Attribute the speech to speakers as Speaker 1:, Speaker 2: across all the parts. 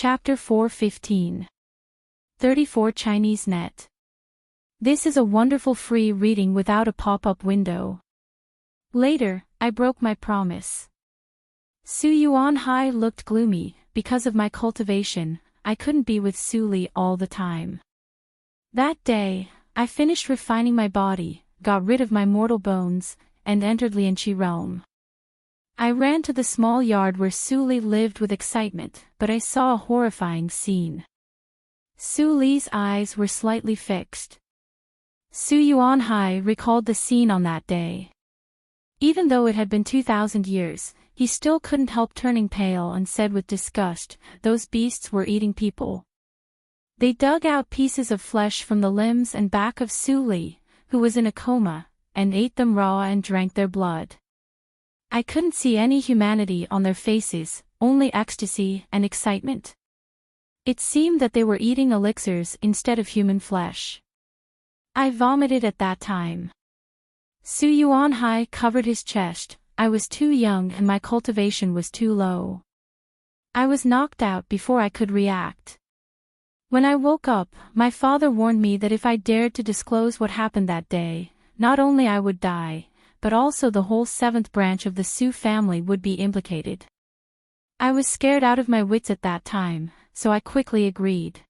Speaker 1: Chapter 4:15. 34 Chinese Net. This is a wonderful free reading without a pop-up window. Later, I broke my promise. Su Yuanhai looked gloomy. Because of my cultivation, I couldn't be with Su Li all the time. That day, I finished refining my body, got rid of my mortal bones, and entered Lianqi realm. I ran to the small yard where Su Li lived with excitement, but I saw a horrifying scene. Su Li's eyes were slightly fixed. Su Yuanhai recalled the scene on that day. Even though it had been 2,000 years, he still couldn't help turning pale and said with disgust, "Those beasts were eating people." They dug out pieces of flesh from the limbs and back of Su Li, who was in a coma, and ate them raw and drank their blood. I couldn't see any humanity on their faces, only ecstasy and excitement. It seemed that they were eating elixirs instead of human flesh. I vomited at that time. Su Yuanhai covered his chest. I was too young and my cultivation was too low. I was knocked out before I could react. When I woke up, my father warned me that if I dared to disclose what happened that day, not only I would die, but also the whole seventh branch of the Su family would be implicated. I was scared out of my wits at that time, so I quickly agreed.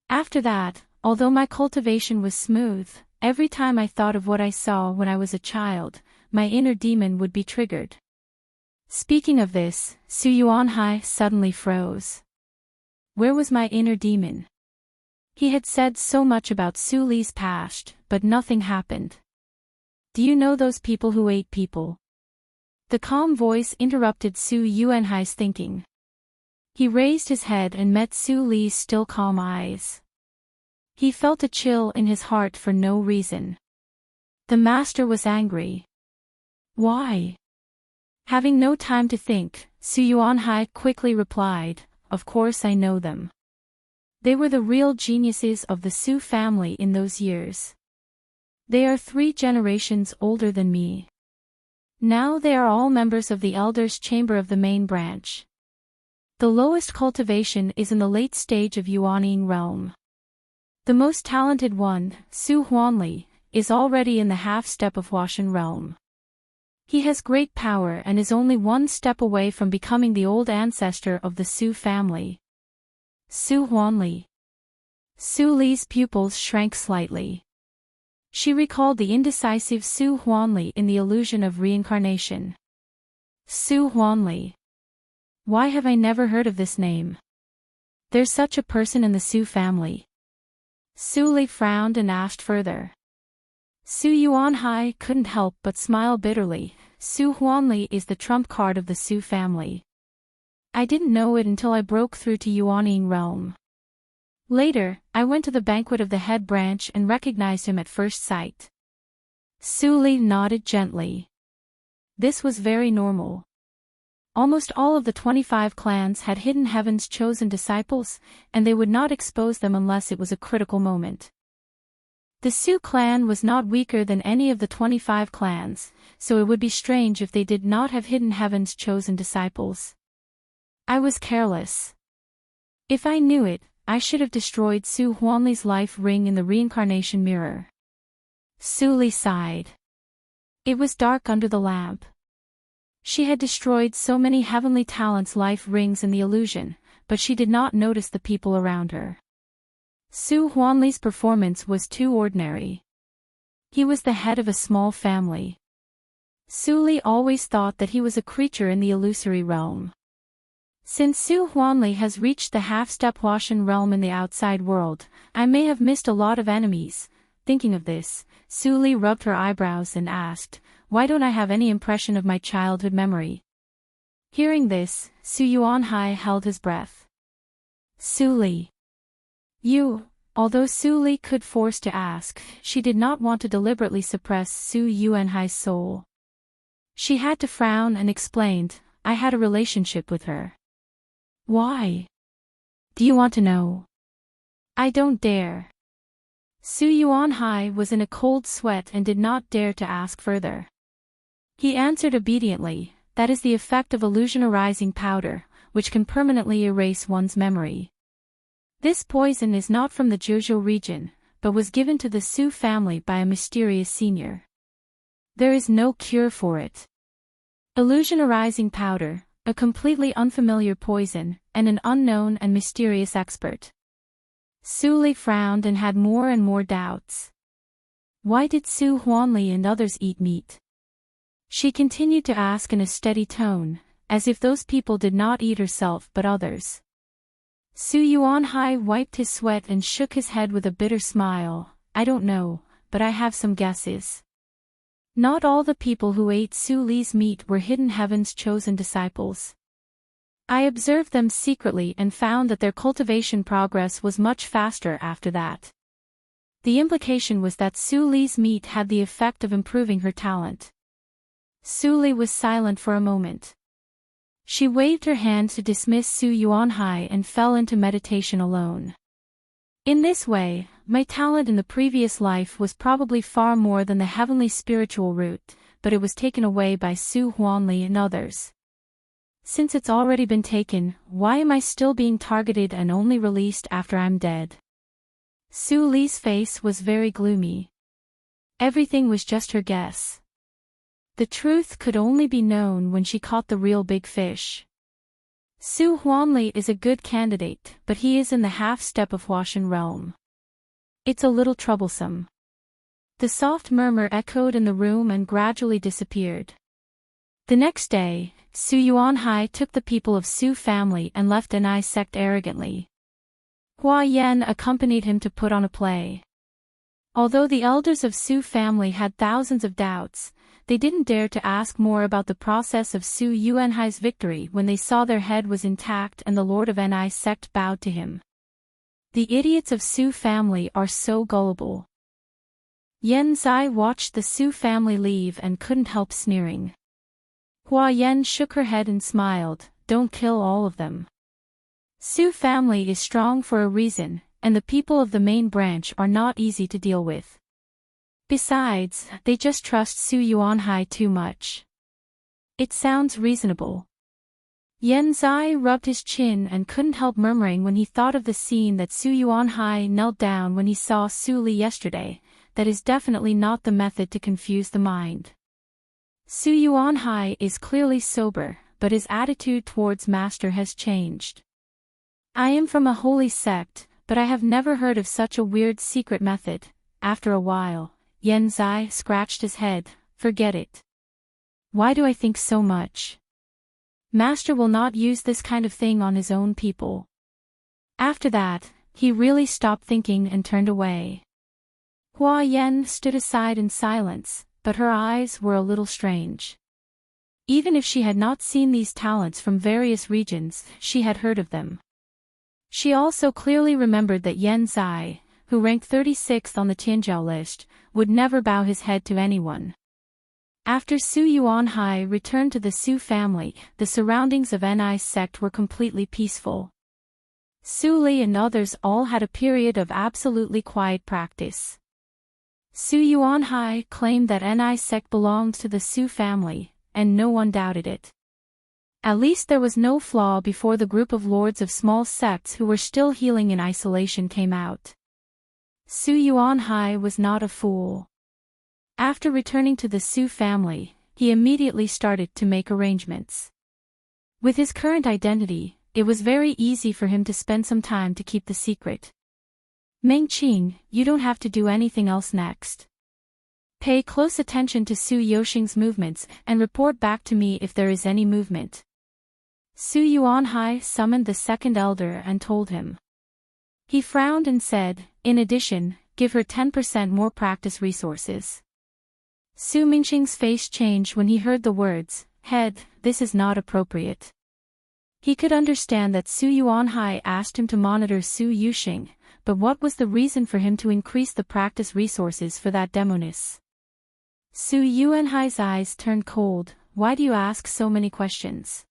Speaker 1: After that, although my cultivation was smooth, every time I thought of what I saw when I was a child, my inner demon would be triggered. Speaking of this, Su Yuanhai suddenly froze. Where was my inner demon? He had said so much about Su Li's past, but nothing happened. Do you know those people who ate people? The calm voice interrupted Su Yuanhai's thinking. He raised his head and met Su Li's still calm eyes. He felt a chill in his heart for no reason. The master was angry. Why? Having no time to think, Su Yuanhai quickly replied, "Of course I know them. They were the real geniuses of the Su family in those years. They are 3 generations older than me. Now they are all members of the Elders' Chamber of the main branch. The lowest cultivation is in the late stage of Yuanying realm. The most talented one, Su Huanli, is already in the half-step of Huashan realm. He has great power and is only 1 step away from becoming the old ancestor of the Su family." Su Huanli. Su Li's pupils shrank slightly. She recalled the indecisive Su Huanli in the illusion of reincarnation. Su Huanli. Why have I never heard of this name? There's such a person in the Su family. Su Li frowned and asked further. Su Yuanhai couldn't help but smile bitterly. Su Huanli is the trump card of the Su family. I didn't know it until I broke through to Yuanying realm. Later, I went to the banquet of the head branch and recognized him at first sight. Su Li nodded gently. This was very normal. Almost all of the 25 clans had Hidden Heaven's chosen disciples, and they would not expose them unless it was a critical moment. The Su clan was not weaker than any of the 25 clans, so it would be strange if they did not have Hidden Heaven's chosen disciples. I was careless. If I knew it, I should have destroyed Su Huanli's life ring in the reincarnation mirror. Su Li sighed. It was dark under the lamp. She had destroyed so many heavenly talents' life rings in the illusion, but she did not notice the people around her. Su Huanli's performance was too ordinary. He was the head of a small family. Su Li always thought that he was a creature in the illusory realm. Since Su Huanli has reached the half-step Huashan realm in the outside world, I may have missed a lot of enemies. Thinking of this, Su Li rubbed her eyebrows and asked, "Why don't I have any impression of my childhood memory?" Hearing this, Su Yuanhai held his breath. Su Li. Although Su Li could force to ask, she did not want to deliberately suppress Su Yuanhai's soul. She had to frown and explained, "I had a relationship with her." "Why? Do you want to know?" "I don't dare." Su Yuanhai was in a cold sweat and did not dare to ask further. He answered obediently, "That is the effect of illusion arising powder. which can permanently erase one's memory. This poison is not from the Jeju region, but was given to the Su family by a mysterious senior. There is no cure for it. Illusion-arising powder, a completely unfamiliar poison, and an unknown and mysterious expert. Su Li frowned and had more and more doubts. Why did Su Huanli and others eat meat? She continued to ask in a steady tone, as if those people did not eat herself but others. Su Yuanhai wiped his sweat and shook his head with a bitter smile. I don't know, but I have some guesses. Not all the people who ate Su Li's meat were Hidden Heaven's chosen disciples. I observed them secretly and found that their cultivation progress was much faster after that. The implication was that Su Li's meat had the effect of improving her talent. Su Li was silent for a moment. She waved her hand to dismiss Su Yuanhai and fell into meditation alone. In this way, my talent in the previous life was probably far more than the heavenly spiritual root, but it was taken away by Su Huanli and others. Since it's already been taken, why am I still being targeted and only released after I'm dead? Su Li's face was very gloomy. Everything was just her guess. The truth could only be known when she caught the real big fish. Su Huanli is a good candidate, but he is in the half-step of Huashan realm. It's a little troublesome. The soft murmur echoed in the room and gradually disappeared. The next day, Su Yuanhai took the people of Su family and left Ni sect arrogantly. Hua Yan accompanied him to put on a play. Although the elders of Su family had thousands of doubts, they didn't dare to ask more about the process of Su Yuanhai's victory when they saw their head was intact and the lord of Ni sect bowed to him. The idiots of Su family are so gullible. Yan Zai watched the Su family leave and couldn't help sneering. Hua Yan shook her head and smiled, don't kill all of them. Su family is strong for a reason, and the people of the main branch are not easy to deal with. Besides, they just trust Su Yuanhai too much. It sounds reasonable. Yan Zai rubbed his chin and couldn't help murmuring when he thought of the scene that Su Yuanhai knelt down when he saw Su Li yesterday. That is definitely not the method to confuse the mind. Su Yuanhai is clearly sober, but his attitude towards master has changed. I am from a holy sect, but I have never heard of such a weird secret method. After a while, Yan Zai scratched his head. Forget it. Why do I think so much? Master will not use this kind of thing on his own people. After that, he really stopped thinking and turned away. Hua Yan stood aside in silence, but her eyes were a little strange. Even if she had not seen these talents from various regions, she had heard of them. She also clearly remembered that Yan Zai, who ranked 36th on the Tianjiao list, would never bow his head to anyone. After Su Yuanhai returned to the Su family, the surroundings of Ni's sect were completely peaceful. Su Li and others all had a period of absolutely quiet practice. Su Yuanhai claimed that Ni's sect belonged to the Su family, and no one doubted it. At least there was no flaw before the group of lords of small sects who were still healing in isolation came out. Su Yuanhai was not a fool. After returning to the Su family, he immediately started to make arrangements. With his current identity, it was very easy for him to spend some time to keep the secret. Mengqing, you don't have to do anything else next. Pay close attention to Su Yoxing's movements and report back to me if there is any movement. Su Yuanhai summoned the second elder and told him. He frowned and said, in addition, give her 10% more practice resources. Su Mingqing's face changed when he heard the words, head, this is not appropriate. He could understand that Su Yuanhai asked him to monitor Su Yoxing, but what was the reason for him to increase the practice resources for that demoness? Su Yuanhai's eyes turned cold. Why do you ask so many questions?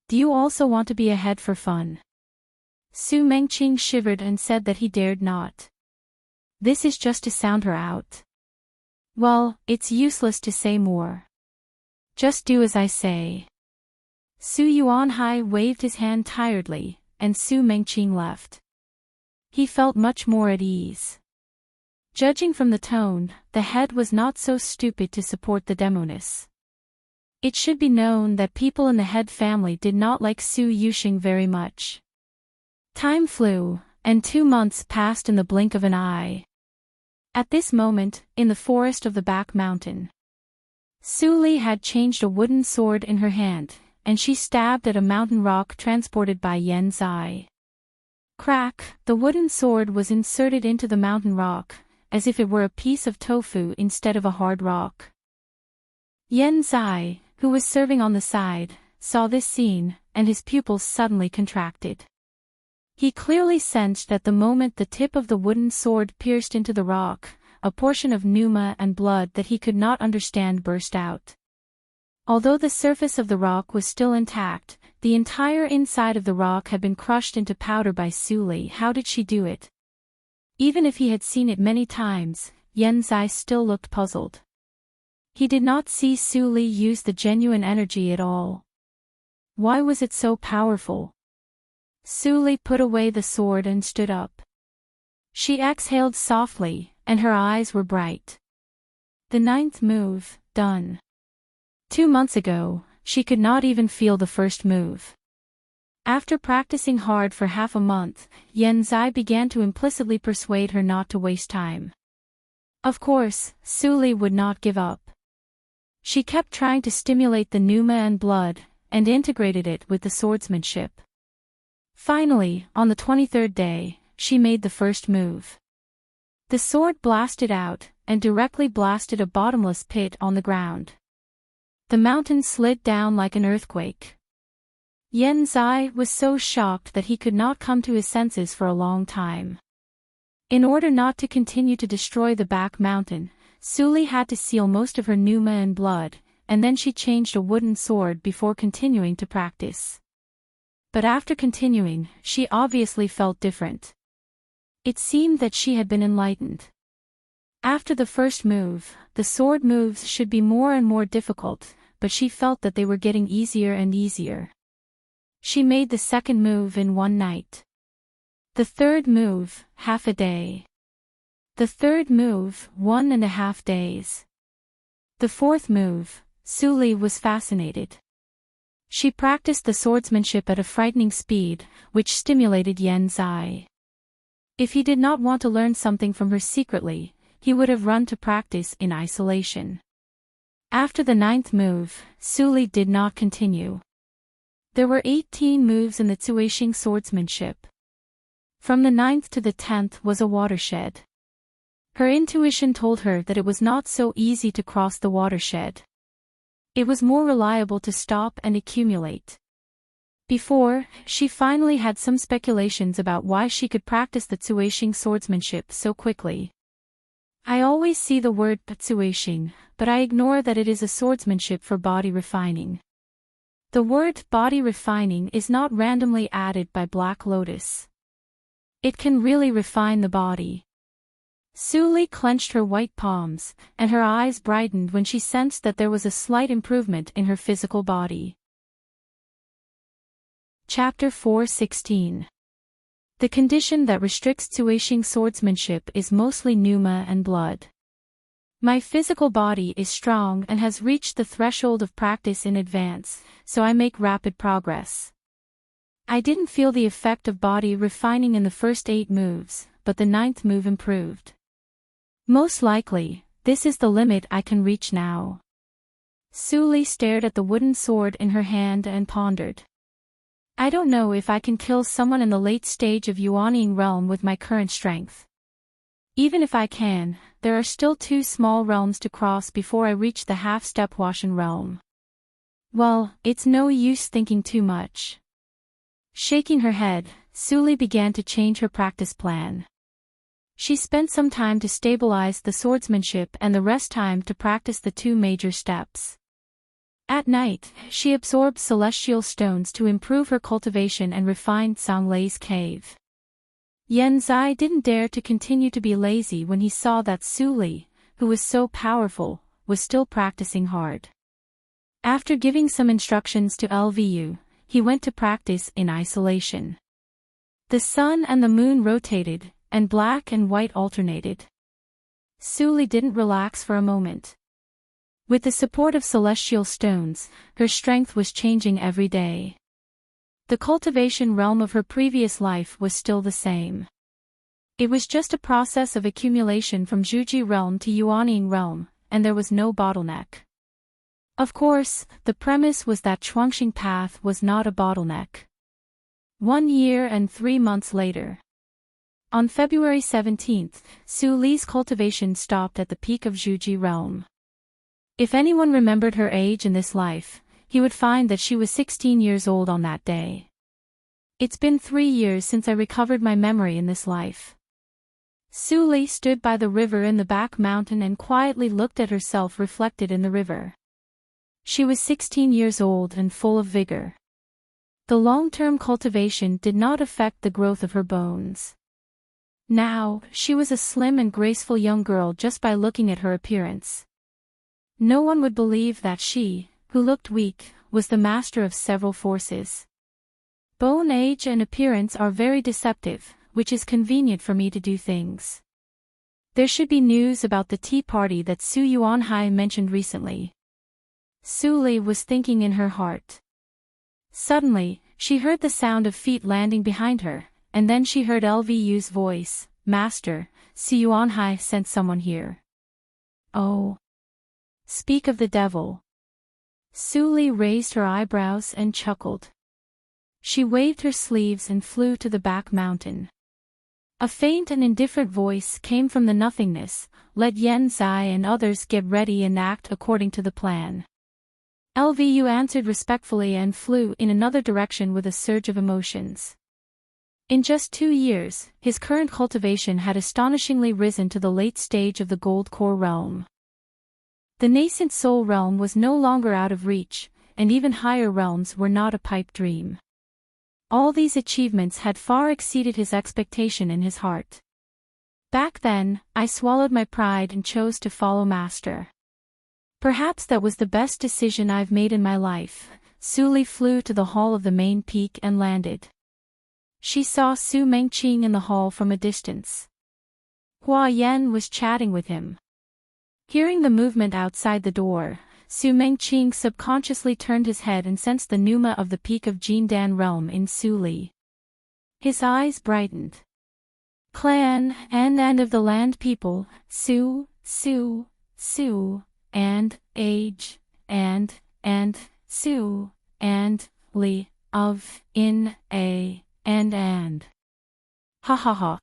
Speaker 1: Do you also want to be a head for fun? Su Mengqing shivered and said that he dared not. This is just to sound her out. Well, it's useless to say more. Just do as I say. Su Yuanhai waved his hand tiredly, and Su Mengqing left. He felt much more at ease. Judging from the tone, the head was not so stupid to support the demoness. It should be known that people in the head family did not like Su Yuxing very much. Time flew, and 2 months passed in the blink of an eye. At this moment, in the forest of the back mountain, Su Li had changed a wooden sword in her hand, and she stabbed at a mountain rock transported by Yan Zai. Crack, the wooden sword was inserted into the mountain rock, as if it were a piece of tofu instead of a hard rock. Yan Zai, who was serving on the side, saw this scene, and his pupils suddenly contracted. He clearly sensed that the moment the tip of the wooden sword pierced into the rock, a portion of pneuma and blood that he could not understand burst out. Although the surface of the rock was still intact, the entire inside of the rock had been crushed into powder by Su Li. How did she do it? Even if he had seen it many times, Yan Zai still looked puzzled. He did not see Su Li use the genuine energy at all. Why was it so powerful? Su Li put away the sword and stood up. She exhaled softly, and her eyes were bright. The 9th move, done. 2 months ago, she could not even feel the first move. After practicing hard for half a month, Yan Zai began to implicitly persuade her not to waste time. Of course, Su Li would not give up. She kept trying to stimulate the pneuma and blood, and integrated it with the swordsmanship. Finally, on the 23rd day, she made the first move. The sword blasted out, and directly blasted a bottomless pit on the ground. The mountain slid down like an earthquake. Yan Zai was so shocked that he could not come to his senses for a long time. In order not to continue to destroy the back mountain, Su Li had to seal most of her pneuma and blood, and then she changed a wooden sword before continuing to practice. But after continuing, she obviously felt different. It seemed that she had been enlightened. After the first move, the sword moves should be more and more difficult, but she felt that they were getting easier and easier. She made the second move in 1 night. The third move, half a day. The third move, 1.5 days. The fourth move, Su Li was fascinated. She practiced the swordsmanship at a frightening speed, which stimulated Yan Zai. If he did not want to learn something from her secretly, he would have run to practice in isolation. After the 9th move, Su Li did not continue. There were 18 moves in the Zuixing swordsmanship. From the 9th to the 10th was a watershed. Her intuition told her that it was not so easy to cross the watershed. It was more reliable to stop and accumulate. Before, she finally had some speculations about why she could practice the Zuixing swordsmanship so quickly. I always see the word Zuixing, but I ignore that it is a swordsmanship for body refining. The word body refining is not randomly added by Black Lotus. It can really refine the body. Su Li clenched her white palms, and her eyes brightened when she sensed that there was a slight improvement in her physical body. Chapter 4:16. The condition that restricts Zuixing swordsmanship is mostly pneuma and blood. My physical body is strong and has reached the threshold of practice in advance, so I make rapid progress. I didn't feel the effect of body refining in the first 8 moves, but the 9th move improved. Most likely, this is the limit I can reach now. Su Li stared at the wooden sword in her hand and pondered. I don't know if I can kill someone in the late stage of Yuanying realm with my current strength. Even if I can, there are still 2 small realms to cross before I reach the half-step Washan realm. Well, it's no use thinking too much. Shaking her head, Su Li began to change her practice plan. She spent some time to stabilize the swordsmanship and the rest time to practice the 2 major steps. At night, she absorbed celestial stones to improve her cultivation and refined Songlei's cave. Yan Zai didn't dare to continue to be lazy when he saw that Su Li, who was so powerful, was still practicing hard. After giving some instructions to LVU, he went to practice in isolation. The sun and the moon rotated, and black and white alternated. Suli didn't relax for a moment. With the support of celestial stones, her strength was changing every day. The cultivation realm of her previous life was still the same. It was just a process of accumulation from Juji realm to Yuanying realm, and there was no bottleneck. Of course, the premise was that Chuangxing path was not a bottleneck. 1 year and 3 months later. On February 17th, Su Li's cultivation stopped at the peak of Juji realm. If anyone remembered her age in this life, he would find that she was 16 years old on that day. It's been 3 years since I recovered my memory in this life. Su Li stood by the river in the back mountain and quietly looked at herself reflected in the river. She was 16 years old and full of vigor. The long-term cultivation did not affect the growth of her bones. Now, she was a slim and graceful young girl just by looking at her appearance. No one would believe that she, who looked weak, was the master of several forces. Bone age and appearance are very deceptive, which is convenient for me to do things. There should be news about the tea party that Su Yuanhai mentioned recently. Su Li was thinking in her heart. Suddenly, she heard the sound of feet landing behind her, and then she heard LVU's voice, "Master, Su Yuanhai sent someone here." "Oh. Speak of the devil." Su Li raised her eyebrows and chuckled. She waved her sleeves and flew to the back mountain. A faint and indifferent voice came from the nothingness, "Let Yen Zai and others get ready and act according to the plan." LVU answered respectfully and flew in another direction with a surge of emotions. In just 2 years, his current cultivation had astonishingly risen to the late stage of the Gold Core realm. The nascent soul realm was no longer out of reach, and even higher realms were not a pipe dream. All these achievements had far exceeded his expectation in his heart. Back then, I swallowed my pride and chose to follow Master. Perhaps that was the best decision I've made in my life. Su Li flew to the hall of the main peak and landed. She saw Su Mengqing in the hall from a distance. Hua Yan was chatting with him. Hearing the movement outside the door, Su Mengqing subconsciously turned his head and sensed the pneuma of the peak of Jindan realm in Su Li. His eyes brightened. Clan and of the land people, Su, and age, and Su, and Li, of, in, a, and. Ha ha ha.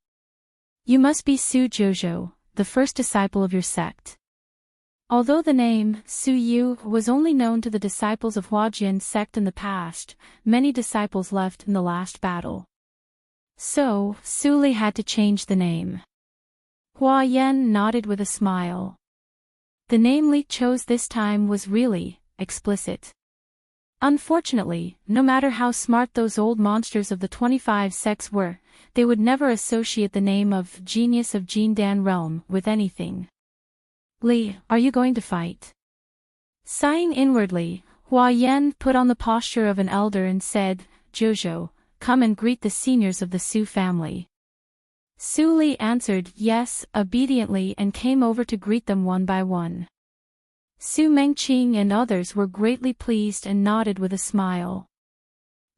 Speaker 1: You must be Su Jojo, the first disciple of your sect. Although the name, Su Yu, was only known to the disciples of Huajian's sect in the past, many disciples left in the last battle. So, Su Li had to change the name. Hua Yan nodded with a smile. The name Li chose this time was really explicit. Unfortunately, no matter how smart those old monsters of the 25 sects were, they would never associate the name of Genius of Jindan Realm with anything. Li, are you going to fight? Sighing inwardly, Hua Yan put on the posture of an elder and said, Jojo, come and greet the seniors of the Su family. Su Li answered yes obediently and came over to greet them one by one. Su Mengqing and others were greatly pleased and nodded with a smile.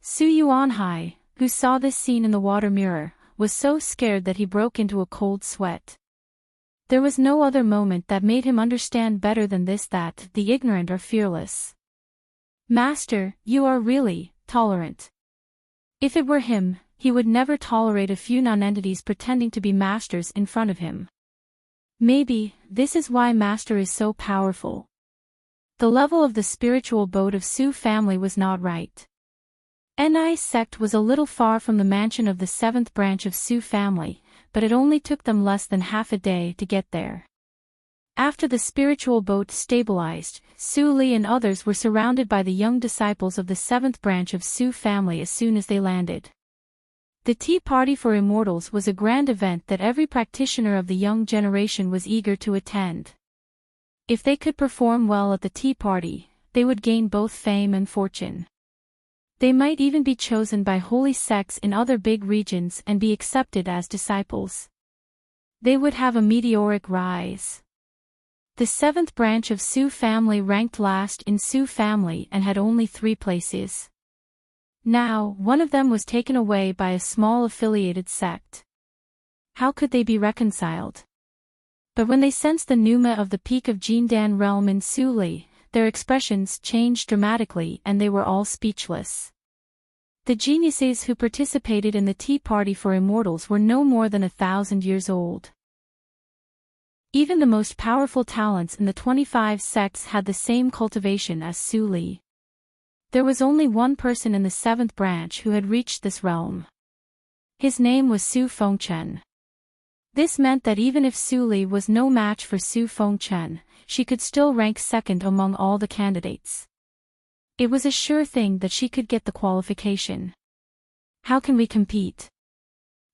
Speaker 1: Su Yuanhai, who saw this scene in the water mirror, was so scared that he broke into a cold sweat. There was no other moment that made him understand better than this that the ignorant are fearless. Master, you are really tolerant. If it were him, he would never tolerate a few nonentities pretending to be masters in front of him. Maybe, this is why Master is so powerful. The level of the spiritual boat of Su family was not right. Ni sect was a little far from the mansion of the 7th branch of Su family, but it only took them less than half a day to get there. After the spiritual boat stabilized, Su Li and others were surrounded by the young disciples of the 7th branch of Su family as soon as they landed. The Tea Party for Immortals was a grand event that every practitioner of the young generation was eager to attend. If they could perform well at the tea party, they would gain both fame and fortune. They might even be chosen by holy sects in other big regions and be accepted as disciples. They would have a meteoric rise. The seventh branch of Su family ranked last in Su family and had only 3 places. Now, one of them was taken away by a small affiliated sect. How could they be reconciled? But when they sensed the pneuma of the peak of Jindan realm in Su Li, their expressions changed dramatically and they were all speechless. The geniuses who participated in the Tea Party for Immortals were no more than 1,000 years old. Even the most powerful talents in the 25 sects had the same cultivation as Su Li. There was only one person in the 7th branch who had reached this realm. His name was Su Fengchen. This meant that even if Su Li was no match for Su Fengchen, she could still rank second among all the candidates. It was a sure thing that she could get the qualification. How can we compete?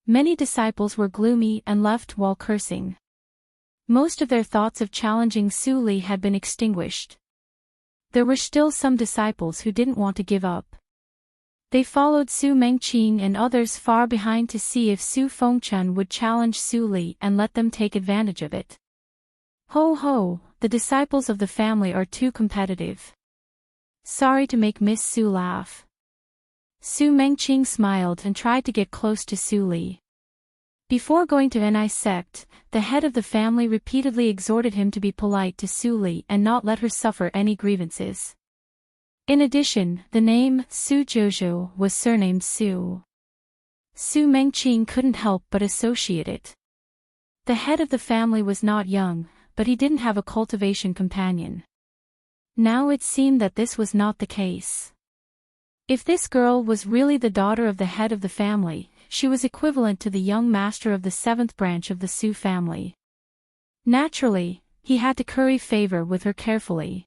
Speaker 1: Many disciples were gloomy and left while cursing. Most of their thoughts of challenging Su Li had been extinguished. There were still some disciples who didn't want to give up. They followed Su Mengqing and others far behind to see if Su Fengchen would challenge Su Li and let them take advantage of it. Ho ho, the disciples of the family are too competitive. Sorry to make Miss Su laugh. Su Mengqing smiled and tried to get close to Su Li. Before going to Ni sect, the head of the family repeatedly exhorted him to be polite to Su Li and not let her suffer any grievances. In addition, the name Su Jojo was surnamed Su. Su Mengqing couldn't help but associate it. The head of the family was not young, but he didn't have a cultivation companion. Now it seemed that this was not the case. If this girl was really the daughter of the head of the family, she was equivalent to the young master of the 7th branch of the Su family. Naturally, he had to curry favor with her carefully.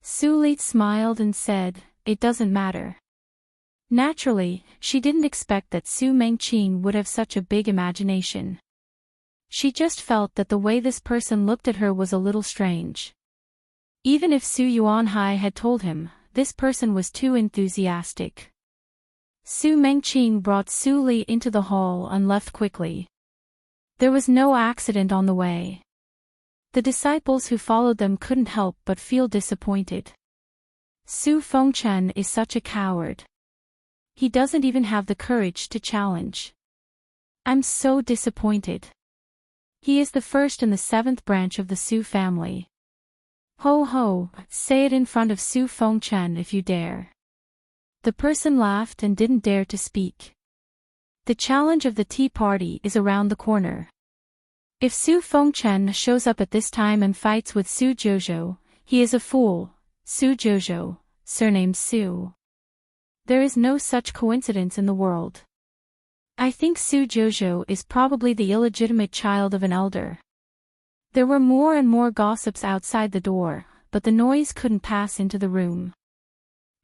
Speaker 1: Su Li smiled and said, "It doesn't matter." Naturally, she didn't expect that Su Mengqing would have such a big imagination. She just felt that the way this person looked at her was a little strange. Even if Su Yuanhai had told him, this person was too enthusiastic. Su Mengqing brought Su Li into the hall and left quickly. There was no accident on the way. The disciples who followed them couldn't help but feel disappointed. Su Fengchen is such a coward. He doesn't even have the courage to challenge. I'm so disappointed. He is the first in the 7th branch of the Su family. Ho ho, say it in front of Su Fengchen if you dare. The person laughed and didn't dare to speak. The challenge of the tea party is around the corner. If Su Fengchen shows up at this time and fights with Su Jojo, he is a fool. Su Jojo, surnamed Su. There is no such coincidence in the world. I think Su Jojo is probably the illegitimate child of an elder. There were more and more gossips outside the door, but the noise couldn't pass into the room.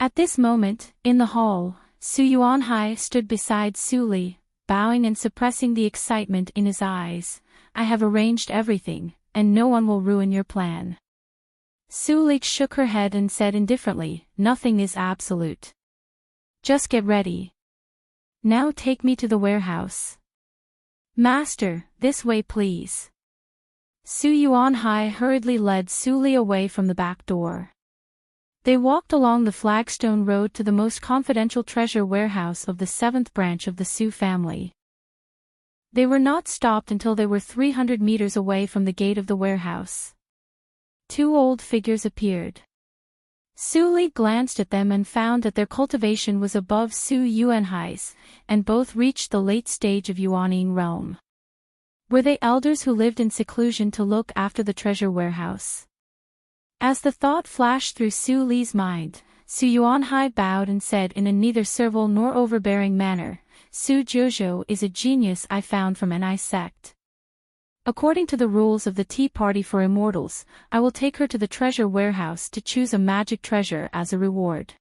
Speaker 1: At this moment, in the hall, Su Yuanhai stood beside Su Li, bowing and suppressing the excitement in his eyes. I have arranged everything, and no one will ruin your plan. Su Li shook her head and said indifferently, nothing is absolute. Just get ready. Now take me to the warehouse. Master, this way please. Su Yuanhai hurriedly led Su Li away from the back door. They walked along the flagstone road to the most confidential treasure warehouse of the 7th branch of the Su family. They were not stopped until they were 300 meters away from the gate of the warehouse. 2 old figures appeared. Su Li glanced at them and found that their cultivation was above Su Yuanhai's, and both reached the late stage of Yuaning realm. Were they elders who lived in seclusion to look after the treasure warehouse? As the thought flashed through Su Li's mind, Su Yuanhai bowed and said in a neither servile nor overbearing manner, Su Jojo is a genius I found from Ni sect. According to the rules of the Tea Party for Immortals, I will take her to the treasure warehouse to choose a magic treasure as a reward.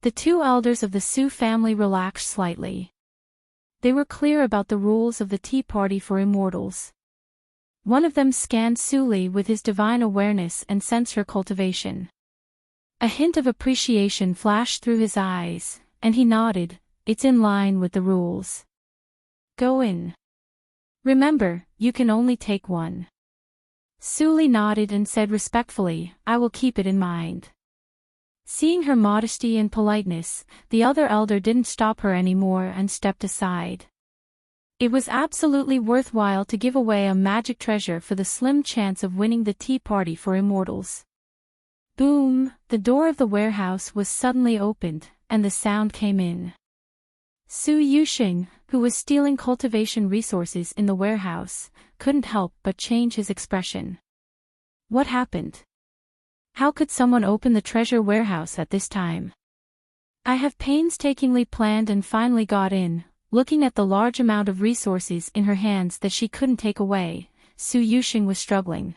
Speaker 1: The 2 elders of the Su family relaxed slightly. They were clear about the rules of the Tea Party for Immortals. One of them scanned Su Li with his divine awareness and sensed her cultivation. A hint of appreciation flashed through his eyes, and he nodded. It's in line with the rules. Go in. Remember, you can only take one. Suli nodded and said respectfully, I will keep it in mind. Seeing her modesty and politeness, the other elder didn't stop her anymore and stepped aside. It was absolutely worthwhile to give away a magic treasure for the slim chance of winning the tea party for immortals. Boom! The door of the warehouse was suddenly opened, and the sound came in. Su Yuxing, who was stealing cultivation resources in the warehouse, couldn't help but change his expression. What happened? How could someone open the treasure warehouse at this time? I have painstakingly planned and finally got in. Looking at the large amount of resources in her hands that she couldn't take away, Su Yuxing was struggling.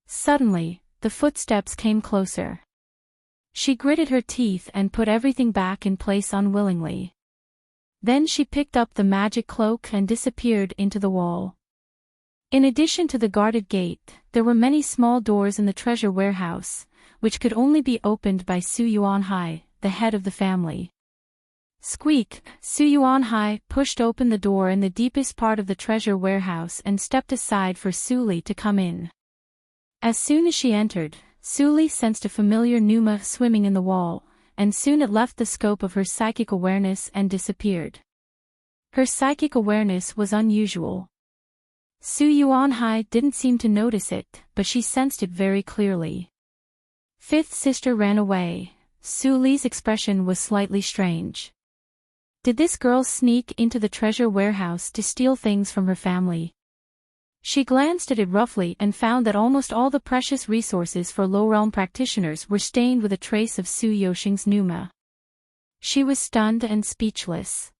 Speaker 1: Suddenly, the footsteps came closer. She gritted her teeth and put everything back in place unwillingly. Then she picked up the magic cloak and disappeared into the wall. In addition to the guarded gate, there were many small doors in the treasure warehouse, which could only be opened by Su Yuanhai, the head of the family. Squeak! Su Yuanhai pushed open the door in the deepest part of the treasure warehouse and stepped aside for Suli to come in. As soon as she entered, Suli sensed a familiar pneuma swimming in the wall, and soon it left the scope of her psychic awareness and disappeared. Her psychic awareness was unusual. Su Yuanhai didn't seem to notice it, but she sensed it very clearly. Fifth sister ran away. Suli's expression was slightly strange. Did this girl sneak into the treasure warehouse to steal things from her family? She glanced at it roughly and found that almost all the precious resources for low-realm practitioners were stained with a trace of Su Yuxing's pneuma. She was stunned and speechless.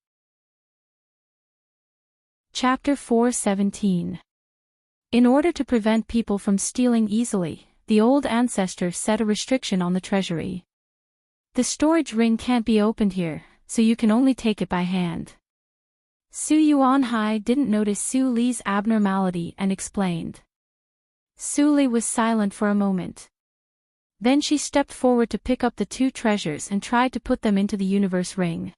Speaker 1: Chapter 4:17. In order to prevent people from stealing easily, the old ancestor set a restriction on the treasury. The storage ring can't be opened here, so you can only take it by hand. Su Yuanhai didn't notice Su Li's abnormality and explained. Su Li was silent for a moment. Then she stepped forward to pick up the two treasures and tried to put them into the universe ring.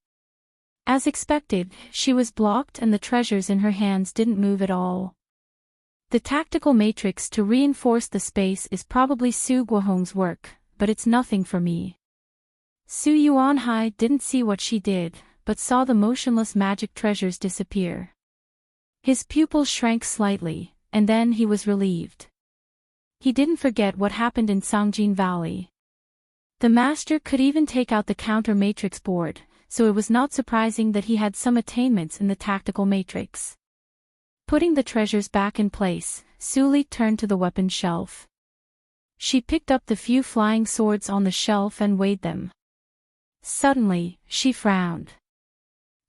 Speaker 1: As expected, she was blocked and the treasures in her hands didn't move at all. The tactical matrix to reinforce the space is probably Su Guohong's work, but it's nothing for me. Su Yuanhai didn't see what she did, but saw the motionless magic treasures disappear. His pupils shrank slightly, and then he was relieved. He didn't forget what happened in Songjin Valley. The master could even take out the counter matrix board, so it was not surprising that he had some attainments in the tactical matrix. Putting the treasures back in place, Su Li turned to the weapon shelf. She picked up the few flying swords on the shelf and weighed them. Suddenly, she frowned.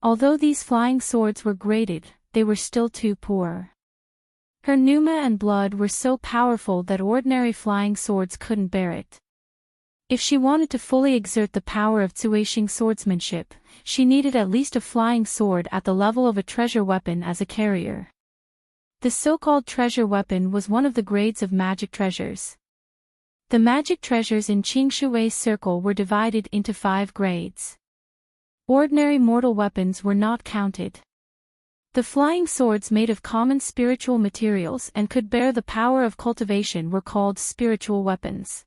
Speaker 1: Although these flying swords were graded, they were still too poor. Her pneuma and blood were so powerful that ordinary flying swords couldn't bear it. If she wanted to fully exert the power of Zuixing swordsmanship, she needed at least a flying sword at the level of a treasure weapon as a carrier. The so-called treasure weapon was one of the grades of magic treasures. The magic treasures in Qingshui's circle were divided into 5 grades. Ordinary mortal weapons were not counted. The flying swords made of common spiritual materials and could bear the power of cultivation were called spiritual weapons.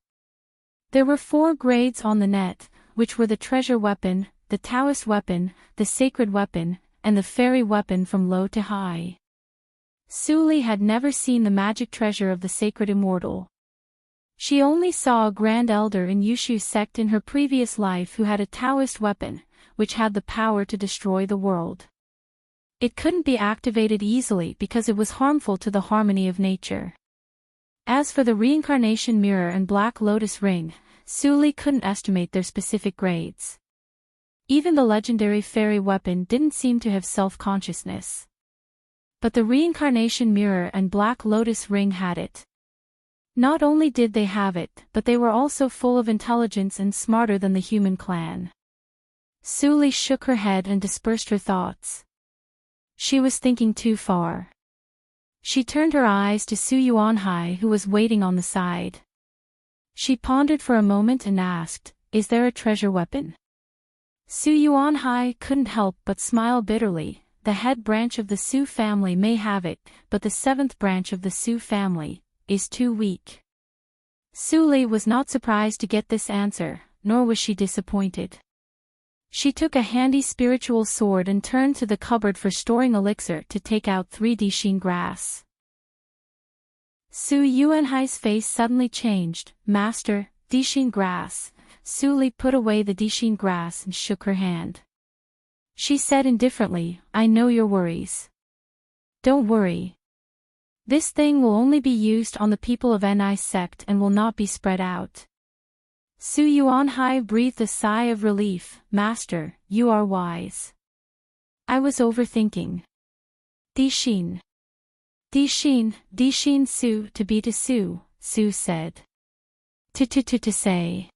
Speaker 1: There were 4 grades on the net, which were the treasure weapon, the Taoist weapon, the sacred weapon, and the fairy weapon from low to high. Su Li had never seen the magic treasure of the sacred immortal. She only saw a grand elder in Yushu's sect in her previous life who had a Taoist weapon, which had the power to destroy the world. It couldn't be activated easily because it was harmful to the harmony of nature. As for the reincarnation mirror and black lotus ring, Su Li couldn't estimate their specific grades. Even the legendary fairy weapon didn't seem to have self-consciousness. But the reincarnation mirror and black lotus ring had it. Not only did they have it, but they were also full of intelligence and smarter than the human clan. Su Li shook her head and dispersed her thoughts. She was thinking too far. She turned her eyes to Su Yuanhai who was waiting on the side. She pondered for a moment and asked, "Is there a treasure weapon?" Su Yuanhai couldn't help but smile bitterly. The head branch of the Su family may have it, but the seventh branch of the Su family is too weak. Su Li was not surprised to get this answer, nor was she disappointed. She took a handy spiritual sword and turned to the cupboard for storing elixir to take out 3 Dixin grass. Su Yuanhai's face suddenly changed. "Master, Dixin grass." Su Li put away the Dixin grass and shook her hand. She said indifferently, "I know your worries. Don't worry. This thing will only be used on the people of Ni's sect and will not be spread out." Su Yuanhai breathed a sigh of relief. "Master, you are wise. I was overthinking." Dixin. Dixin, Dixin Su to be to Su, Su said. To say.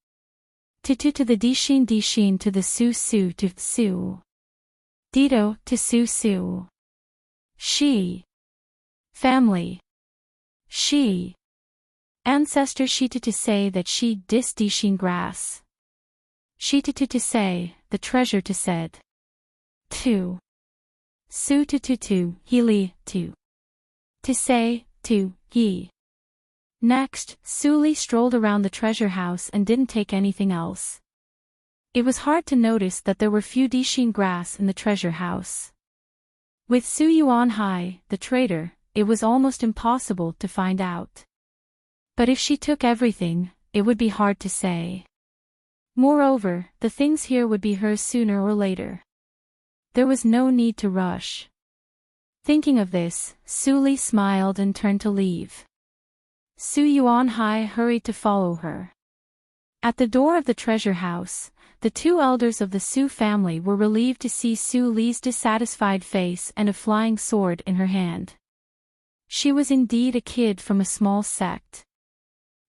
Speaker 1: To the Dixin Dixin to the Su Su to Su. Dito to Su Su. She. Family. She. Ancestor she to say that she dis Dixin grass. She to say, the treasure to said. To. Su to, he li, to. To say, to, he. Next, Su Li strolled around the treasure house and didn't take anything else. It was hard to notice that there were few Dixin grass in the treasure house. With Su Yuanhai, the trader, it was almost impossible to find out. But if she took everything, it would be hard to say. Moreover, the things here would be hers sooner or later. There was no need to rush. Thinking of this, Su Li smiled and turned to leave. Su Yuanhai hurried to follow her. At the door of the treasure house, the 2 elders of the Su family were relieved to see Su Li's dissatisfied face and a flying sword in her hand. She was indeed a kid from a small sect.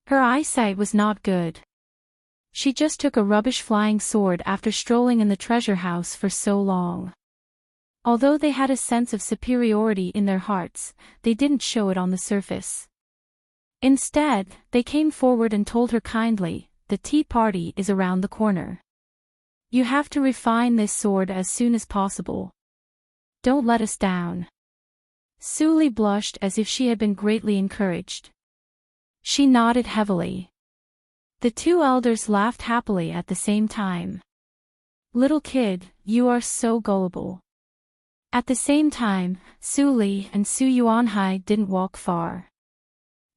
Speaker 1: Her eyesight was not good. She just took a rubbish flying sword after strolling in the treasure house for so long. Although they had a sense of superiority in their hearts, they didn't show it on the surface. Instead, they came forward and told her kindly, "The tea party is around the corner. You have to refine this sword as soon as possible. Don't let us down." Su Li blushed as if she had been greatly encouraged. She nodded heavily. The 2 elders laughed happily at the same time. "Little kid, you are so gullible." At the same time, Su Li and Su Yuanhai didn't walk far.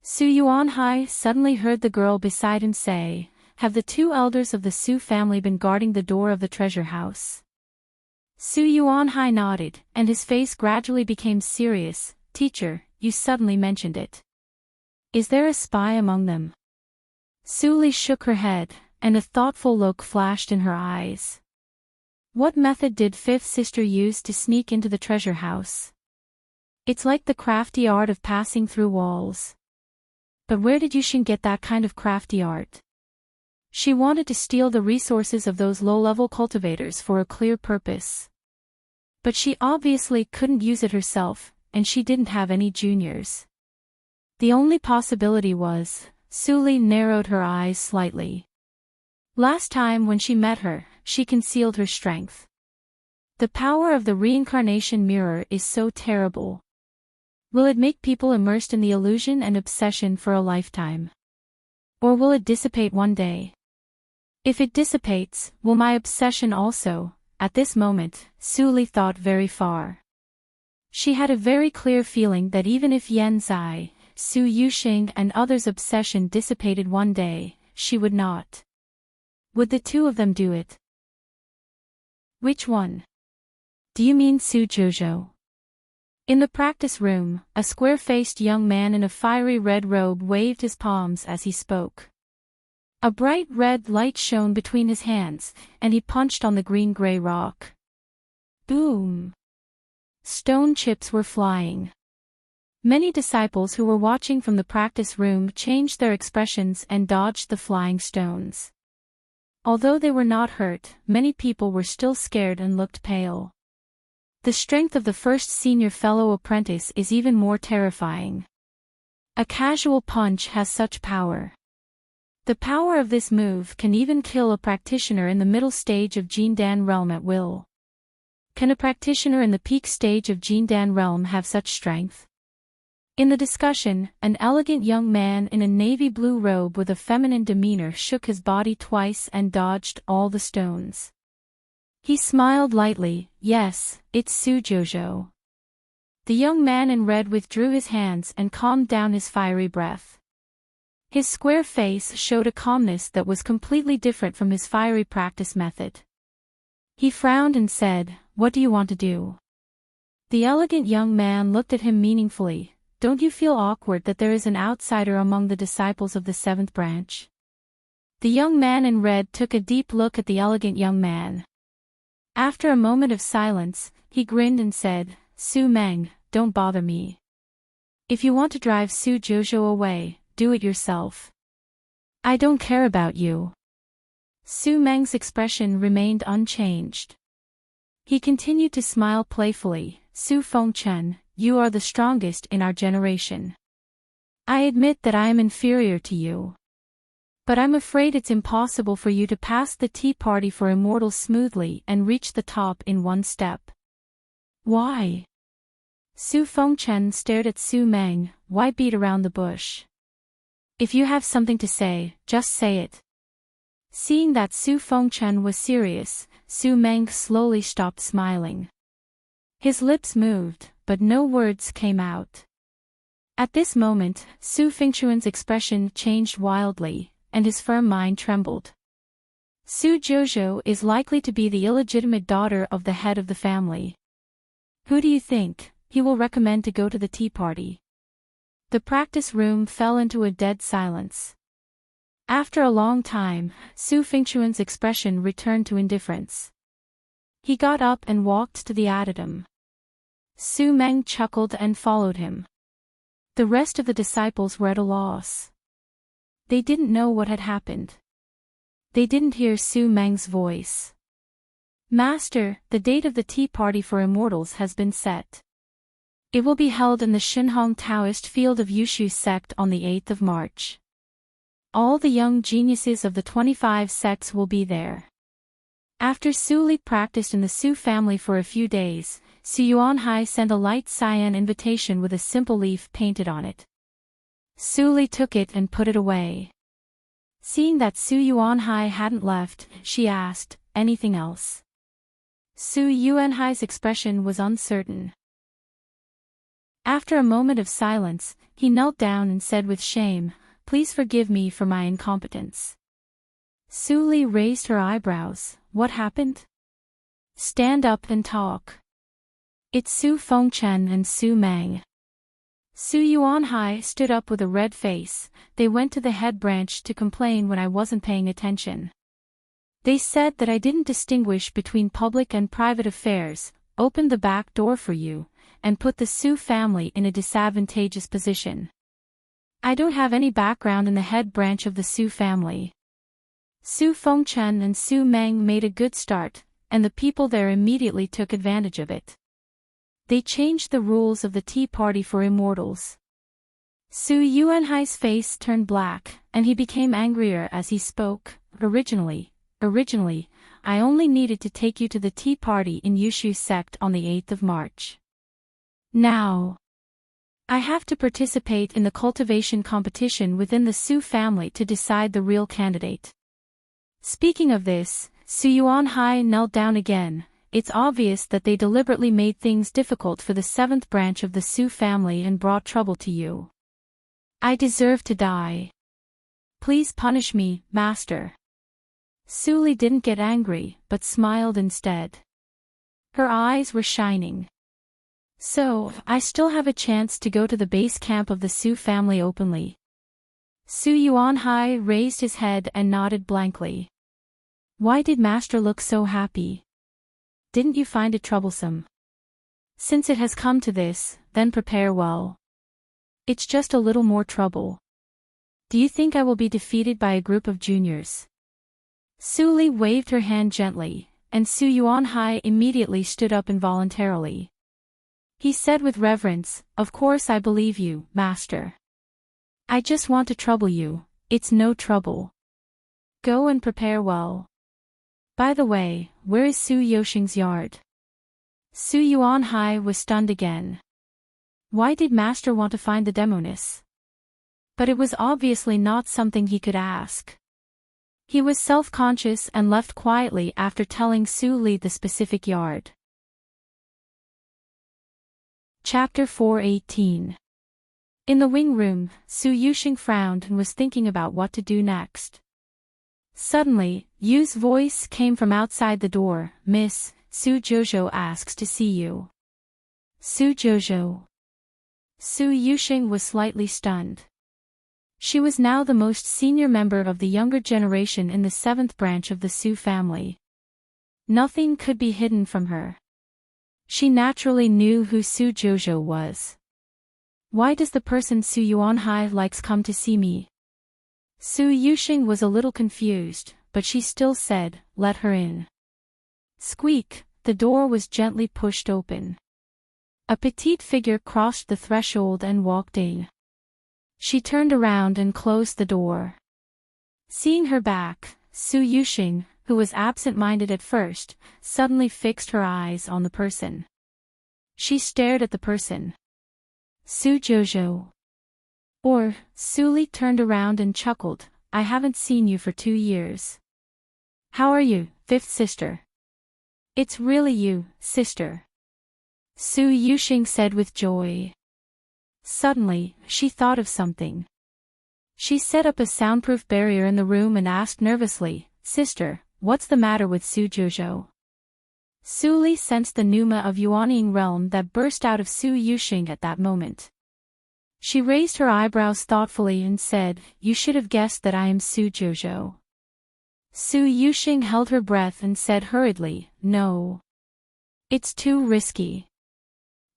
Speaker 1: Su Yuanhai suddenly heard the girl beside him say, "Have the 2 elders of the Su family been guarding the door of the treasure house?" Su Yuanhai nodded, and his face gradually became serious. "Teacher, you suddenly mentioned it. Is there a spy among them?" Su Li shook her head, and a thoughtful look flashed in her eyes. "What method did 5th sister use to sneak into the treasure house?" "It's like the crafty art of passing through walls." "But where did Yushin get that kind of crafty art?" "She wanted to steal the resources of those low-level cultivators for a clear purpose. But she obviously couldn't use it herself, and she didn't have any juniors. The only possibility was..." Su Li narrowed her eyes slightly. "Last time when she met her, she concealed her strength. The power of the reincarnation mirror is so terrible. Will it make people immersed in the illusion and obsession for a lifetime? Or will it dissipate one day? If it dissipates, will my obsession also?" At this moment, Su Li thought very far. She had a very clear feeling that even if Yan Zai, Su Yuxing and others' obsession dissipated one day, she would not. Would the 2 of them do it? "Which one? Do you mean Su Jojo?" In the practice room, a square-faced young man in a fiery red robe waved his palms as he spoke. A bright red light shone between his hands, and he punched on the green-gray rock. Boom! Stone chips were flying. Many disciples who were watching from the practice room changed their expressions and dodged the flying stones. Although they were not hurt, many people were still scared and looked pale. The strength of the first senior fellow apprentice is even more terrifying. A casual punch has such power. The power of this move can even kill a practitioner in the middle stage of Jindan realm at will. Can a practitioner in the peak stage of Jindan realm have such strength? In the discussion, an elegant young man in a navy blue robe with a feminine demeanor shook his body twice and dodged all the stones. He smiled lightly. Yes, it's Su Jojo. The young man in red withdrew his hands and calmed down his fiery breath. His square face showed a calmness that was completely different from his fiery practice method. He frowned and said, "What do you want to do?" The elegant young man looked at him meaningfully. "Don't you feel awkward that there is an outsider among the disciples of the seventh branch?" The young man in red took a deep look at the elegant young man. After a moment of silence, he grinned and said, "Su Meng, don't bother me. If you want to drive Su Jojo away, do it yourself. I don't care about you." Su Meng's expression remained unchanged. He continued to smile playfully. "Su Fengchen, you are the strongest in our generation. I admit that I am inferior to you. But I'm afraid it's impossible for you to pass the tea party for immortals smoothly and reach the top in one step." "Why?" Su Fengchen stared at Su Meng. "Why beat around the bush? If you have something to say, just say it." Seeing that Su Fengchen was serious, Su Meng slowly stopped smiling. His lips moved, but no words came out. At this moment, Su Fengchuan's expression changed wildly, and his firm mind trembled. Su Jojo is likely to be the illegitimate daughter of the head of the family. Who do you think he will recommend to go to the tea party? The practice room fell into a dead silence. After a long time, Su Fengchuan's expression returned to indifference. He got up and walked to the adytum. Su Meng chuckled and followed him. The rest of the disciples were at a loss. They didn't know what had happened. They didn't hear Su Meng's voice. "Master, the date of the tea party for immortals has been set. It will be held in the Shinhong Taoist field of Yushu sect on the 8th of March. All the young geniuses of the 25 sects will be there." After Su Li practiced in the Su family for a few days, Su Yuanhai sent a light cyan invitation with a simple leaf painted on it. Su Li took it and put it away. Seeing that Su Yuanhai hadn't left, she asked, "Anything else?" Su Yuanhai's expression was uncertain. After a moment of silence, he knelt down and said with shame, "Please forgive me for my incompetence." Su Li raised her eyebrows. "What happened? Stand up and talk. It's Su Fengchen and Su Meng." Su Yuanhai stood up with a red face. "They went to the head branch to complain when I wasn't paying attention. They said that I didn't distinguish between public and private affairs, opened the back door for you, and put the Su family in a disadvantageous position. I don't have any background in the head branch of the Su family." Su Fengchen and Su Meng made a good start, and the people there immediately took advantage of it. They changed the rules of the tea party for immortals. Su Yuanhai's face turned black, and he became angrier as he spoke. Originally, I only needed to take you to the tea party in Yushu sect on the 8th of March. Now, I have to participate in the cultivation competition within the Su family to decide the real candidate." Speaking of this, Su Yuanhai knelt down again. "It's obvious that they deliberately made things difficult for the 7th branch of the Su family and brought trouble to you. I deserve to die. Please punish me, master." Su Li didn't get angry, but smiled instead. Her eyes were shining. "So, I still have a chance to go to the base camp of the Su family openly." Su Yuanhai raised his head and nodded blankly. "Why did master look so happy? Didn't you find it troublesome? Since it has come to this, then prepare well. It's just a little more trouble. Do you think I will be defeated by a group of juniors?" Su Li waved her hand gently, and Su Yuanhai immediately stood up involuntarily. He said with reverence, "Of course I believe you, master. I just want to trouble you. It's no trouble. Go and prepare well. By the way, where is Su Yoshing's yard? Su Yuanhai was stunned again. Why did Master want to find the demoness? But it was obviously not something he could ask. He was self-conscious and left quietly after telling Su Li the specific yard. Chapter 418. In the wing room, Su Yushing frowned and was thinking about what to do next. Suddenly, Yu's voice came from outside the door. Miss, Su Jojo asks to see you. Su Jojo. Su Yushing was slightly stunned. She was now the most senior member of the younger generation in the 7th branch of the Su family. Nothing could be hidden from her. She naturally knew who Su Jojo was. Why does the person Su Yuanhai likes come to see me? Su Yushing was a little confused, but she still said, let her in. Squeak, the door was gently pushed open. A petite figure crossed the threshold and walked in. She turned around and closed the door. Seeing her back, Su Yushing, who was absent-minded at first, suddenly fixed her eyes on the person. She stared at the person. Su Jojo. Su Li turned around and chuckled, I haven't seen you for 2 years. How are you, 5th sister? It's really you, sister. Su Yushing said with joy. Suddenly, she thought of something. She set up a soundproof barrier in the room and asked nervously, Sister, what's the matter with Su Jojo? Su Li sensed the pneuma of Yuanying realm that burst out of Su Yushing at that moment. She raised her eyebrows thoughtfully and said, You should have guessed that I am Su Jojo. Su Yushing held her breath and said hurriedly, No. It's too risky.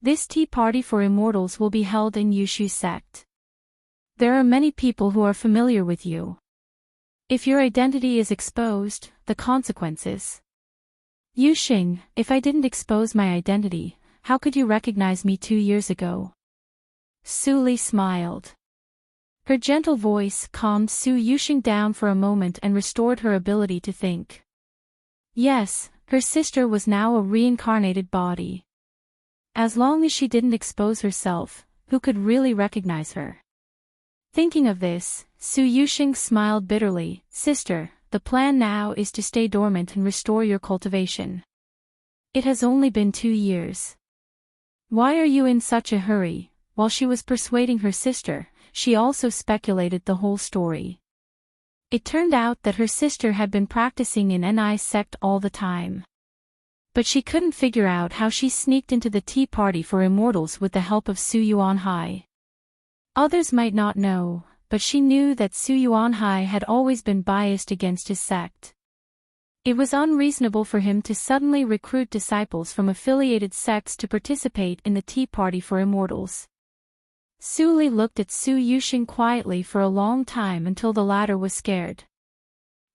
Speaker 1: This tea party for immortals will be held in Yushu sect. There are many people who are familiar with you. If your identity is exposed, the consequences. Yushing, if I didn't expose my identity, how could you recognize me 2 years ago? Su Li smiled. Her gentle voice calmed Su Yushing down for a moment and restored her ability to think. Yes, her sister was now a reincarnated body. As long as she didn't expose herself, who could really recognize her? Thinking of this, Su Yushing smiled bitterly. Sister, the plan now is to stay dormant and restore your cultivation. It has only been 2 years. Why are you in such a hurry? While she was persuading her sister, she also speculated the whole story. It turned out that her sister had been practicing in Ni sect all the time. But she couldn't figure out how she sneaked into the tea party for immortals with the help of Su Yuanhai. Others might not know, but she knew that Su Yuanhai had always been biased against his sect. It was unreasonable for him to suddenly recruit disciples from affiliated sects to participate in the tea party for immortals. Su Li looked at Su Yushing quietly for a long time until the latter was scared.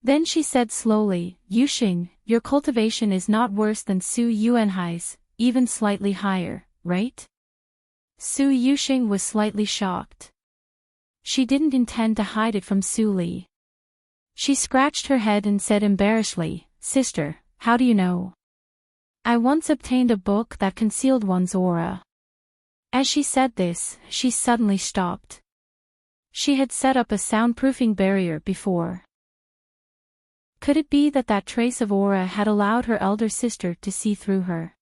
Speaker 1: Then she said slowly, Yushing, your cultivation is not worse than Su Yuanhai's, even slightly higher, right? Su Yushing was slightly shocked. She didn't intend to hide it from Su Li. She scratched her head and said embarrassedly, Sister, how do you know? I once obtained a book that concealed one's aura. As she said this, she suddenly stopped. She had set up a soundproofing barrier before. Could it be that that trace of aura had allowed her elder sister to see through her?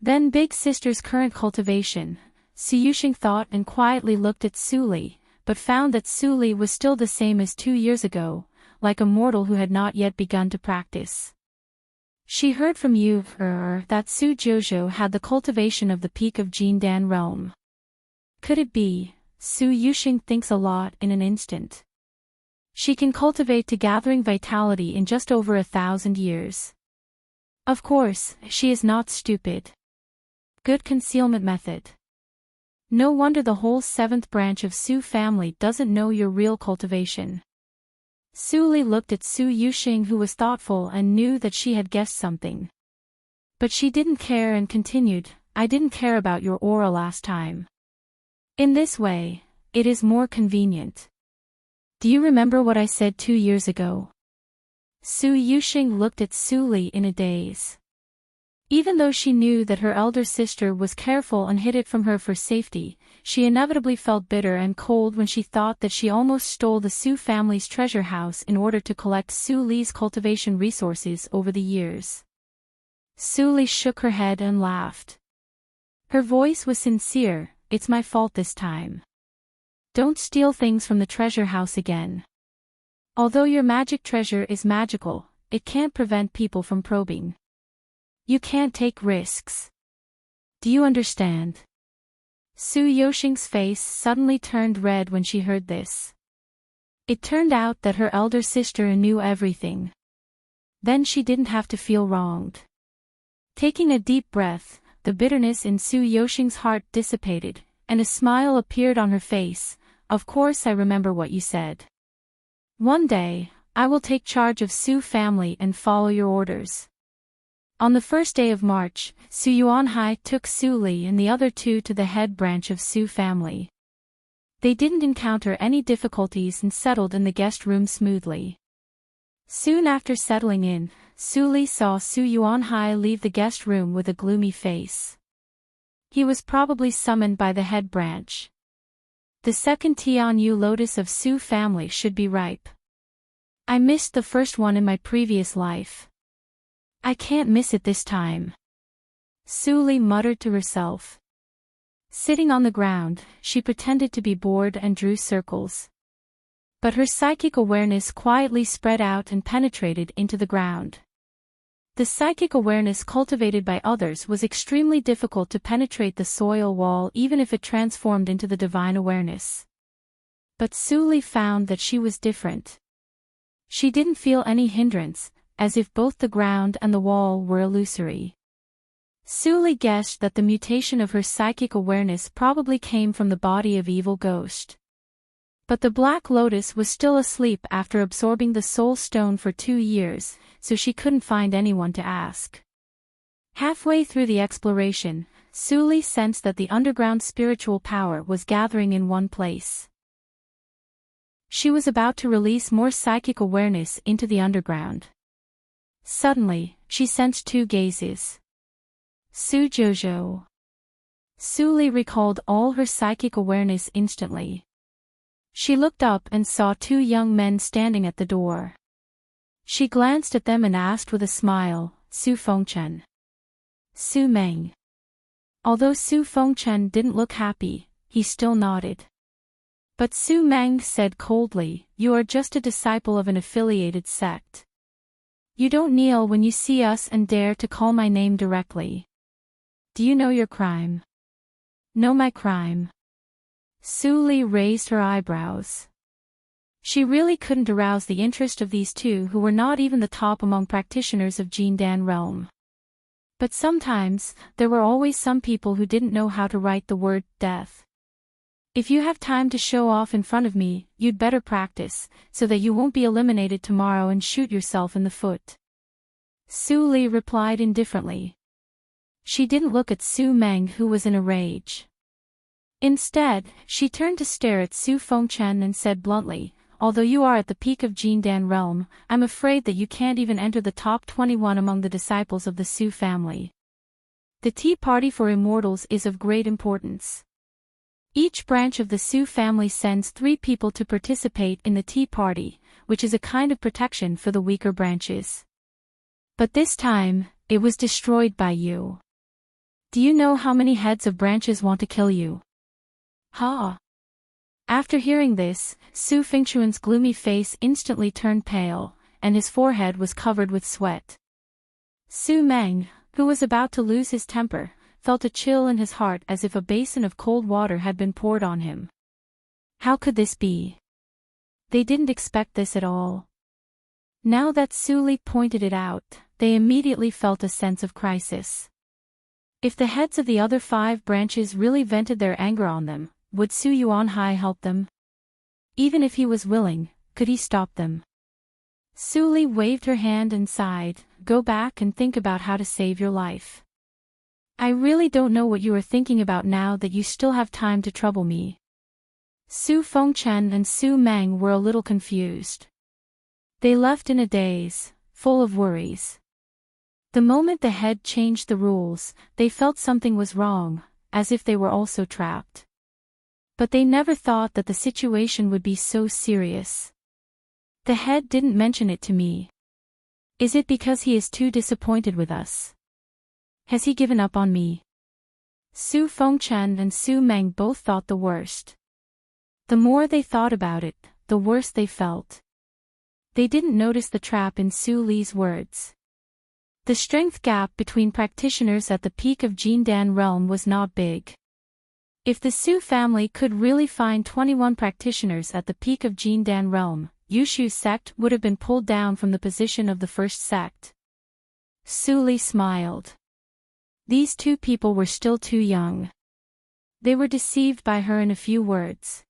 Speaker 1: Then big sister's current cultivation, Su Yushing thought and quietly looked at Su Li, but found that Su Li was still the same as 2 years ago, like a mortal who had not yet begun to practice. She heard from you, that Su Jojo had the cultivation of the peak of Jindan realm. Could it be? Su Yushing thinks a lot in an instant. She can cultivate to gathering vitality in just over 1,000 years. Of course, she is not stupid. Good concealment method. No wonder the whole 7th branch of Su family doesn't know your real cultivation. Su Li looked at Su Yushing, who was thoughtful and knew that she had guessed something. But she didn't care and continued, I didn't care about your aura last time. In this way, it is more convenient. Do you remember what I said 2 years ago? Su Yuxing looked at Su Li in a daze. Even though she knew that her elder sister was careful and hid it from her for safety, she inevitably felt bitter and cold when she thought that she almost stole the Su family's treasure house in order to collect Su Li's cultivation resources over the years. Su Li shook her head and laughed. Her voice was sincere. It's my fault this time. Don't steal things from the treasure house again. Although your magic treasure is magical, it can't prevent people from probing. You can't take risks. Do you understand? Su Yuxing's face suddenly turned red when she heard this. It turned out that her elder sister knew everything. Then she didn't have to feel wronged. Taking a deep breath, the bitterness in Su Yuxing's heart dissipated, and a smile appeared on her face. Of course I remember what you said. One day, I will take charge of Su family and follow your orders. On the first day of March, Su Yuanhai took Su Li and the other two to the head branch of Su family. They didn't encounter any difficulties and settled in the guest room smoothly. Soon after settling in, Su Li saw Su Yuanhai leave the guest room with a gloomy face. He was probably summoned by the head branch. The second Tianyu lotus of Su family should be ripe. I missed the first one in my previous life. I can't miss it this time. Su Li muttered to herself. Sitting on the ground, she pretended to be bored and drew circles. But her psychic awareness quietly spread out and penetrated into the ground. The psychic awareness cultivated by others was extremely difficult to penetrate the soil wall even if it transformed into the divine awareness. But Su Li found that she was different. She didn't feel any hindrance, as if both the ground and the wall were illusory. Su Li guessed that the mutation of her psychic awareness probably came from the body of evil ghost. But the Black Lotus was still asleep after absorbing the soul stone for 2 years, so she couldn't find anyone to ask. Halfway through the exploration, Su Li sensed that the underground spiritual power was gathering in one place. She was about to release more psychic awareness into the underground. Suddenly, she sensed 2 gazes. Su Jojo. Su Li recalled all her psychic awareness instantly. She looked up and saw 2 young men standing at the door. She glanced at them and asked with a smile, Su Fengchen. Su Meng. Although Su Fengchen didn't look happy, he still nodded. But Su Meng said coldly, you are just a disciple of an affiliated sect. You don't kneel when you see us and dare to call my name directly. Do you know your crime? Know my crime? Su Li raised her eyebrows. She really couldn't arouse the interest of these 2 who were not even the top among practitioners of Jindan realm. But sometimes, there were always some people who didn't know how to write the word death. If you have time to show off in front of me, you'd better practice, so that you won't be eliminated tomorrow and shoot yourself in the foot. Su Li replied indifferently. She didn't look at Su Meng, who was in a rage. Instead, she turned to stare at Su Fengchen and said bluntly, although you are at the peak of Jindan realm, I'm afraid that you can't even enter the top 21 among the disciples of the Su family. The Tea Party for Immortals is of great importance. Each branch of the Su family sends 3 people to participate in the Tea Party, which is a kind of protection for the weaker branches. But this time, it was destroyed by you. Do you know how many heads of branches want to kill you? Ha! After hearing this, Su Fengchuan's gloomy face instantly turned pale, and his forehead was covered with sweat. Su Meng, who was about to lose his temper, felt a chill in his heart as if a basin of cold water had been poured on him. How could this be? They didn't expect this at all. Now that Su Li pointed it out, they immediately felt a sense of crisis. If the heads of the other 5 branches really vented their anger on them, would Su Yuanhai help them? Even if he was willing, could he stop them? Su Li waved her hand and sighed, go back and think about how to save your life. I really don't know what you are thinking about now that you still have time to trouble me. Su Fengchen and Su Meng were a little confused. They left in a daze, full of worries. The moment the head changed the rules, they felt something was wrong, as if they were also trapped. But they never thought that the situation would be so serious. The head didn't mention it to me. Is it because he is too disappointed with us? Has he given up on me? Su Fengchen and Su Meng both thought the worst. The more they thought about it, the worse they felt. They didn't notice the trap in Su Li's words. The strength gap between practitioners at the peak of Jindan realm was not big. If the Su family could really find 21 practitioners at the peak of Jindan realm, Yushu's sect would have been pulled down from the position of the first sect. Su Li smiled. These two people were still too young. They were deceived by her in a few words.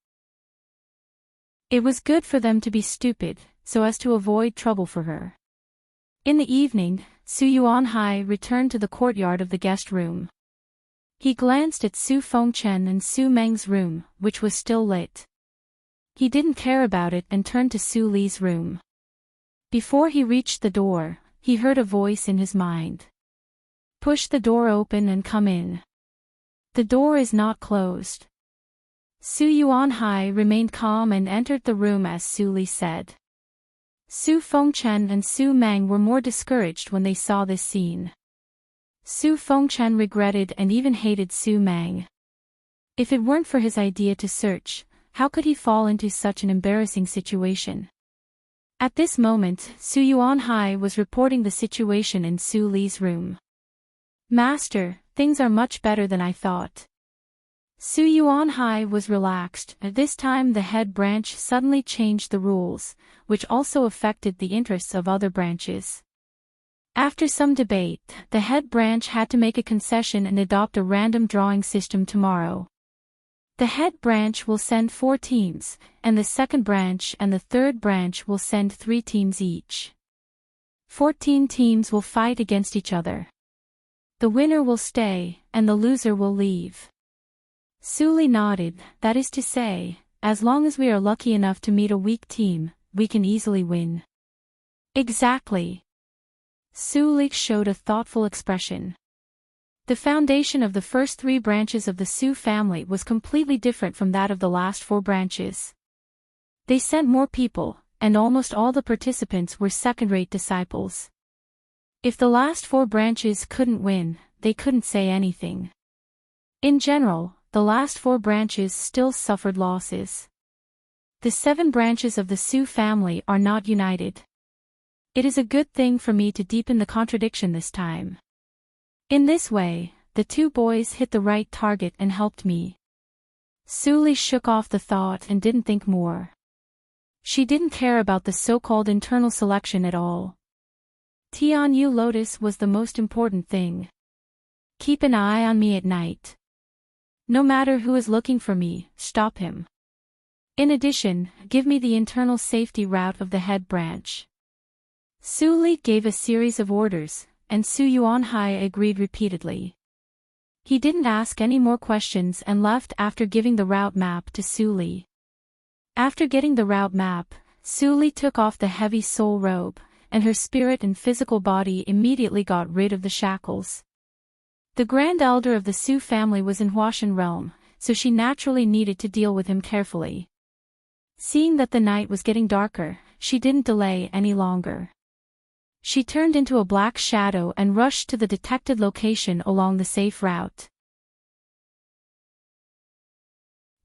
Speaker 1: It was good for them to be stupid, so as to avoid trouble for her. In the evening, Su Yuanhai returned to the courtyard of the guest room. He glanced at Su Fengchen and Su Meng's room, which was still lit. He didn't care about it and turned to Su Li's room. Before he reached the door, he heard a voice in his mind. Push the door open and come in. The door is not closed. Su Yuanhai remained calm and entered the room as Su Li said. Su Fengchen and Su Meng were more discouraged when they saw this scene. Su Fengchen regretted and even hated Su Meng. If it weren't for his idea to search, how could he fall into such an embarrassing situation? At this moment, Su Yuanhai was reporting the situation in Su Li's room. Master, things are much better than I thought. Su Yuanhai was relaxed. At this time the head branch suddenly changed the rules, which also affected the interests of other branches. After some debate, the head branch had to make a concession and adopt a random drawing system tomorrow. The head branch will send 4 teams, and the second branch and the third branch will send 3 teams each. 14 teams will fight against each other. The winner will stay, and the loser will leave. Su Li nodded, that is to say, as long as we are lucky enough to meet a weak team, we can easily win. Exactly. Su Li showed a thoughtful expression. The foundation of the first 3 branches of the Su family was completely different from that of the last 4 branches. They sent more people, and almost all the participants were second-rate disciples. If the last 4 branches couldn't win, they couldn't say anything. In general, the last 4 branches still suffered losses. The 7 branches of the Su family are not united. It is a good thing for me to deepen the contradiction this time. In this way, the 2 boys hit the right target and helped me. Su Li shook off the thought and didn't think more. She didn't care about the so-called internal selection at all. Tianyu Lotus was the most important thing. Keep an eye on me at night. No matter who is looking for me, stop him. In addition, give me the internal safety route of the head branch. Su Li gave a series of orders, and Su Yuanhai agreed repeatedly. He didn't ask any more questions and left after giving the route map to Su Li. After getting the route map, Su Li took off the heavy soul robe, and her spirit and physical body immediately got rid of the shackles. The Grand Elder of the Su family was in Huashan realm, so she naturally needed to deal with him carefully. Seeing that the night was getting darker, she didn't delay any longer. She turned into a black shadow and rushed to the detected location along the safe route.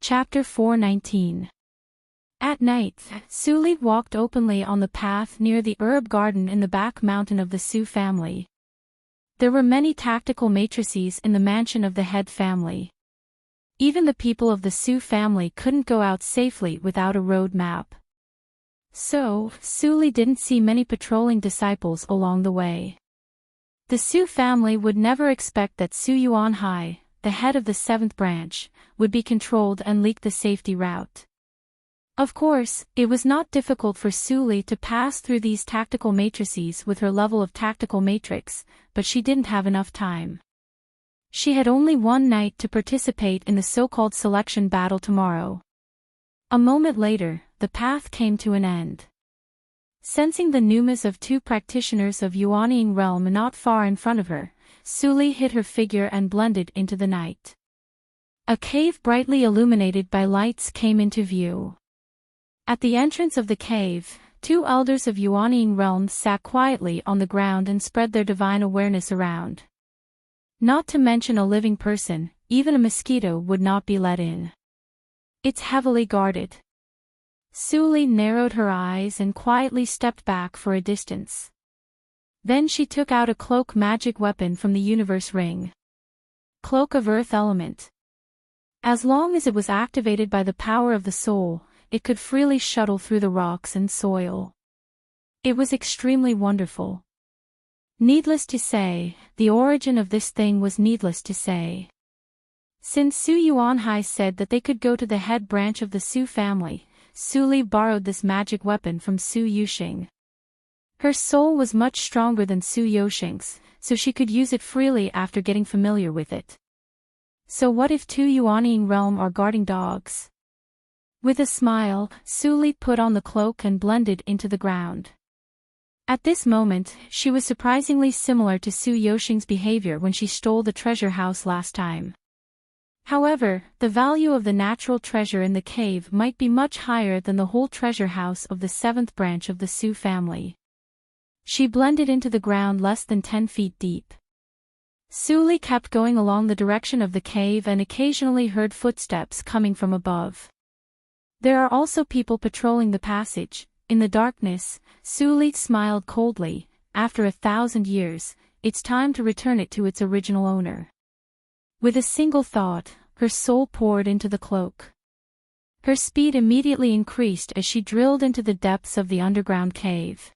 Speaker 1: Chapter 419. At night, Su Li walked openly on the path near the herb garden in the back mountain of the Su family. There were many tactical matrices in the mansion of the head family. Even the people of the Su family couldn't go out safely without a road map. So, Su Li didn't see many patrolling disciples along the way. The Su family would never expect that Su Yuanhai, the head of the 7th branch, would be controlled and leak the safety route. Of course, it was not difficult for Su Li to pass through these tactical matrices with her level of tactical matrix, but she didn't have enough time. She had only one night to participate in the so-called selection battle tomorrow. A moment later, the path came to an end. Sensing the numas of two practitioners of Yuanying realm not far in front of her, Suli hid her figure and blended into the night. A cave brightly illuminated by lights came into view. At the entrance of the cave, two elders of Yuanying realm sat quietly on the ground and spread their divine awareness around. Not to mention a living person, even a mosquito would not be let in. It's heavily guarded. Suli narrowed her eyes and quietly stepped back for a distance. Then she took out a cloak magic weapon from the universe ring. Cloak of Earth Element. As long as it was activated by the power of the soul, it could freely shuttle through the rocks and soil. It was extremely wonderful. Needless to say, the origin of this thing was needless to say. Since Su Yuanhai said that they could go to the head branch of the Su family, Suli borrowed this magic weapon from Su Yuxing. Her soul was much stronger than Su Yuxing's, so she could use it freely after getting familiar with it. So what if two Yuanying realm are guarding dogs? With a smile, Suli put on the cloak and blended into the ground. At this moment, she was surprisingly similar to Su Yuxing's behavior when she stole the treasure house last time. However, the value of the natural treasure in the cave might be much higher than the whole treasure house of the seventh branch of the Su family. She blended into the ground less than 10 feet deep. Suli kept going along the direction of the cave and occasionally heard footsteps coming from above. There are also people patrolling the passage. In the darkness, Suli smiled coldly. After 1,000 years, it's time to return it to its original owner. With a single thought, her soul poured into the cloak. Her speed immediately increased as she drilled into the depths of the underground cave.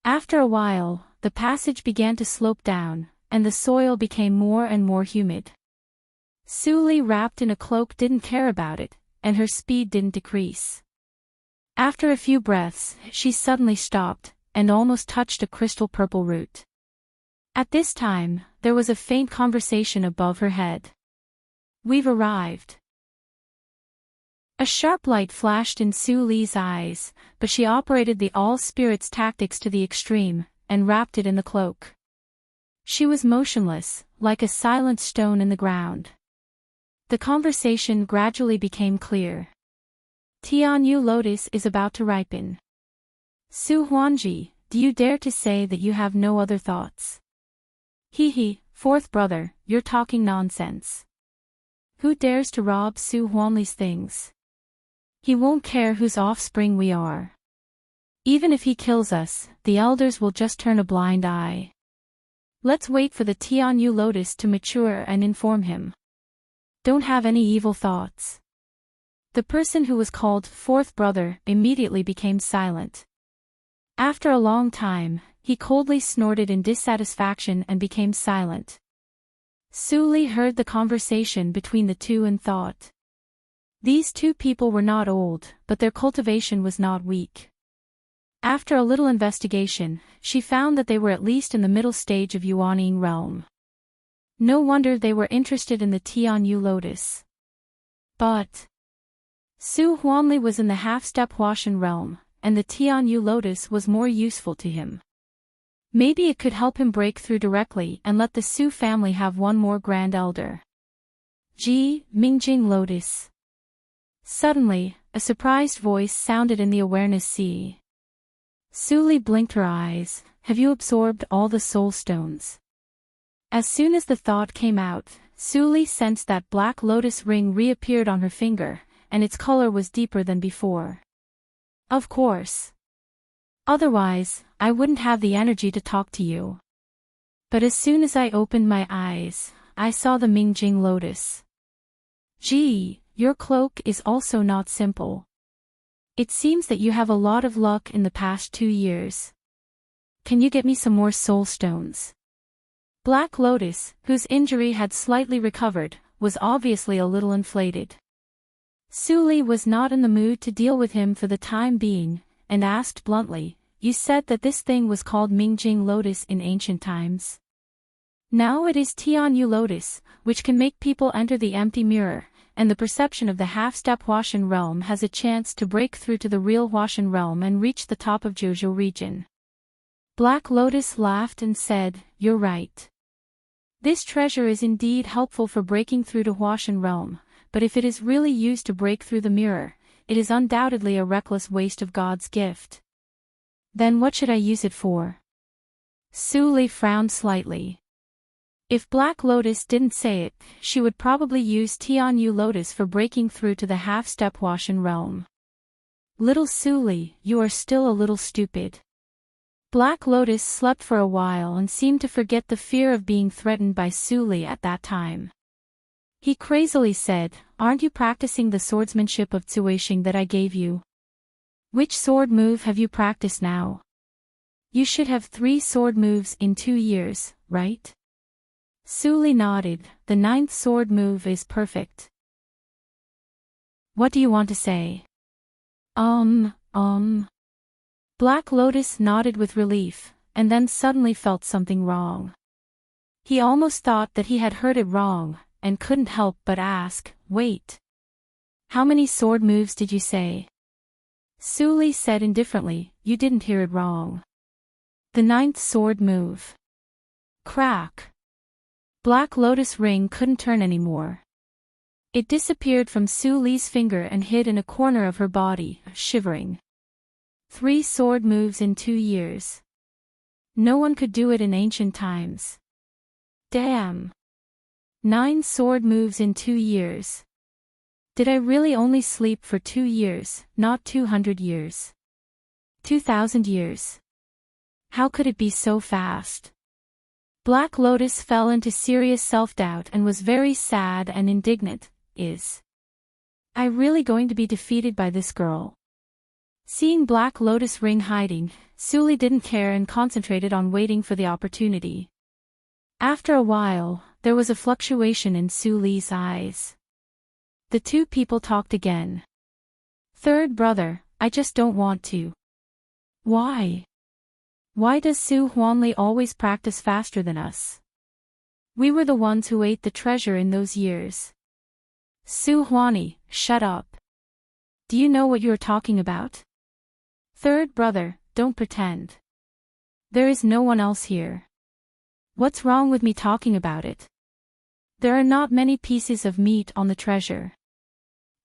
Speaker 1: After a while, the passage began to slope down, and the soil became more and more humid. Suli, wrapped in a cloak, didn't care about it, and her speed didn't decrease. After a few breaths, she suddenly stopped, and almost touched a crystal purple root. At this time, there was a faint conversation above her head. "We've arrived." A sharp light flashed in Suli's eyes, but she operated the all-spirits tactics to the extreme, and wrapped it in the cloak. She was motionless, like a silent stone in the ground. The conversation gradually became clear. "Tianyu lotus is about to ripen. Su Huanji, do you dare to say that you have no other thoughts?" "He, fourth brother, you're talking nonsense. Who dares to rob Su Huanli's things? He won't care whose offspring we are. Even if he kills us, the elders will just turn a blind eye. Let's wait for the Tianyu lotus to mature and inform him. Don't have any evil thoughts." The person who was called fourth brother immediately became silent. After a long time, he coldly snorted in dissatisfaction and became silent. Suli heard the conversation between the two and thought. These two people were not old, but their cultivation was not weak. After a little investigation, she found that they were at least in the middle stage of Yuanying realm. No wonder they were interested in the Tianyu lotus. But Su Huanli was in the half-step Huashan realm, and the Tianyu lotus was more useful to him. Maybe it could help him break through directly and let the Su family have one more grand elder. Mingjing lotus. Suddenly, a surprised voice sounded in the awareness sea. Suli blinked her eyes. "Have you absorbed all the soul stones?" As soon as the thought came out, Suli sensed that black lotus ring reappeared on her finger, and its color was deeper than before. "Of course. Otherwise, I wouldn't have the energy to talk to you. But as soon as I opened my eyes, I saw the Mingjing lotus. Your cloak is also not simple. It seems that you have a lot of luck in the past 2 years. Can you get me some more soul stones?" Black Lotus, whose injury had slightly recovered, was obviously a little inflated. Suli was not in the mood to deal with him for the time being, and asked bluntly, "You said that this thing was called Mingjing lotus in ancient times. Now it is Tianyu lotus, which can make people enter the empty mirror, and the perception of the half-step Huashan realm has a chance to break through to the real Huashan realm and reach the top of Zhuzhou region. Black Lotus laughed and said, "You're right. This treasure is indeed helpful for breaking through to Huashan realm, but if it is really used to break through the mirror, it is undoubtedly a reckless waste of God's gift. Then what should I use it for?" Su Li frowned slightly. If Black Lotus didn't say it, she would probably use Tianyu Lotus for breaking through to the half-step Huashan realm. Little Su Li, you are still a little stupid. Black Lotus slept for a while and seemed to forget the fear of being threatened by Su Li at that time. He crazily said, "Aren't you practicing the swordsmanship of Tsuishing that I gave you? Which sword move have you practiced now? You should have 3 sword moves in 2 years, right?" Su Li nodded. "The 9th sword move is perfect." "What do you want to say?" Black Lotus nodded with relief, and then suddenly felt something wrong. He almost thought that he had heard it wrong, and couldn't help but ask, "Wait. How many sword moves did you say?" Su Li said indifferently, "You didn't hear it wrong. The 9th sword move." Crack. Black Lotus ring couldn't turn anymore. It disappeared from Su Li's finger and hid in a corner of her body, shivering. 3 sword moves in 2 years. No one could do it in ancient times. Damn. 9 sword moves in 2 years. Did I really only sleep for 2 years, not 200 years? 2,000 years. How could it be so fast? Black Lotus fell into serious self-doubt and was very sad and indignant. Is I really going to be defeated by this girl? Seeing Black Lotus ring hiding, Su Li didn't care and concentrated on waiting for the opportunity. After a while, there was a fluctuation in Su Li's eyes. The 2 people talked again. "Third brother, I just don't want to." "Why? Why does Su Huanli always practice faster than us? We were the ones who ate the treasure in those years." "Su Huanli, shut up. Do you know what you are talking about?" "Third brother, don't pretend. There is no one else here. What's wrong with me talking about it? There are not many pieces of meat on the treasure.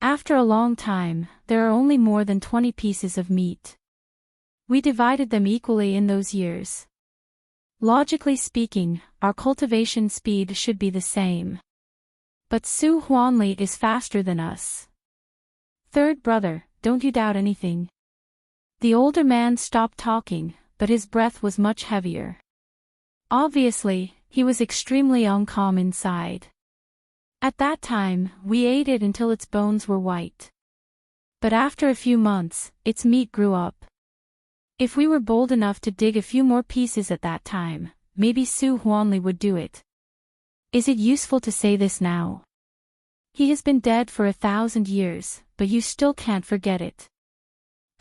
Speaker 1: After a long time, there are only more than 20 pieces of meat. We divided them equally in those years. Logically speaking, our cultivation speed should be the same. But Su Huanli is faster than us. Third brother, don't you doubt anything?" The older man stopped talking, but his breath was much heavier. Obviously, he was extremely uncalm inside. "At that time, we ate it until its bones were white. But after a few months, its meat grew up. If we were bold enough to dig a few more pieces at that time, maybe Su Huanli would do it. Is it useful to say this now? He has been dead for 1,000 years, but you still can't forget it.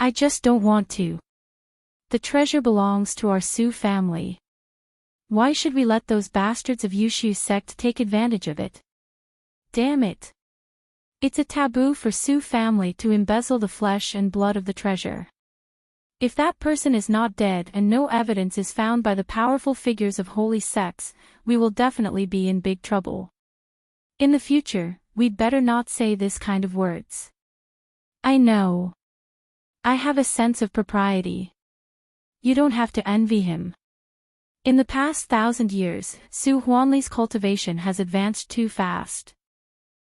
Speaker 1: I just don't want to. The treasure belongs to our Su family. Why should we let those bastards of Yushu sect take advantage of it? Damn it. It's a taboo for Su family to embezzle the flesh and blood of the treasure. If that person is not dead and no evidence is found by the powerful figures of holy sects, we will definitely be in big trouble. In the future, we'd better not say this kind of words. I know. I have a sense of propriety. You don't have to envy him. In the past 1,000 years, Su Huanli's cultivation has advanced too fast.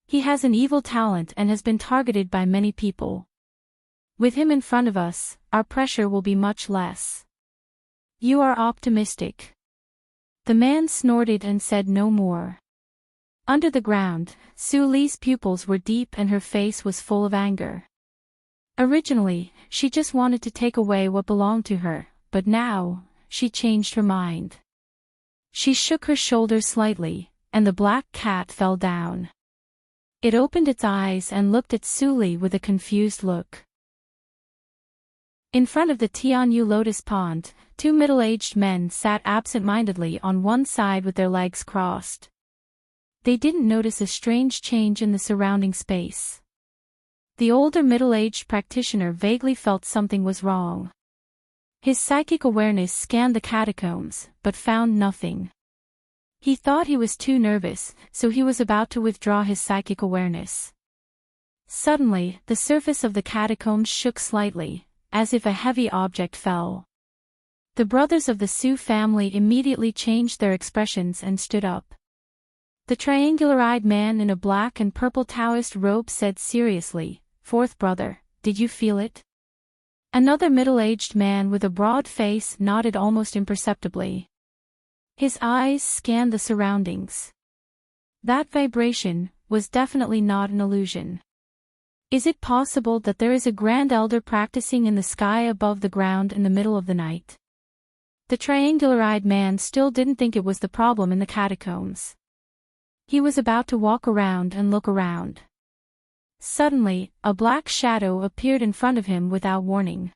Speaker 1: He has an evil talent and has been targeted by many people. With him in front of us, our pressure will be much less. You are optimistic. The man snorted and said no more. Under the ground, Su Li's pupils were deep and her face was full of anger. Originally, she just wanted to take away what belonged to her, but now, she changed her mind. She shook her shoulders slightly, and the black cat fell down. It opened its eyes and looked at Su Li with a confused look. In front of the Tianyu Lotus Pond, 2 middle-aged men sat absent-mindedly on one side with their legs crossed. they didn't notice a strange change in the surrounding space. The older middle-aged practitioner vaguely felt something was wrong. His psychic awareness scanned the catacombs, but found nothing. He thought he was too nervous, so he was about to withdraw his psychic awareness. Suddenly, the surface of the catacombs shook slightly, as if a heavy object fell. The brothers of the Su family immediately changed their expressions and stood up. The triangular-eyed man in a black and purple Taoist robe said seriously, "Fourth brother, did you feel it?" Another middle-aged man with a broad face nodded almost imperceptibly. His eyes scanned the surroundings. That vibration was definitely not an illusion. Is it possible that there is a grand elder practicing in the sky above the ground in the middle of the night? The triangular-eyed man still didn't think it was the problem in the catacombs. He was about to walk around and look around. Suddenly, a black shadow appeared in front of him without warning.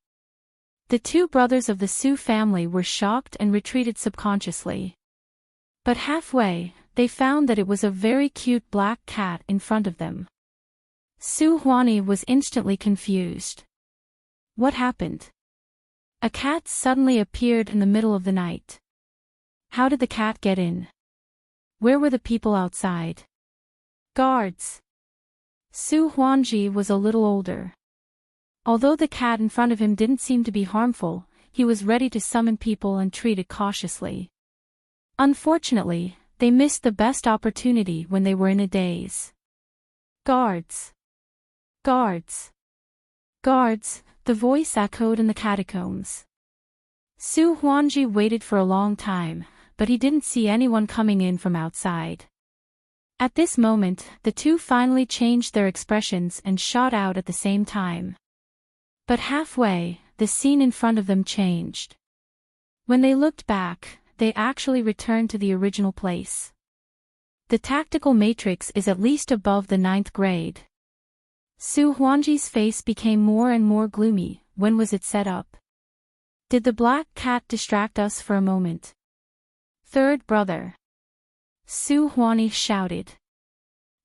Speaker 1: The two brothers of the Su family were shocked and retreated subconsciously. But halfway, they found that it was a very cute black cat in front of them. Su Huani was instantly confused. What happened? A cat suddenly appeared in the middle of the night. How did the cat get in? Where were the people outside? Guards. Su Huanji was a little older. Although the cat in front of him didn't seem to be harmful, he was ready to summon people and treat it cautiously. Unfortunately, they missed the best opportunity when they were in a daze. Guards. Guards. Guards, the voice echoed in the catacombs. Su Huanji waited for a long time, but he didn't see anyone coming in from outside. At this moment, the two finally changed their expressions and shot out at the same time. But halfway, the scene in front of them changed. When they looked back, they actually returned to the original place. The tactical matrix is at least above the 9th grade. Su Huanji's face became more and more gloomy. When was it set up? Did the black cat distract us for a moment? Third brother. Su Huani shouted.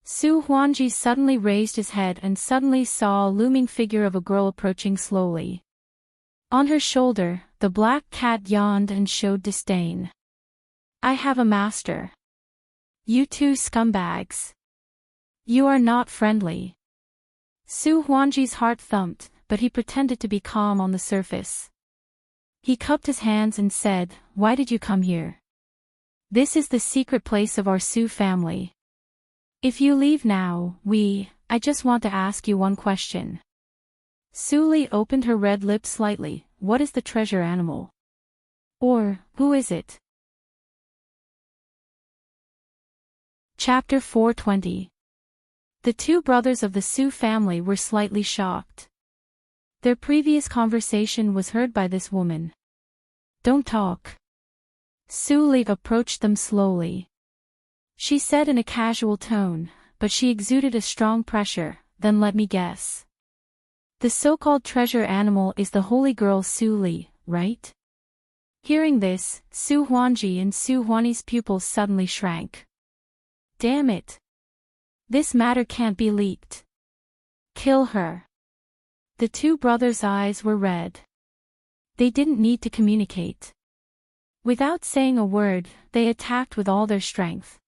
Speaker 1: Su Huanji suddenly raised his head and suddenly saw a looming figure of a girl approaching slowly. On her shoulder, the black cat yawned and showed disdain. I have a master. You two scumbags. You are not friendly. Su Huanji's heart thumped, but he pretended to be calm on the surface. He cupped his hands and said, "Why did you come here? This is the secret place of our Su family. If you leave now, I just want to ask you one question." Su Li opened her red lips slightly. What is the treasure animal? Or, who is it? Chapter 420. The two brothers of the Su family were slightly shocked. Their previous conversation was heard by this woman. Don't talk. Su Li approached them slowly. She said in a casual tone, but she exuded a strong pressure. Then let me guess. The so-called treasure animal is the holy girl Su Li, right? Hearing this, Su Huanji and Su Huani's pupils suddenly shrank. Damn it. This matter can't be leaked. Kill her. The two brothers' eyes were red. They didn't need to communicate. Without saying a word, they attacked with all their strength.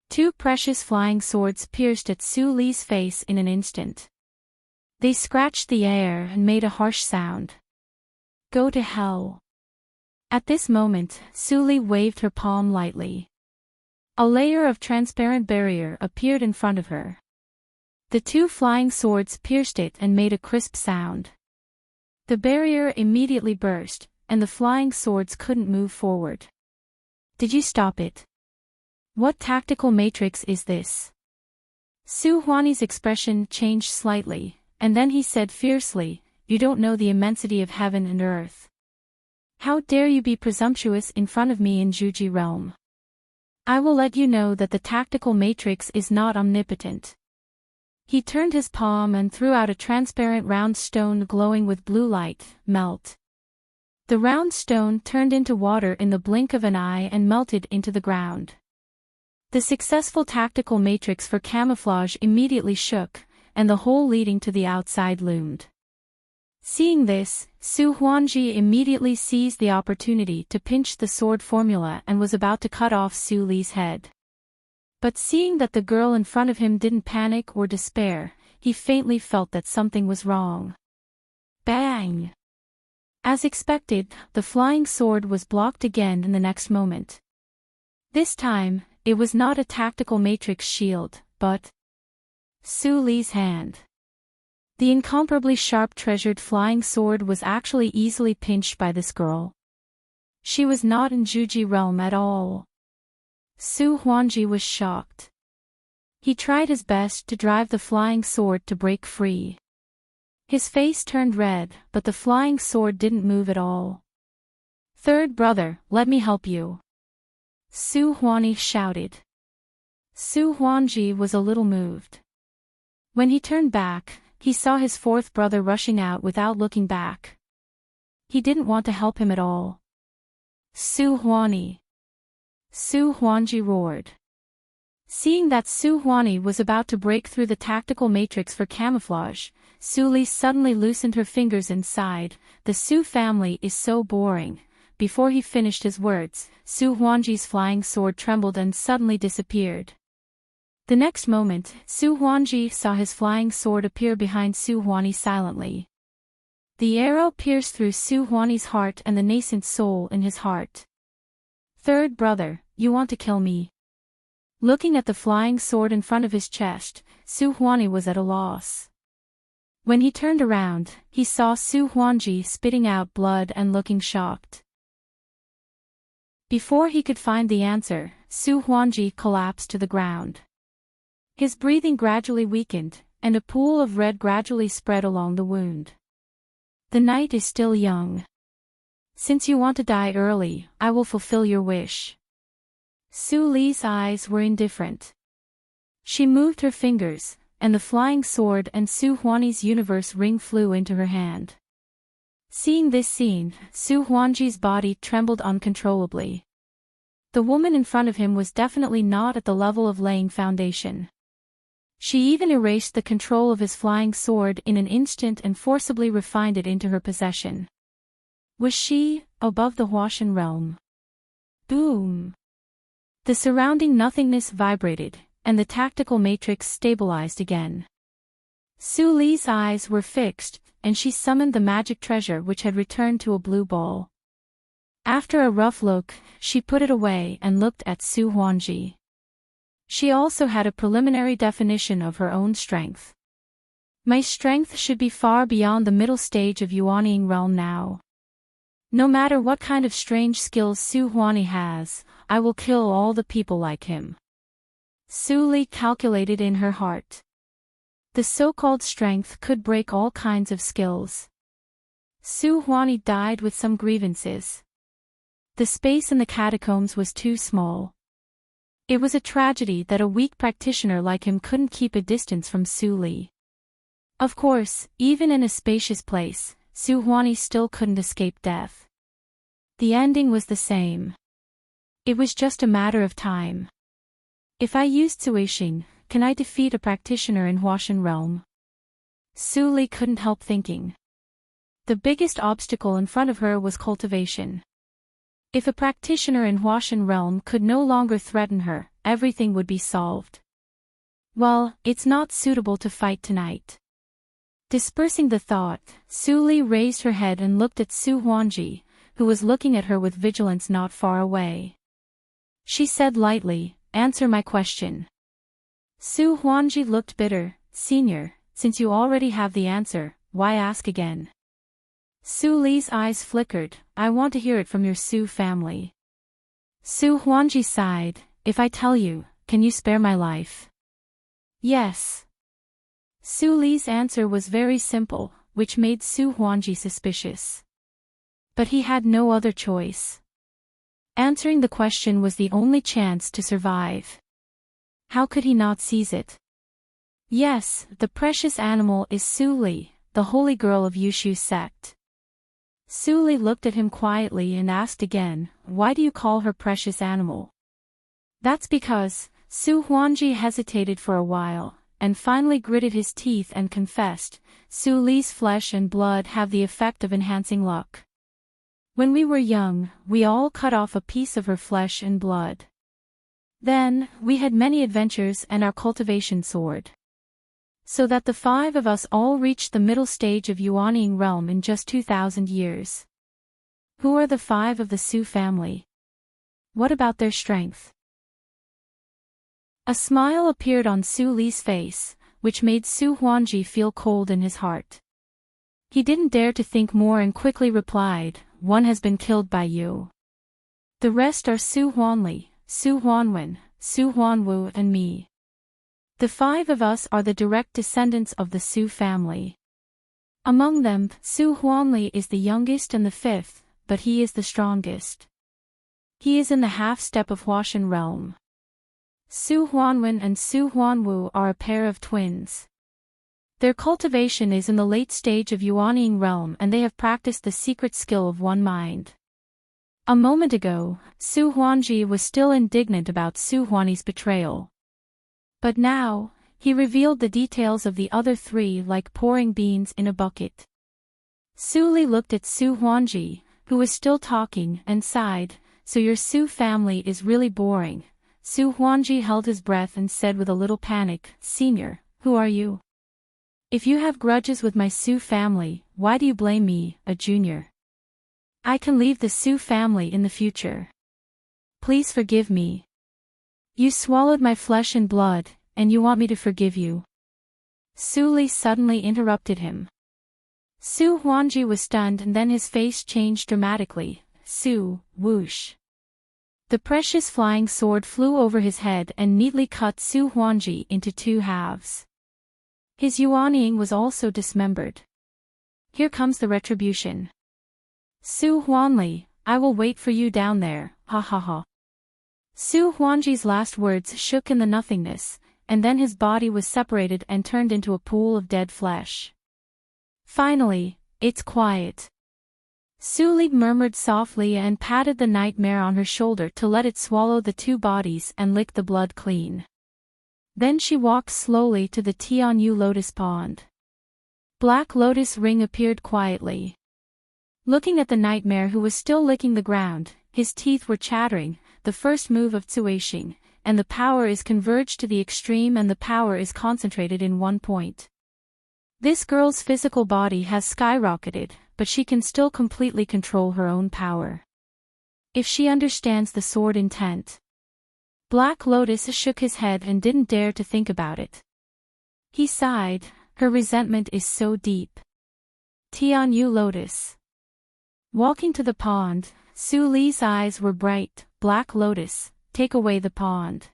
Speaker 1: Two precious flying swords pierced at Su Li's face in an instant. They scratched the air and made a harsh sound. Go to hell. At this moment, Su Li waved her palm lightly. A layer of transparent barrier appeared in front of her. The two flying swords pierced it and made a crisp sound. The barrier immediately burst, and the flying swords couldn't move forward. Did you stop it? What tactical matrix is this? Su Huani's expression changed slightly, and then he said fiercely, You don't know the immensity of heaven and earth. How dare you be presumptuous in front of me in Juji realm? I will let you know that the tactical matrix is not omnipotent. He turned his palm and threw out a transparent round stone glowing with blue light. Melt. The round stone turned into water in the blink of an eye and melted into the ground. The successful tactical matrix for camouflage immediately shook, and the hole leading to the outside loomed. Seeing this, Su Huanji immediately seized the opportunity to pinch the sword formula and was about to cut off Su Li's head. But seeing that the girl in front of him didn't panic or despair, he faintly felt that something was wrong. Bang! As expected, the flying sword was blocked again in the next moment. This time, it was not a tactical matrix shield, but Su Li's hand. The incomparably sharp treasured flying sword was actually easily pinched by this girl. She was not in Juji realm at all. Su Huanji was shocked. He tried his best to drive the flying sword to break free. His face turned red, but the flying sword didn't move at all. "Third brother, let me help you," Su Huani shouted. Su Huanji was a little moved. When he turned back, he saw his fourth brother rushing out without looking back. He didn't want to help him at all. "Su Huani!" Su Huanji roared. Seeing that Su Huani was about to break through the tactical matrix for camouflage, Su Li suddenly loosened her fingers and sighed, "The Su family is so boring." Before he finished his words, Su Huanji's flying sword trembled and suddenly disappeared. The next moment, Su Huanji saw his flying sword appear behind Su Huani silently. The arrow pierced through Su Huani's heart and the nascent soul in his heart. "Third brother, you want to kill me?" Looking at the flying sword in front of his chest, Su Huani was at a loss. When he turned around, he saw Su Huanji spitting out blood and looking shocked. Before he could find the answer, Su Huanji collapsed to the ground. His breathing gradually weakened, and a pool of red gradually spread along the wound. "The night is still young. Since you want to die early, I will fulfill your wish." Su Li's eyes were indifferent. She moved her fingers, and the flying sword and Su Huani's universe ring flew into her hand. Seeing this scene, Su Huanji's body trembled uncontrollably. The woman in front of him was definitely not at the level of laying foundation. She even erased the control of his flying sword in an instant and forcibly refined it into her possession. Was she above the Huashan realm? Boom! The surrounding nothingness vibrated, and the tactical matrix stabilized again. Su Li's eyes were fixed, and she summoned the magic treasure which had returned to a blue ball. After a rough look, she put it away and looked at Su Huanji. She also had a preliminary definition of her own strength. "My strength should be far beyond the middle stage of Yuanying realm now. No matter what kind of strange skills Su Huani has, I will kill all the people like him." Su Li calculated in her heart. The so-called strength could break all kinds of skills. Su Huani died with some grievances. The space in the catacombs was too small. It was a tragedy that a weak practitioner like him couldn't keep a distance from Su Li. Of course, even in a spacious place, Su Huani still couldn't escape death. The ending was the same. It was just a matter of time. If I used Suishing, can I defeat a practitioner in Huashan realm? Su Li couldn't help thinking. The biggest obstacle in front of her was cultivation. If a practitioner in Huashan realm could no longer threaten her, everything would be solved. Well, it's not suitable to fight tonight. Dispersing the thought, Su Li raised her head and looked at Su Huanji, who was looking at her with vigilance not far away. She said lightly, "Answer my question." Su Huanji looked bitter. "Senior, since you already have the answer, why ask again?" Su Li's eyes flickered. "I want to hear it from your Su family." Su Huanji sighed. "If I tell you, can you spare my life?" "Yes." Su Li's answer was very simple, which made Su Huanji suspicious. But he had no other choice. Answering the question was the only chance to survive. How could he not seize it? Yes, the precious animal is Su Li, the holy girl of Yushu sect. Su Li looked at him quietly and asked again, "Why do you call her precious animal?" "That's because," Su Huangji hesitated for a while, and finally gritted his teeth and confessed, Su Li's flesh and blood have the effect of enhancing luck. When we were young, we all cut off a piece of her flesh and blood. Then, we had many adventures and our cultivation soared. So that the 5 of us all reached the middle stage of Yuanying realm in just 2,000 years. Who are the 5 of the Su family? What about their strength? A smile appeared on Su Li's face, which made Su Huangji feel cold in his heart. He didn't dare to think more and quickly replied, one has been killed by you. The rest are Su Huanli, Su Huanwen, Su Huanwu and me. The 5 of us are the direct descendants of the Su family. Among them, Su Huanli is the youngest and the 5th, but he is the strongest. He is in the half-step of Huashan realm. Su Huanwen and Su Huanwu are a pair of twins. Their cultivation is in the late stage of Yuanying realm and they have practiced the secret skill of one mind. A moment ago, Su Huangji was still indignant about Su Huani's betrayal. But now, he revealed the details of the other 3 like pouring beans in a bucket. Su Li looked at Su Huangji, who was still talking, and sighed, so your Su family is really boring. Su Huangji held his breath and said with a little panic, Senior, who are you? If you have grudges with my Su family, why do you blame me, a junior? I can leave the Su family in the future. Please forgive me. You swallowed my flesh and blood, and you want me to forgive you. Su Li suddenly interrupted him. Su Huangji was stunned and then his face changed dramatically. Su, whoosh. The precious flying sword flew over his head and neatly cut Su Huangji into 2 halves. His Yuanying was also dismembered. Here comes the retribution. Su Huanli, I will wait for you down there, ha ha ha. Su Huangji's last words shook in the nothingness, and then his body was separated and turned into a pool of dead flesh. Finally, it's quiet. Su Li murmured softly and patted the nightmare on her shoulder to let it swallow the 2 bodies and lick the blood clean. Then she walked slowly to the Tianyu lotus pond. Black Lotus Ring appeared quietly. Looking at the nightmare who was still licking the ground, his teeth were chattering, the first move of Zuixing, and the power is converged to the extreme and the power is concentrated in one point. This girl's physical body has skyrocketed, but she can still completely control her own power. If she understands the sword intent. Black Lotus shook his head and didn't dare to think about it. He sighed, her resentment is so deep. Tianyu Lotus. Walking to the pond, Su Li's eyes were bright. Black Lotus, take away the pond.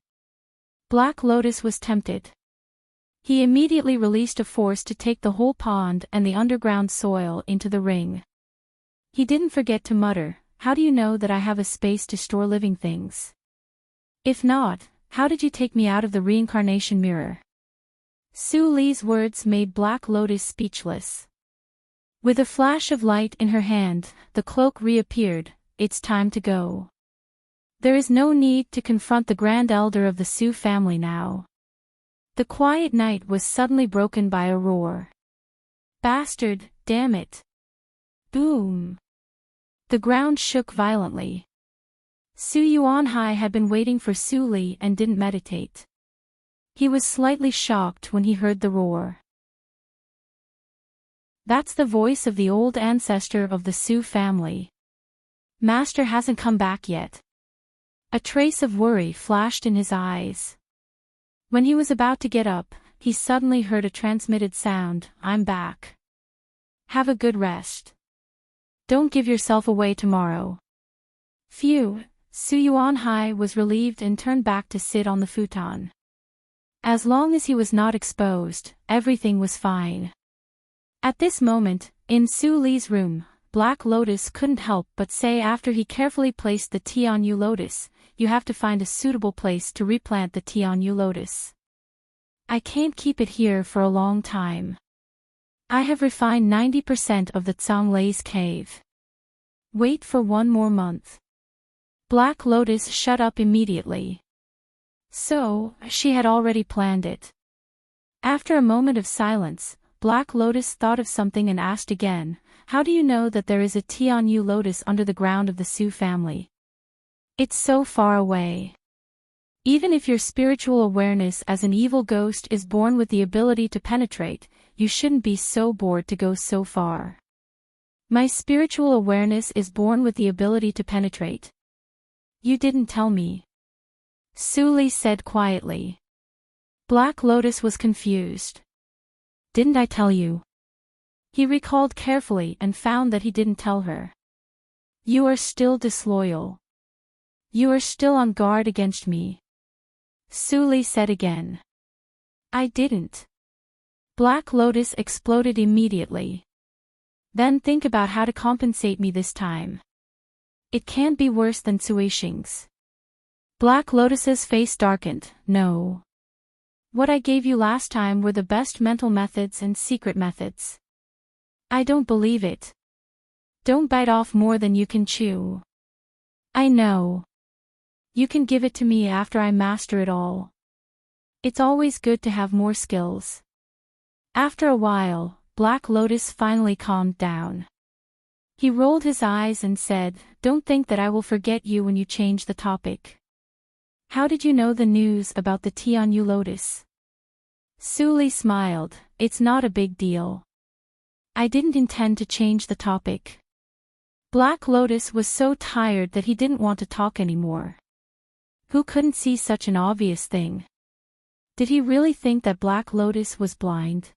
Speaker 1: Black Lotus was tempted. He immediately released a force to take the whole pond and the underground soil into the ring. He didn't forget to mutter, how do you know that I have a space to store living things? If not, how did you take me out of the reincarnation mirror? Su Li's words made Black Lotus speechless. With a flash of light in her hand, the cloak reappeared. It's time to go. There is no need to confront the Grand Elder of the Su family now. The quiet night was suddenly broken by a roar. Bastard, damn it. Boom. The ground shook violently. Su Yuanhai had been waiting for Su Li and didn't meditate. He was slightly shocked when he heard the roar. That's the voice of the old ancestor of the Su family. Master hasn't come back yet. A trace of worry flashed in his eyes. When he was about to get up, he suddenly heard a transmitted sound, I'm back. Have a good rest. Don't give yourself away tomorrow. Phew, Su Yuanhai was relieved and turned back to sit on the futon. As long as he was not exposed, everything was fine. At this moment, in Su Li's room, Black Lotus couldn't help but say after he carefully placed the Tianyu lotus, you have to find a suitable place to replant the Tianyu lotus. I can't keep it here for a long time. I have refined 90% of the Zhanglei's cave. Wait for 1 more month. Black Lotus shut up immediately. So, she had already planned it. After a moment of silence, Black Lotus thought of something and asked again, "How do you know that there is a Tianyu lotus under the ground of the Su family? It's so far away. Even if your spiritual awareness as an evil ghost is born with the ability to penetrate, you shouldn't be so bored to go so far." "My spiritual awareness is born with the ability to penetrate. You didn't tell me," Su Li said quietly. Black Lotus was confused. "Didn't I tell you?" He recalled carefully and found that he didn't tell her. "You are still disloyal. You are still on guard against me," Su Li said again. "I didn't." Black Lotus exploded immediately. "Then think about how to compensate me this time. It can't be worse than Suishing's." Black Lotus's face darkened. "No. What I gave you last time were the best mental methods and secret methods. I don't believe it. Don't bite off more than you can chew." "I know. You can give it to me after I master it all. It's always good to have more skills." After a while, Black Lotus finally calmed down. He rolled his eyes and said, "Don't think that I will forget you when you change the topic. How did you know the news about the Tianyu lotus?" Su Li smiled. "It's not a big deal. I didn't intend to change the topic." Black Lotus was so tired that he didn't want to talk anymore. Who couldn't see such an obvious thing? Did he really think that Black Lotus was blind?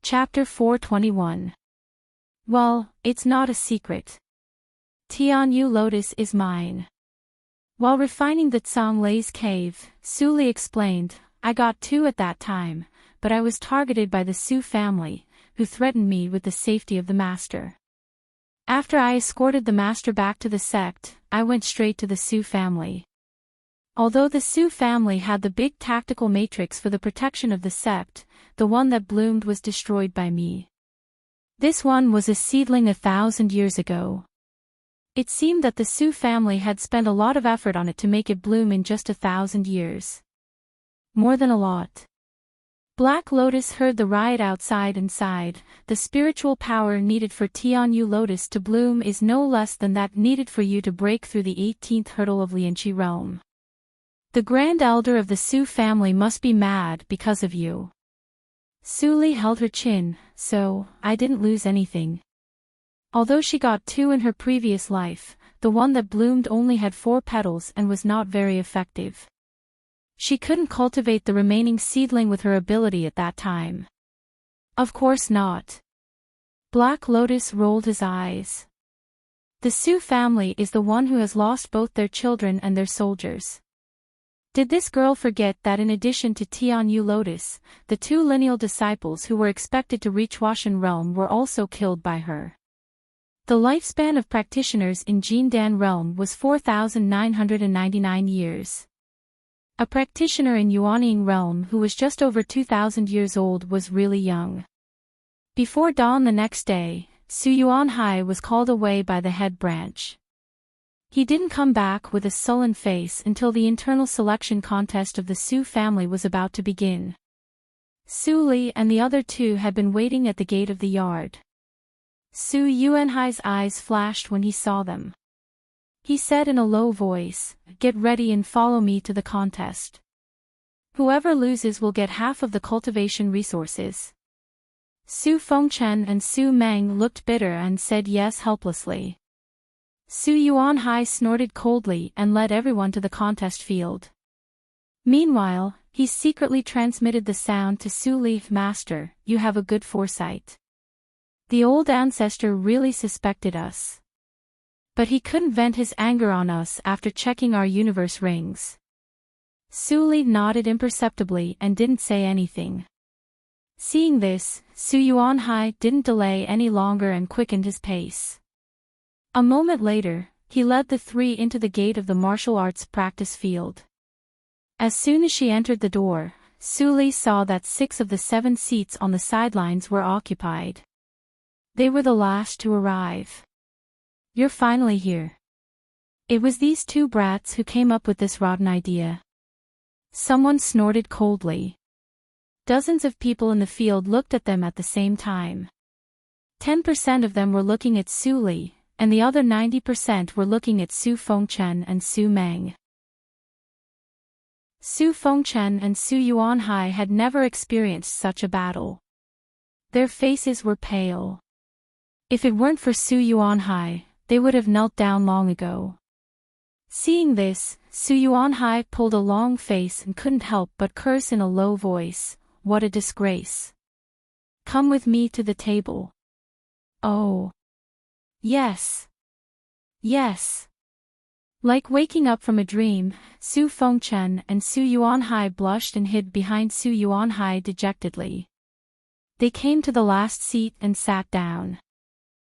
Speaker 1: Chapter 421. Well, it's not a secret. Tianyu lotus is mine. While refining the Tsanglei's cave, Su Li explained, "I got 2 at that time, but I was targeted by the Su family, who threatened me with the safety of the master. After I escorted the master back to the sect, I went straight to the Su family. Although the Su family had the big tactical matrix for the protection of the sept, the one that bloomed was destroyed by me. This one was a seedling 1,000 years ago. It seemed that the Su family had spent a lot of effort on it to make it bloom in just 1,000 years. More than a lot." Black Lotus heard the riot outside and sighed. "The spiritual power needed for Tianyu lotus to bloom is no less than that needed for you to break through the 18th hurdle of Lianqi realm. The Grand Elder of the Su family must be mad because of you." Su Li held her chin. "So, I didn't lose anything. Although she got 2 in her previous life, the one that bloomed only had 4 petals and was not very effective. She couldn't cultivate the remaining seedling with her ability at that time." "Of course not." Black Lotus rolled his eyes. "The Su family is the one who has lost both their children and their soldiers. Did this girl forget that in addition to Tianyu lotus, the 2 lineal disciples who were expected to reach Huashan realm were also killed by her? The lifespan of practitioners in Jindan realm was 4,999 years. A practitioner in Yuanying realm who was just over 2,000 years old was really young. Before dawn the next day, Su Yuanhai was called away by the head branch. He didn't come back with a sullen face until the internal selection contest of the Su family was about to begin. Su Li and the other 2 had been waiting at the gate of the yard. Su Yuanhai's eyes flashed when he saw them. He said in a low voice, "Get ready and follow me to the contest. Whoever loses will get half of the cultivation resources." Su Fengchen and Su Meng looked bitter and said yes helplessly. Su Yuanhai snorted coldly and led everyone to the contest field. Meanwhile, he secretly transmitted the sound to Su Li. "Master, you have a good foresight. The old ancestor really suspected us. But he couldn't vent his anger on us after checking our universe rings." Su Li nodded imperceptibly and didn't say anything. Seeing this, Su Yuanhai didn't delay any longer and quickened his pace. A moment later, he led the 3 into the gate of the martial arts practice field. As soon as she entered the door, Su Li saw that 6 of the 7 seats on the sidelines were occupied. They were the last to arrive. "You're finally here. It was these two brats who came up with this rotten idea. Someone snorted coldly. Dozens of people in the field looked at them at the same time. 10% of them were looking at Su Li, and the other 90% were looking at Su Fengchen and Su Meng. Su Fengchen and Su Yuanhai had never experienced such a battle. Their faces were pale. If it weren't for Su Yuanhai, they would have knelt down long ago. Seeing this, Su Yuanhai pulled a long face and couldn't help but curse in a low voice, "What a disgrace. Come with me to the table." Oh. Yes. Yes. Like waking up from a dream, Su Fengchen and Su Yuanhai blushed and hid behind Su Yuanhai dejectedly. They came to the last seat and sat down.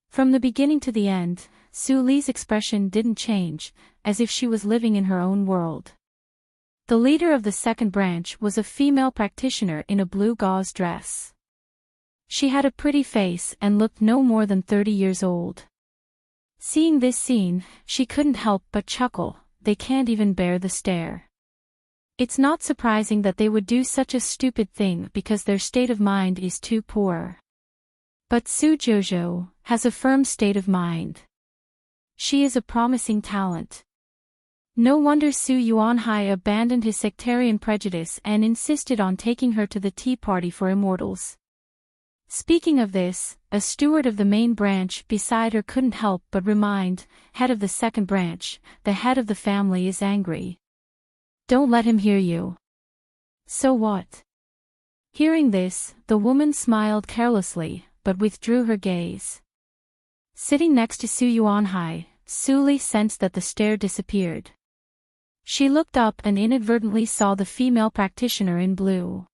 Speaker 1: From the beginning to the end, Su Li's expression didn't change, as if she was living in her own world. The leader of the second branch was a female practitioner in a blue gauze dress. She had a pretty face and looked no more than 30 years old. Seeing this scene, she couldn't help but chuckle. They can't even bear the stare. It's not surprising that they would do such a stupid thing because their state of mind is too poor. But Su Jojo has a firm state of mind. She is a promising talent. No wonder Su Yuanhai abandoned his sectarian prejudice and insisted on taking her to the tea party for immortals. Speaking of this, a steward of the main branch beside her couldn't help but remind, head of the second branch, the head of the family is angry. Don't let him hear you. So what? Hearing this, the woman smiled carelessly, but withdrew her gaze. Sitting next to Su Yuanhai, Su Li sensed that the stare disappeared. She looked up and inadvertently saw the female practitioner in blue.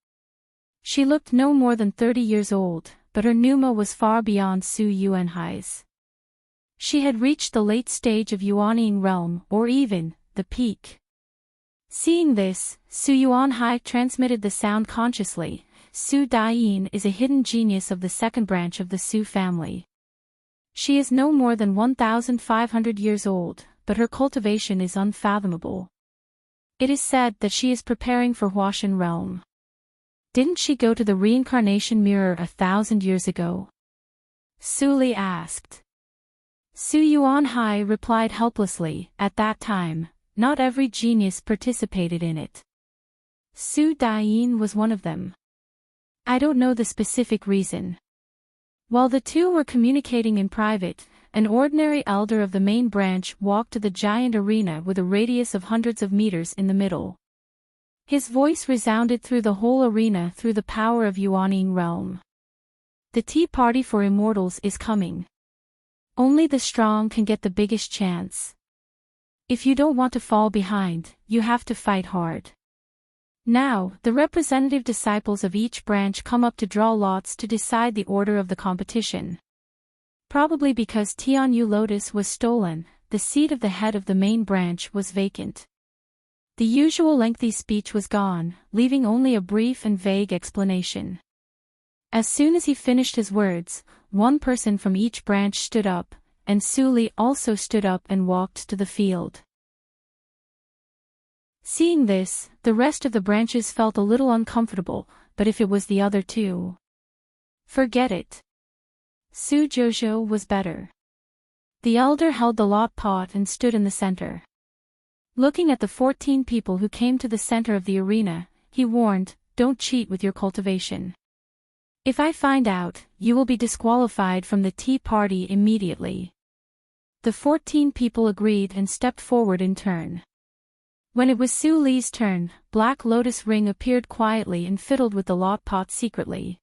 Speaker 1: She looked no more than 30 years old, but her pneuma was far beyond Su Yuanhai's. She had reached the late stage of Yuanying realm, or even, the peak. Seeing this, Su Yuanhai transmitted the sound consciously. Su Daiyin is a hidden genius of the second branch of the Su family. She is no more than 1,500 years old, but her cultivation is unfathomable. It is said that she is preparing for Huashan realm. Didn't she go to the reincarnation mirror 1,000 years ago? Su Li asked. Su Yuanhai replied helplessly, at that time, not every genius participated in it. Su Daiyin was one of them. I don't know the specific reason. While the two were communicating in private, an ordinary elder of the main branch walked to the giant arena with a radius of hundreds of meters in the middle. His voice resounded through the whole arena through the power of Yuanying realm. The tea party for immortals is coming. Only the strong can get the biggest chance. If you don't want to fall behind, you have to fight hard. Now, the representative disciples of each branch come up to draw lots to decide the order of the competition. Probably because Tianyu Lotus was stolen, the seat of the head of the main branch was vacant. The usual lengthy speech was gone, leaving only a brief and vague explanation. As soon as he finished his words, one person from each branch stood up, and Su Li also stood up and walked to the field. Seeing this, the rest of the branches felt a little uncomfortable, but if it was the other two, forget it. Su Jojo was better. The elder held the lot pot and stood in the center. Looking at the 14 people who came to the center of the arena, he warned, "Don't cheat with your cultivation. If I find out, you will be disqualified from the tea party immediately." The 14 people agreed and stepped forward in turn. When it was Su Li's turn, Black Lotus Ring appeared quietly and fiddled with the lot pot secretly.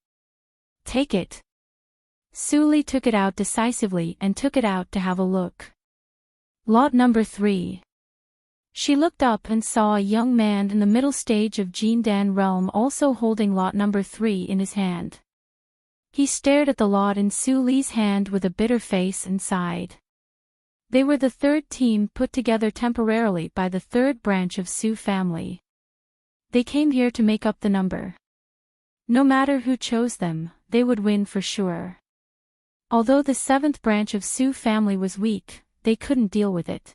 Speaker 1: "Take it." Su Li took it out decisively and took it out to have a look. Lot number 3. She looked up and saw a young man in the middle stage of Jindan realm also holding lot number 3 in his hand. He stared at the lot in Su Li's hand with a bitter face and sighed. They were the third team put together temporarily by the third branch of Su family. They came here to make up the number. No matter who chose them, they would win for sure. Although the seventh branch of Su family was weak, they couldn't deal with it.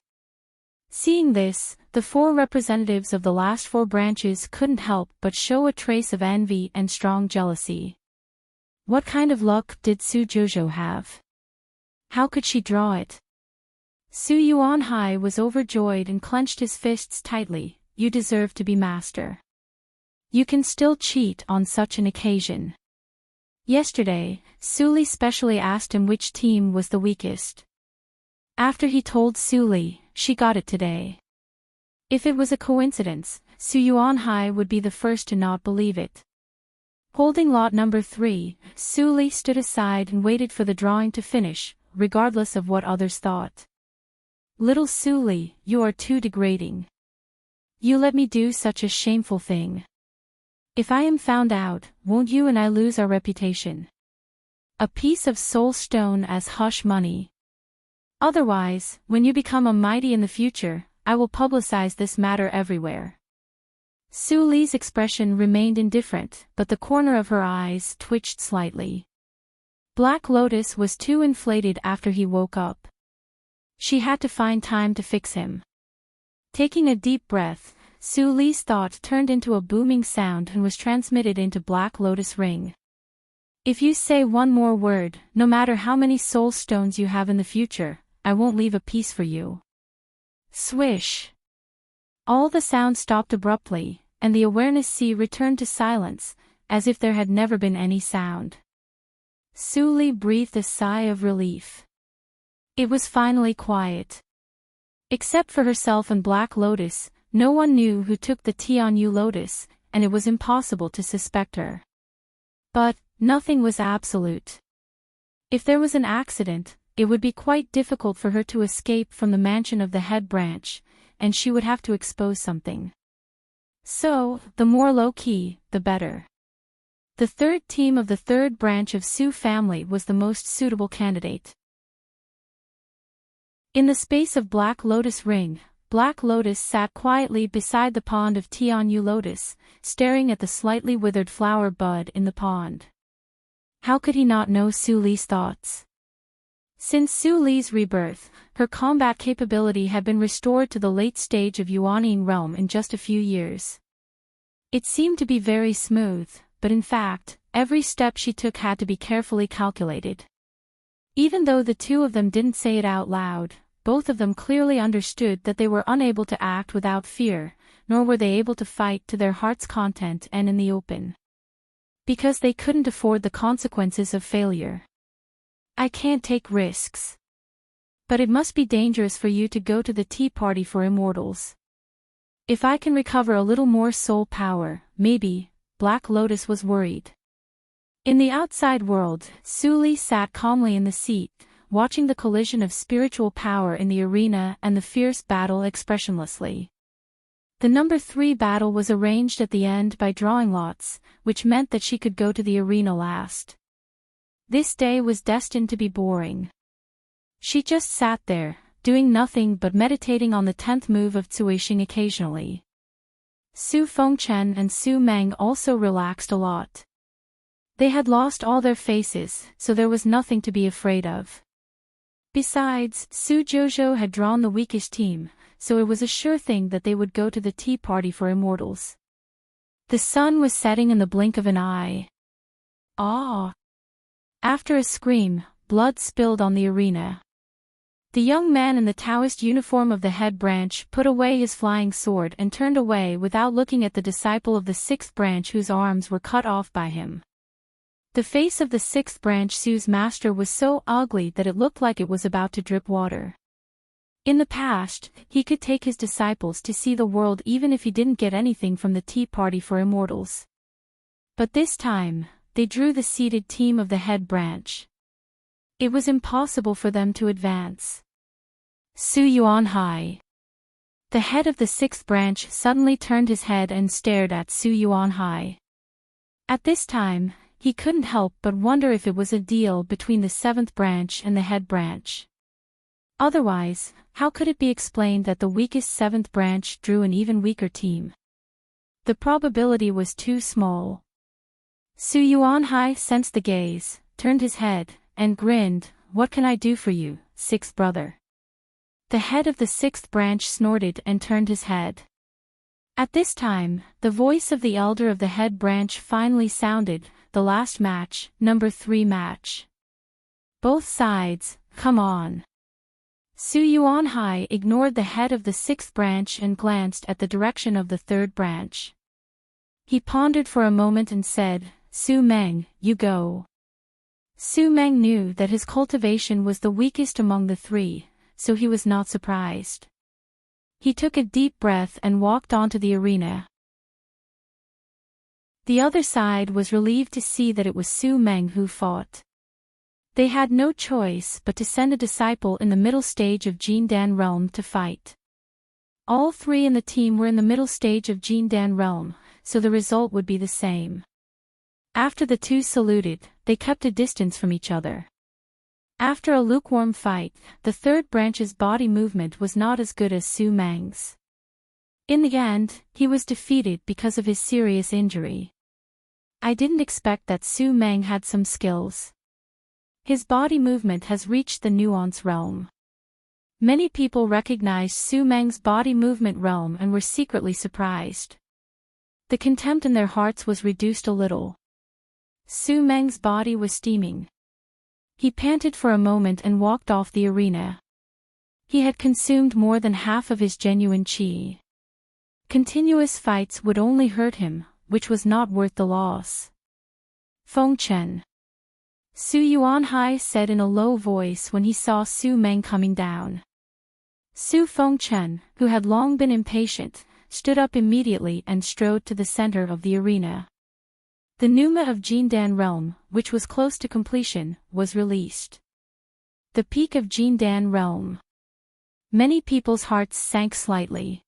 Speaker 1: Seeing this, the 4 representatives of the last 4 branches couldn't help but show a trace of envy and strong jealousy. What kind of luck did Su Jojo have? How could she draw it? Su Yuanhai was overjoyed and clenched his fists tightly. You deserve to be master. You can still cheat on such an occasion. Yesterday, Suli specially asked him which team was the weakest. After he told Suli, she got it today. If it was a coincidence, Su Yuanhai would be the first to not believe it. Holding lot number 3, Suli stood aside and waited for the drawing to finish, regardless of what others thought. Little Suli, you are too degrading. You let me do such a shameful thing. If I am found out, won't you and I lose our reputation? A piece of soul stone as hush money. Otherwise, when you become a mighty in the future, I will publicize this matter everywhere. Su Li's expression remained indifferent, but the corner of her eyes twitched slightly. Black Lotus was too inflated after he woke up. She had to find time to fix him. Taking a deep breath, Su Li's thought turned into a booming sound and was transmitted into Black Lotus Ring. If you say one more word, no matter how many soul stones you have in the future, I won't leave a piece for you. Swish. All the sound stopped abruptly, and the awareness sea returned to silence, as if there had never been any sound. Su Li breathed a sigh of relief. It was finally quiet. Except for herself and Black Lotus, no one knew who took the Tianyu Lotus, and it was impossible to suspect her. But, nothing was absolute. If there was an accident, it would be quite difficult for her to escape from the mansion of the head branch, and she would have to expose something. So, the more low-key, the better. The 3rd team of the 3rd branch of Su family was the most suitable candidate. In the space of Black Lotus Ring, Black Lotus sat quietly beside the pond of Tianyu Lotus, staring at the slightly withered flower bud in the pond. How could he not know Su Li's thoughts? Since Su Li's rebirth, her combat capability had been restored to the late stage of Yuanying realm in just a few years. It seemed to be very smooth, but in fact, every step she took had to be carefully calculated. Even though the 2 of them didn't say it out loud, both of them clearly understood that they were unable to act without fear, nor were they able to fight to their heart's content and in the open. Because they couldn't afford the consequences of failure. I can't take risks. But it must be dangerous for you to go to the tea party for immortals. If I can recover a little more soul power, maybe. Black Lotus was worried. In the outside world, Su Li sat calmly in the seat, watching the collision of spiritual power in the arena and the fierce battle expressionlessly. The number 3 battle was arranged at the end by drawing lots, which meant that she could go to the arena last. This day was destined to be boring. She just sat there, doing nothing but meditating on the 10th move of Tsuishing occasionally. Su Fengchen and Su Meng also relaxed a lot. They had lost all their faces, so there was nothing to be afraid of. Besides, Su Jojo had drawn the weakest team, so it was a sure thing that they would go to the tea party for immortals. The sun was setting in the blink of an eye. Ah! After a scream, blood spilled on the arena. The young man in the Taoist uniform of the head branch put away his flying sword and turned away without looking at the disciple of the 6th branch whose arms were cut off by him. The face of the 6th branch Su's master was so ugly that it looked like it was about to drip water. In the past, he could take his disciples to see the world even if he didn't get anything from the tea party for immortals. But this time, they drew the seated team of the head branch. It was impossible for them to advance. Su Yuanhai. The head of the 6th branch suddenly turned his head and stared at Su Yuanhai. At this time, he couldn't help but wonder if it was a deal between the 7th branch and the head branch. Otherwise, how could it be explained that the weakest 7th branch drew an even weaker team? The probability was too small. Su Yuanhai sensed the gaze, turned his head, and grinned. What can I do for you, 6th brother? The head of the sixth branch snorted and turned his head. At this time, the voice of the elder of the head branch finally sounded, "The last match, number 3 match. Both sides, come on." Su Yuanhai ignored the head of the sixth branch and glanced at the direction of the third branch. He pondered for a moment and said, "Su Meng, you go." Su Meng knew that his cultivation was the weakest among the three, so he was not surprised. He took a deep breath and walked onto the arena. The other side was relieved to see that it was Su Meng who fought. They had no choice but to send a disciple in the middle stage of Jindan realm to fight. All three in the team were in the middle stage of Jindan realm, so the result would be the same. After the two saluted, they kept a distance from each other. After a lukewarm fight, the third branch's body movement was not as good as Su Meng's. In the end, he was defeated because of his serious injury. I didn't expect that Su Meng had some skills. His body movement has reached the nuance realm. Many people recognized Su Meng's body movement realm and were secretly surprised. The contempt in their hearts was reduced a little. Su Meng's body was steaming. He panted for a moment and walked off the arena. He had consumed more than half of his genuine qi. Continuous fights would only hurt him, which was not worth the loss. Feng Chen. Su Yuanhai said in a low voice when he saw Su Meng coming down. Su Fengchen, who had long been impatient, stood up immediately and strode to the center of the arena. The Pneuma of Jindan realm, which was close to completion, was released. The peak of Jindan realm. Many people's hearts sank slightly.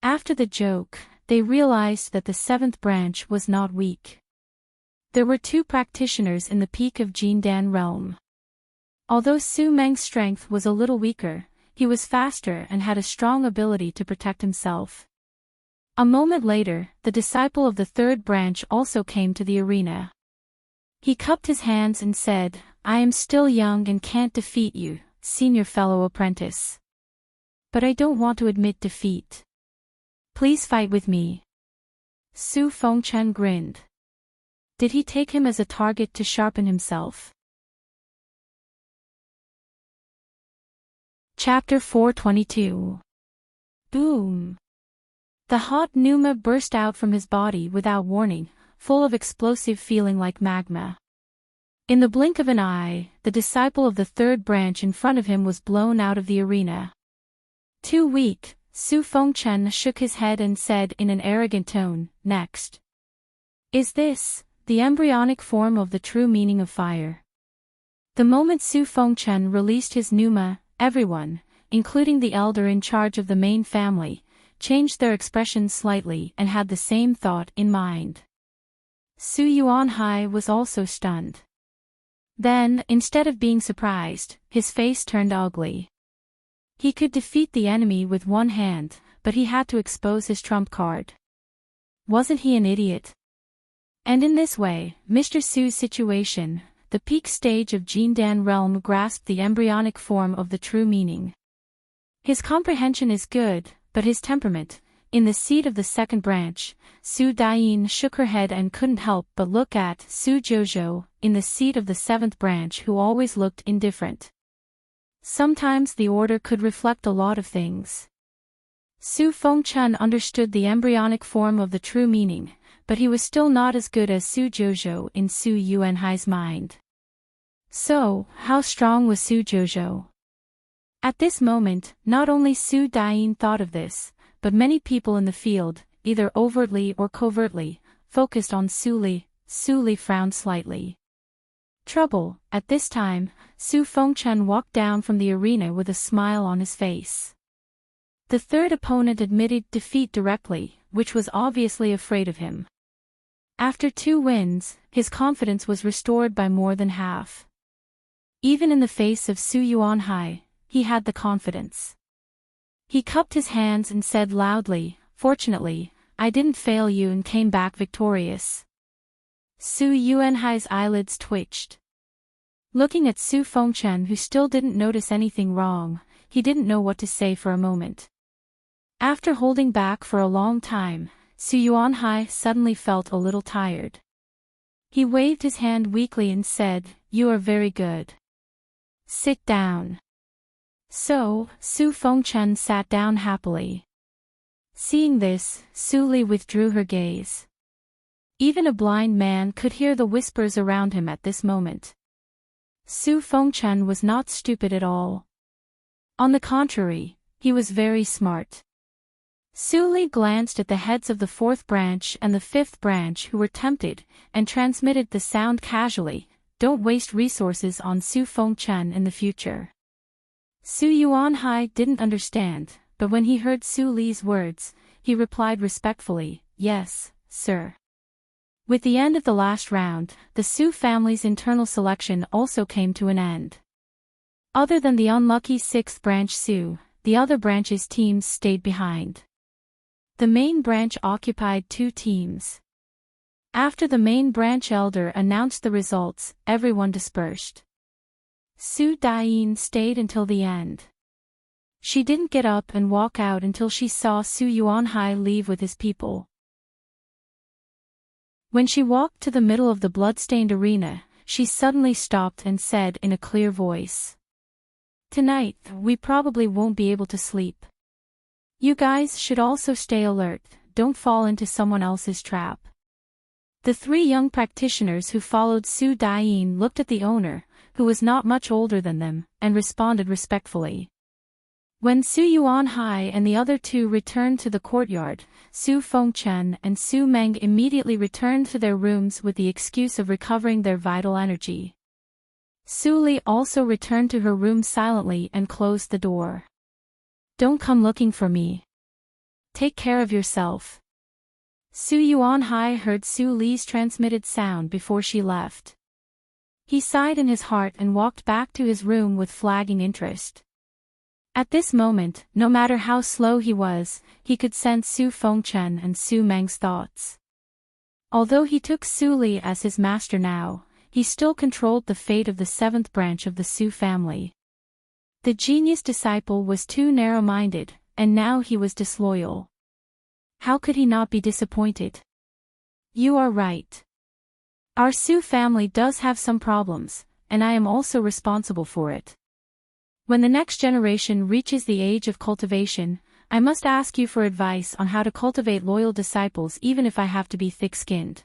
Speaker 1: After the joke, they realized that the seventh branch was not weak. There were 2 practitioners in the peak of Jindan realm. Although Su Meng's strength was a little weaker, he was faster and had a strong ability to protect himself. A moment later, the disciple of the third branch also came to the arena. He cupped his hands and said, "I am still young and can't defeat you, senior fellow apprentice. But I don't want to admit defeat. Please fight with me." Su Fengchen grinned. Did he take him as a target to sharpen himself? Chapter 422. Boom! The hot pneuma burst out from his body without warning, full of explosive feeling like magma. In the blink of an eye, the disciple of the third branch in front of him was blown out of the arena. Too weak, Su Fengchen shook his head and said in an arrogant tone, "Next. Is this the embryonic form of the true meaning of fire?" The moment Su Fengchen released his pneuma, everyone, including the elder in charge of the main family, changed their expressions slightly and had the same thought in mind. Su Yuanhai was also stunned. Then, instead of being surprised, his face turned ugly. He could defeat the enemy with one hand, but he had to expose his trump card. Wasn't he an idiot? And in this way, Mr. Su's situation, the peak stage of Jindan realm, grasped the embryonic form of the true meaning. His comprehension is good, but his temperament, in the seat of the second branch, Su Dayin shook her head and couldn't help but look at Su Jojo, in the seat of the seventh branch, who always looked indifferent. Sometimes the order could reflect a lot of things. Su Fengchen understood the embryonic form of the true meaning, but he was still not as good as Su Jojo in Su Yuanhai's mind. So, how strong was Su Jojo? At this moment, not only Su Dayin thought of this, but many people in the field, either overtly or covertly, focused on Su Li. Su Li frowned slightly. Trouble. At this time, Su Fengchen walked down from the arena with a smile on his face. The third opponent admitted defeat directly, which was obviously afraid of him. After 2 wins, his confidence was restored by more than half. Even in the face of Su Yuanhai, he had the confidence. He cupped his hands and said loudly, "Fortunately, I didn't fail you and came back victorious." Su Yuanhai's eyelids twitched. Looking at Su Fengchen, who still didn't notice anything wrong, he didn't know what to say for a moment. After holding back for a long time, Su Yuanhai suddenly felt a little tired. He waved his hand weakly and said, "You are very good. Sit down." So, Su Fengchen sat down happily. Seeing this, Su Li withdrew her gaze. Even a blind man could hear the whispers around him at this moment. Su Fengchen was not stupid at all. On the contrary, he was very smart. Su Li glanced at the heads of the 4th branch and the 5th branch who were tempted, and transmitted the sound casually, "Don't waste resources on Su Fengchen in the future." Su Yuanhai didn't understand, but when he heard Su Li's words, he replied respectfully, "Yes, sir." With the end of the last round, the Su family's internal selection also came to an end. Other than the unlucky 6th branch Su, the other branches' teams stayed behind. The main branch occupied 2 teams. After the main branch elder announced the results, everyone dispersed. Su Daiyin stayed until the end. She didn't get up and walk out until she saw Su Yuanhai leave with his people. When she walked to the middle of the blood-stained arena, she suddenly stopped and said in a clear voice, "Tonight, we probably won't be able to sleep. You guys should also stay alert, don't fall into someone else's trap." The 3 young practitioners who followed Su Daiyin looked at the owner, who was not much older than them, and responded respectfully. When Su Yuanhai and the other 2 returned to the courtyard, Su Fengchen and Su Meng immediately returned to their rooms with the excuse of recovering their vital energy. Su Li also returned to her room silently and closed the door. "Don't come looking for me. Take care of yourself." Su Yuanhai heard Su Li's transmitted sound before she left. He sighed in his heart and walked back to his room with flagging interest. At this moment, no matter how slow he was, he could sense Su Fengchen and Su Meng's thoughts. Although he took Su Li as his master now, he still controlled the fate of the 7th branch of the Su family. The genius disciple was too narrow-minded, and now he was disloyal. How could he not be disappointed? "You are right. Our Su family does have some problems, and I am also responsible for it. When the next generation reaches the age of cultivation, I must ask you for advice on how to cultivate loyal disciples even if I have to be thick-skinned."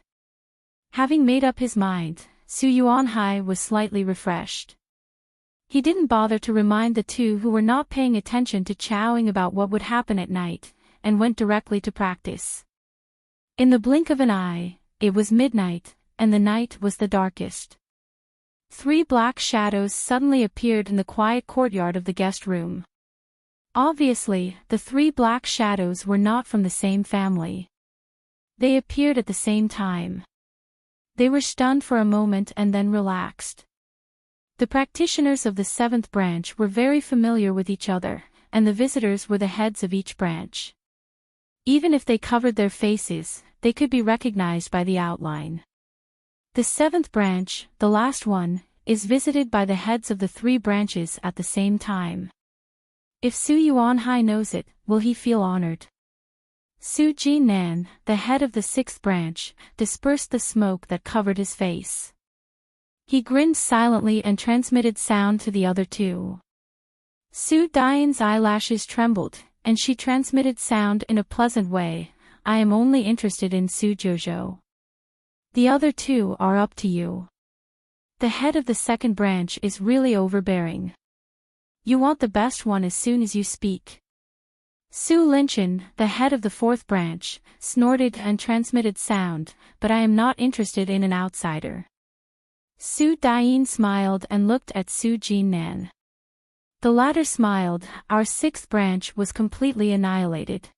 Speaker 1: Having made up his mind, Su Yuanhai was slightly refreshed. He didn't bother to remind the 2 who were not paying attention to chowing about what would happen at night, and went directly to practice. In the blink of an eye, it was midnight, and the night was the darkest. 3 black shadows suddenly appeared in the quiet courtyard of the guest room. Obviously, the 3 black shadows were not from the same family. They appeared at the same time. They were stunned for a moment and then relaxed. The practitioners of the 7th branch were very familiar with each other, and the visitors were the heads of each branch. Even if they covered their faces, they could be recognized by the outline. The 7th branch, the last one, is visited by the heads of the 3 branches at the same time. If Su Yuanhai knows it, will he feel honored? Su Jinan, the head of the 6th branch, dispersed the smoke that covered his face. He grinned silently and transmitted sound to the other 2. Su Daiyin's eyelashes trembled, and she transmitted sound in a pleasant way. "I am only interested in Su Jojo. The other 2 are up to you." The head of the 2nd branch is really overbearing. "You want the best one as soon as you speak." Su Linchen, the head of the 4th branch, snorted and transmitted sound, "But I am not interested in an outsider." Su Daiyin smiled and looked at Su Jinan. The latter smiled. "Our 6th branch was completely annihilated.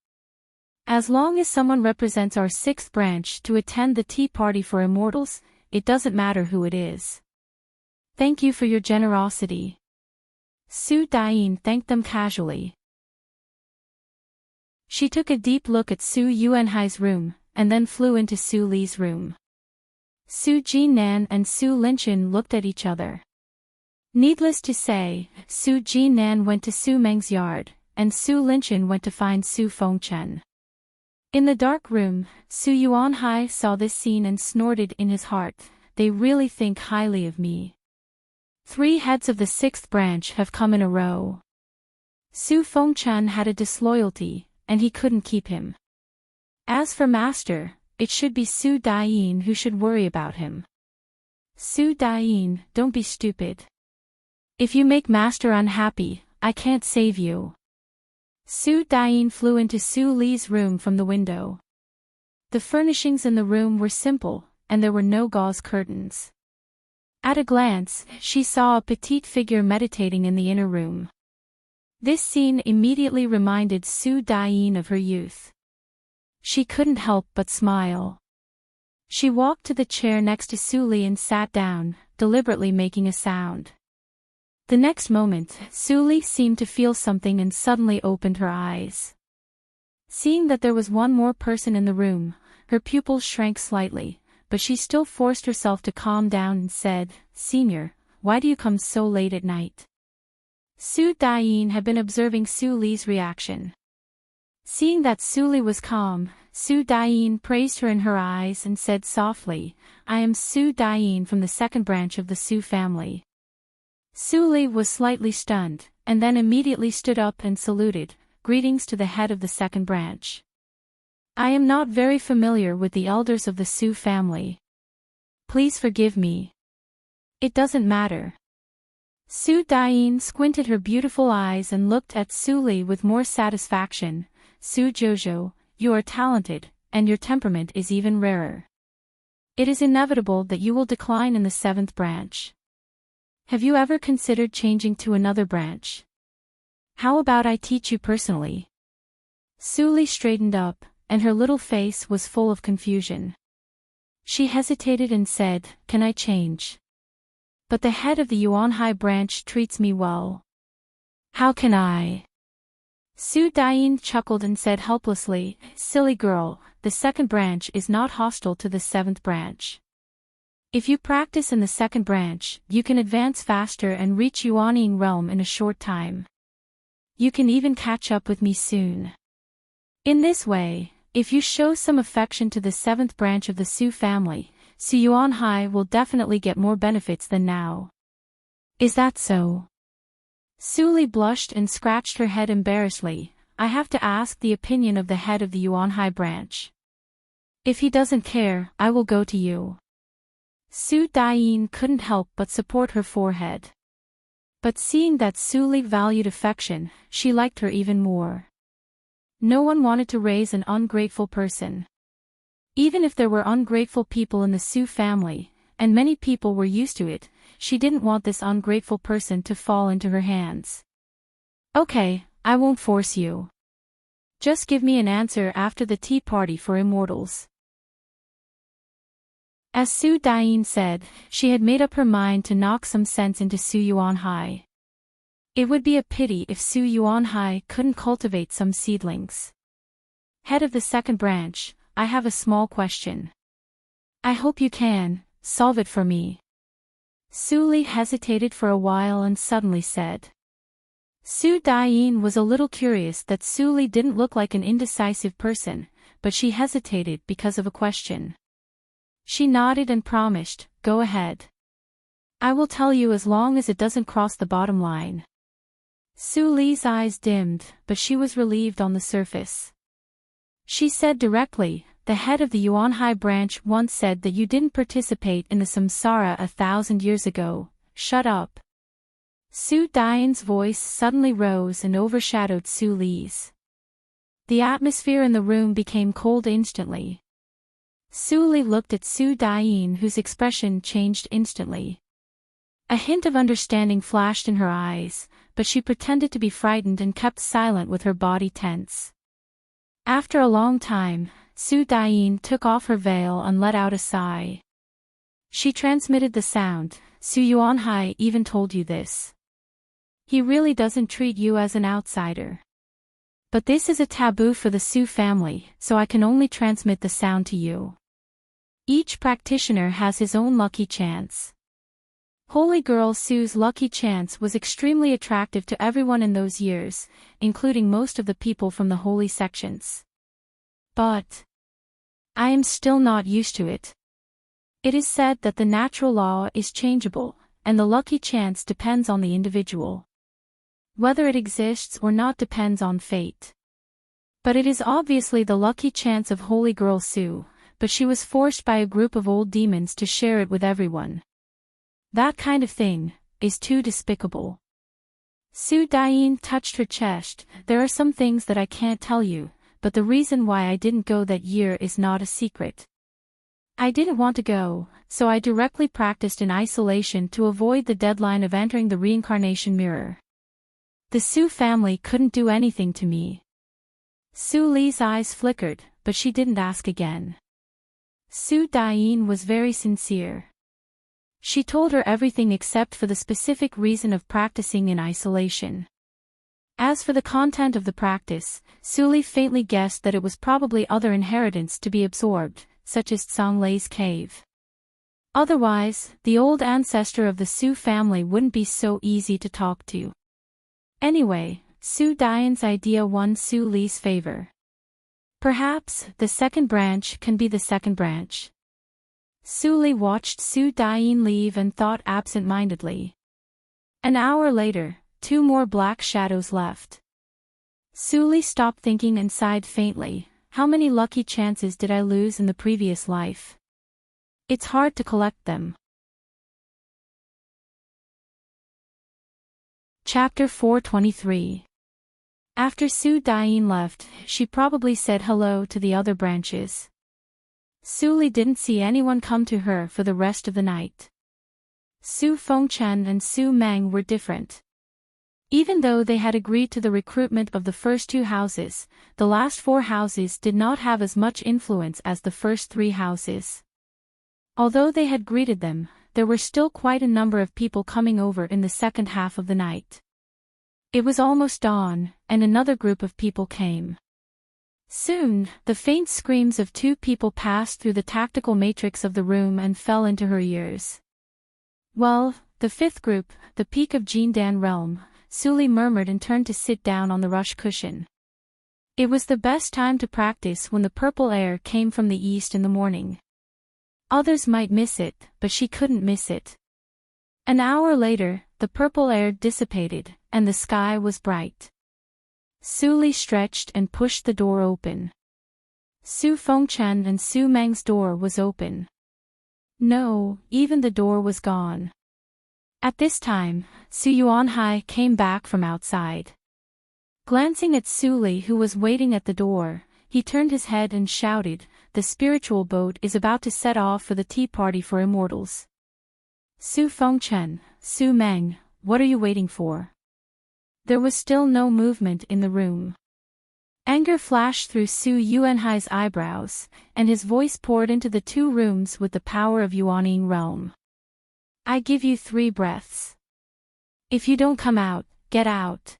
Speaker 1: As long as someone represents our 6th branch to attend the tea party for immortals, it doesn't matter who it is." "Thank you for your generosity." Su Daiyin thanked them casually. She took a deep look at Su Yuanhai's room, and then flew into Su Li's room. Su Jinan and Su Linchen looked at each other. Needless to say, Su Jinan went to Su Meng's yard, and Su Linchen went to find Su Fengchen. In the dark room, Su Yuanhai saw this scene and snorted in his heart, "They really think highly of me. 3 heads of the 6th branch have come in a row." Su Fengchen had a disloyalty, and he couldn't keep him. As for Master, it should be Su Daiyin who should worry about him. "Su Daiyin, don't be stupid. If you make Master unhappy, I can't save you." Su Daiyin flew into Su Li's room from the window. The furnishings in the room were simple, and there were no gauze curtains. At a glance, she saw a petite figure meditating in the inner room. This scene immediately reminded Su Daiyin of her youth. She couldn't help but smile. She walked to the chair next to Su Li and sat down, deliberately making a sound. The next moment, Su Li seemed to feel something and suddenly opened her eyes. Seeing that there was one more person in the room, her pupils shrank slightly, but she still forced herself to calm down and said, "Senior, why do you come so late at night?" Su Daiyin had been observing Su Li's reaction. Seeing that Su Li was calm, Su Daiyin praised her in her eyes and said softly, "I am Su Daiyin from the 2nd branch of the Su family." Su Li was slightly stunned, and then immediately stood up and saluted, "Greetings to the head of the 2nd branch. I am not very familiar with the elders of the Su family. Please forgive me." "It doesn't matter." Su Daiyin squinted her beautiful eyes and looked at Su Li with more satisfaction. "Su Jojo, you are talented, and your temperament is even rarer. It is inevitable that you will decline in the 7th branch. Have you ever considered changing to another branch? How about I teach you personally?" Su Li straightened up, and her little face was full of confusion. She hesitated and said, "Can I change? But the head of the Yuanhai branch treats me well. How can I?" Su Daiyin chuckled and said helplessly, "Silly girl, the 2nd branch is not hostile to the 7th branch. If you practice in the 2nd branch, you can advance faster and reach Yuanying realm in a short time. You can even catch up with me soon. In this way, if you show some affection to the 7th branch of the Su family, Su Yuanhai will definitely get more benefits than now. Is that so?" Su Li blushed and scratched her head embarrassedly. "I have to ask the opinion of the head of the Yuanhai branch. If he doesn't care, I will go to you." Su Daiyin couldn't help but support her forehead. But seeing that Su Li valued affection, she liked her even more. No one wanted to raise an ungrateful person. Even if there were ungrateful people in the Su family, and many people were used to it, she didn't want this ungrateful person to fall into her hands. "Okay, I won't force you. Just give me an answer after the tea party for immortals." As Su Daiyin said, she had made up her mind to knock some sense into Su Yuanhai. It would be a pity if Su Yuanhai couldn't cultivate some seedlings. "Head of the 2nd branch, I have a small question. I hope you can solve it for me." Su Li hesitated for a while and suddenly said. Su Daiyin was a little curious that Su Li didn't look like an indecisive person, but she hesitated because of a question. She nodded and promised, "Go ahead. I will tell you as long as it doesn't cross the bottom line." Su Li's eyes dimmed, but she was relieved on the surface. She said directly, "The head of the Yuanhai branch once said that you didn't participate in the samsara 1,000 years ago. Shut up." Su Daiyin's voice suddenly rose and overshadowed Su Li's. The atmosphere in the room became cold instantly. Su Li looked at Su Daiyin, whose expression changed instantly. A hint of understanding flashed in her eyes, but she pretended to be frightened and kept silent with her body tense. After a long time, Su Daiyin took off her veil and let out a sigh. She transmitted the sound, "Su Yuanhai even told you this. He really doesn't treat you as an outsider. But this is a taboo for the Su family, so I can only transmit the sound to you. Each practitioner has his own lucky chance. Holy girl Sue's lucky chance was extremely attractive to everyone in those years, including most of the people from the holy sections. But I am still not used to it. It is said that the natural law is changeable, and the lucky chance depends on the individual. Whether it exists or not depends on fate. But it is obviously the lucky chance of Holy Girl Sue, but she was forced by a group of old demons to share it with everyone. That kind of thing is too despicable. Sue Diane touched her chest. There are some things that I can't tell you, but the reason why I didn't go that year is not a secret. I didn't want to go, so I directly practiced in isolation to avoid the deadline of entering the reincarnation mirror. The Sue family couldn't do anything to me. Sue Lee's eyes flickered, but she didn't ask again. Sue Diane was very sincere. She told her everything except for the specific reason of practicing in isolation. As for the content of the practice, Suli faintly guessed that it was probably other inheritance to be absorbed, such as Tsang Lei's cave. Otherwise, the old ancestor of the Su family wouldn't be so easy to talk to. Anyway, Su Dian's idea won Su Li's favor. Perhaps the second branch can be the second branch. Su Li watched Su Dian leave and thought absent-mindedly. An hour later, 2 more black shadows left. Su Li stopped thinking and sighed faintly. How many lucky chances did I lose in the previous life? It's hard to collect them. Chapter 423. After Su Dian left, she probably said hello to the other branches. Su Li didn't see anyone come to her for the rest of the night. Su Fengchen and Su Meng were different. Even though they had agreed to the recruitment of the first 2 houses, the last 4 houses did not have as much influence as the first 3 houses. Although they had greeted them, there were still quite a number of people coming over in the second half of the night. It was almost dawn, and another group of people came. Soon, the faint screams of 2 people passed through the tactical matrix of the room and fell into her ears. Well, the 5th group, the peak of Jindan realm, Suli murmured and turned to sit down on the rush cushion. It was the best time to practice when the purple air came from the east in the morning. Others might miss it, but she couldn't miss it. An hour later, the purple air dissipated, and the sky was bright. Suli stretched and pushed the door open. Su Fengchen and Su Meng's door was open. No, even the door was gone. At this time, Su Yuanhai came back from outside. Glancing at Suli who was waiting at the door, he turned his head and shouted, "The spiritual boat is about to set off for the tea party for immortals. Su Fengchen, Su Meng, what are you waiting for?" There was still no movement in the room. Anger flashed through Su Yuanhai's eyebrows, and his voice poured into the 2 rooms with the power of Yuaning realm. "I give you 3 breaths. If you don't come out, get out.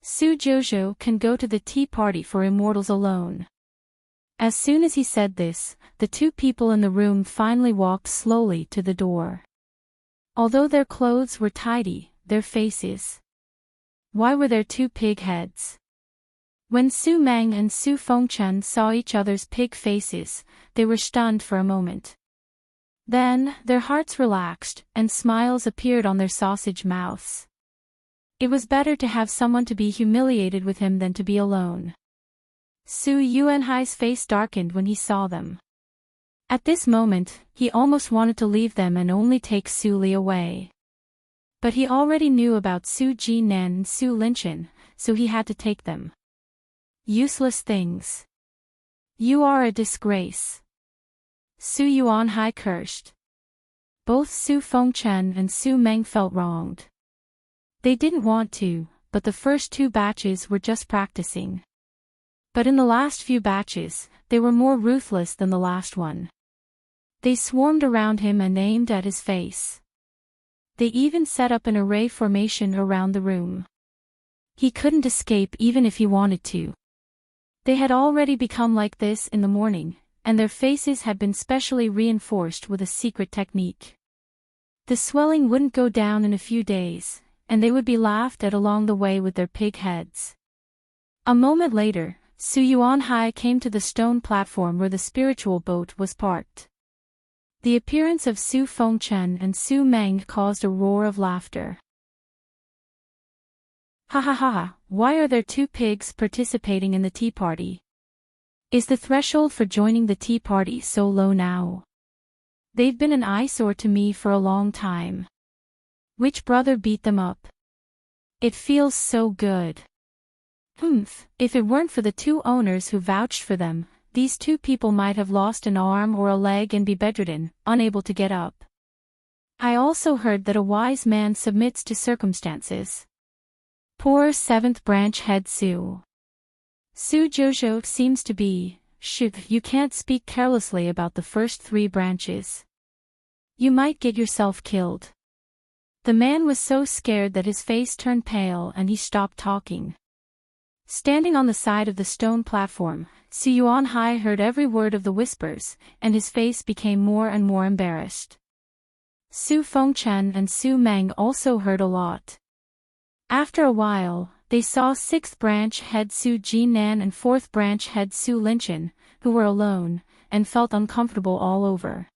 Speaker 1: Su Jojo can go to the tea party for immortals alone." As soon as he said this, the 2 people in the room finally walked slowly to the door. Although their clothes were tidy, their faces. Why were there 2 pig heads? When Su Meng and Su Fengchen saw each other's pig faces, they were stunned for a moment. Then, their hearts relaxed, and smiles appeared on their sausage mouths. It was better to have someone to be humiliated with him than to be alone. Su Yuanhai's face darkened when he saw them. At this moment, he almost wanted to leave them and only take Su Li away. But he already knew about Su Jinan and Su Linchen, so he had to take them. Useless things. You are a disgrace. Su Yuanhai cursed. Both Su Fengchen and Su Meng felt wronged. They didn't want to, but the first 2 batches were just practicing. But in the last few batches, they were more ruthless than the last one. They swarmed around him and aimed at his face. They even set up an array formation around the room. He couldn't escape even if he wanted to. They had already become like this in the morning, and their faces had been specially reinforced with a secret technique. The swelling wouldn't go down in a few days, and they would be laughed at along the way with their pig heads. A moment later, Su Yuanhai came to the stone platform where the spiritual boat was parked. The appearance of Su Fengchen and Su Meng caused a roar of laughter. Ha ha ha ha, why are there two pigs participating in the tea party? Is the threshold for joining the tea party so low now? They've been an eyesore to me for a long time. Which brother beat them up? It feels so good. If it weren't for the two owners who vouched for them, these two people might have lost an arm or a leg and be bedridden, unable to get up. I also heard that a wise man submits to circumstances. Poor seventh branch head Su. Su Jojo seems to be, shoot, you can't speak carelessly about the first three branches. You might get yourself killed. The man was so scared that his face turned pale and he stopped talking. Standing on the side of the stone platform, Su Yuanhai heard every word of the whispers, and his face became more and more embarrassed. Su Fengchen and Su Meng also heard a lot. After a while, they saw 6th branch head Su Jinan and 4th branch head Su Linchen, who were alone, and felt uncomfortable all over.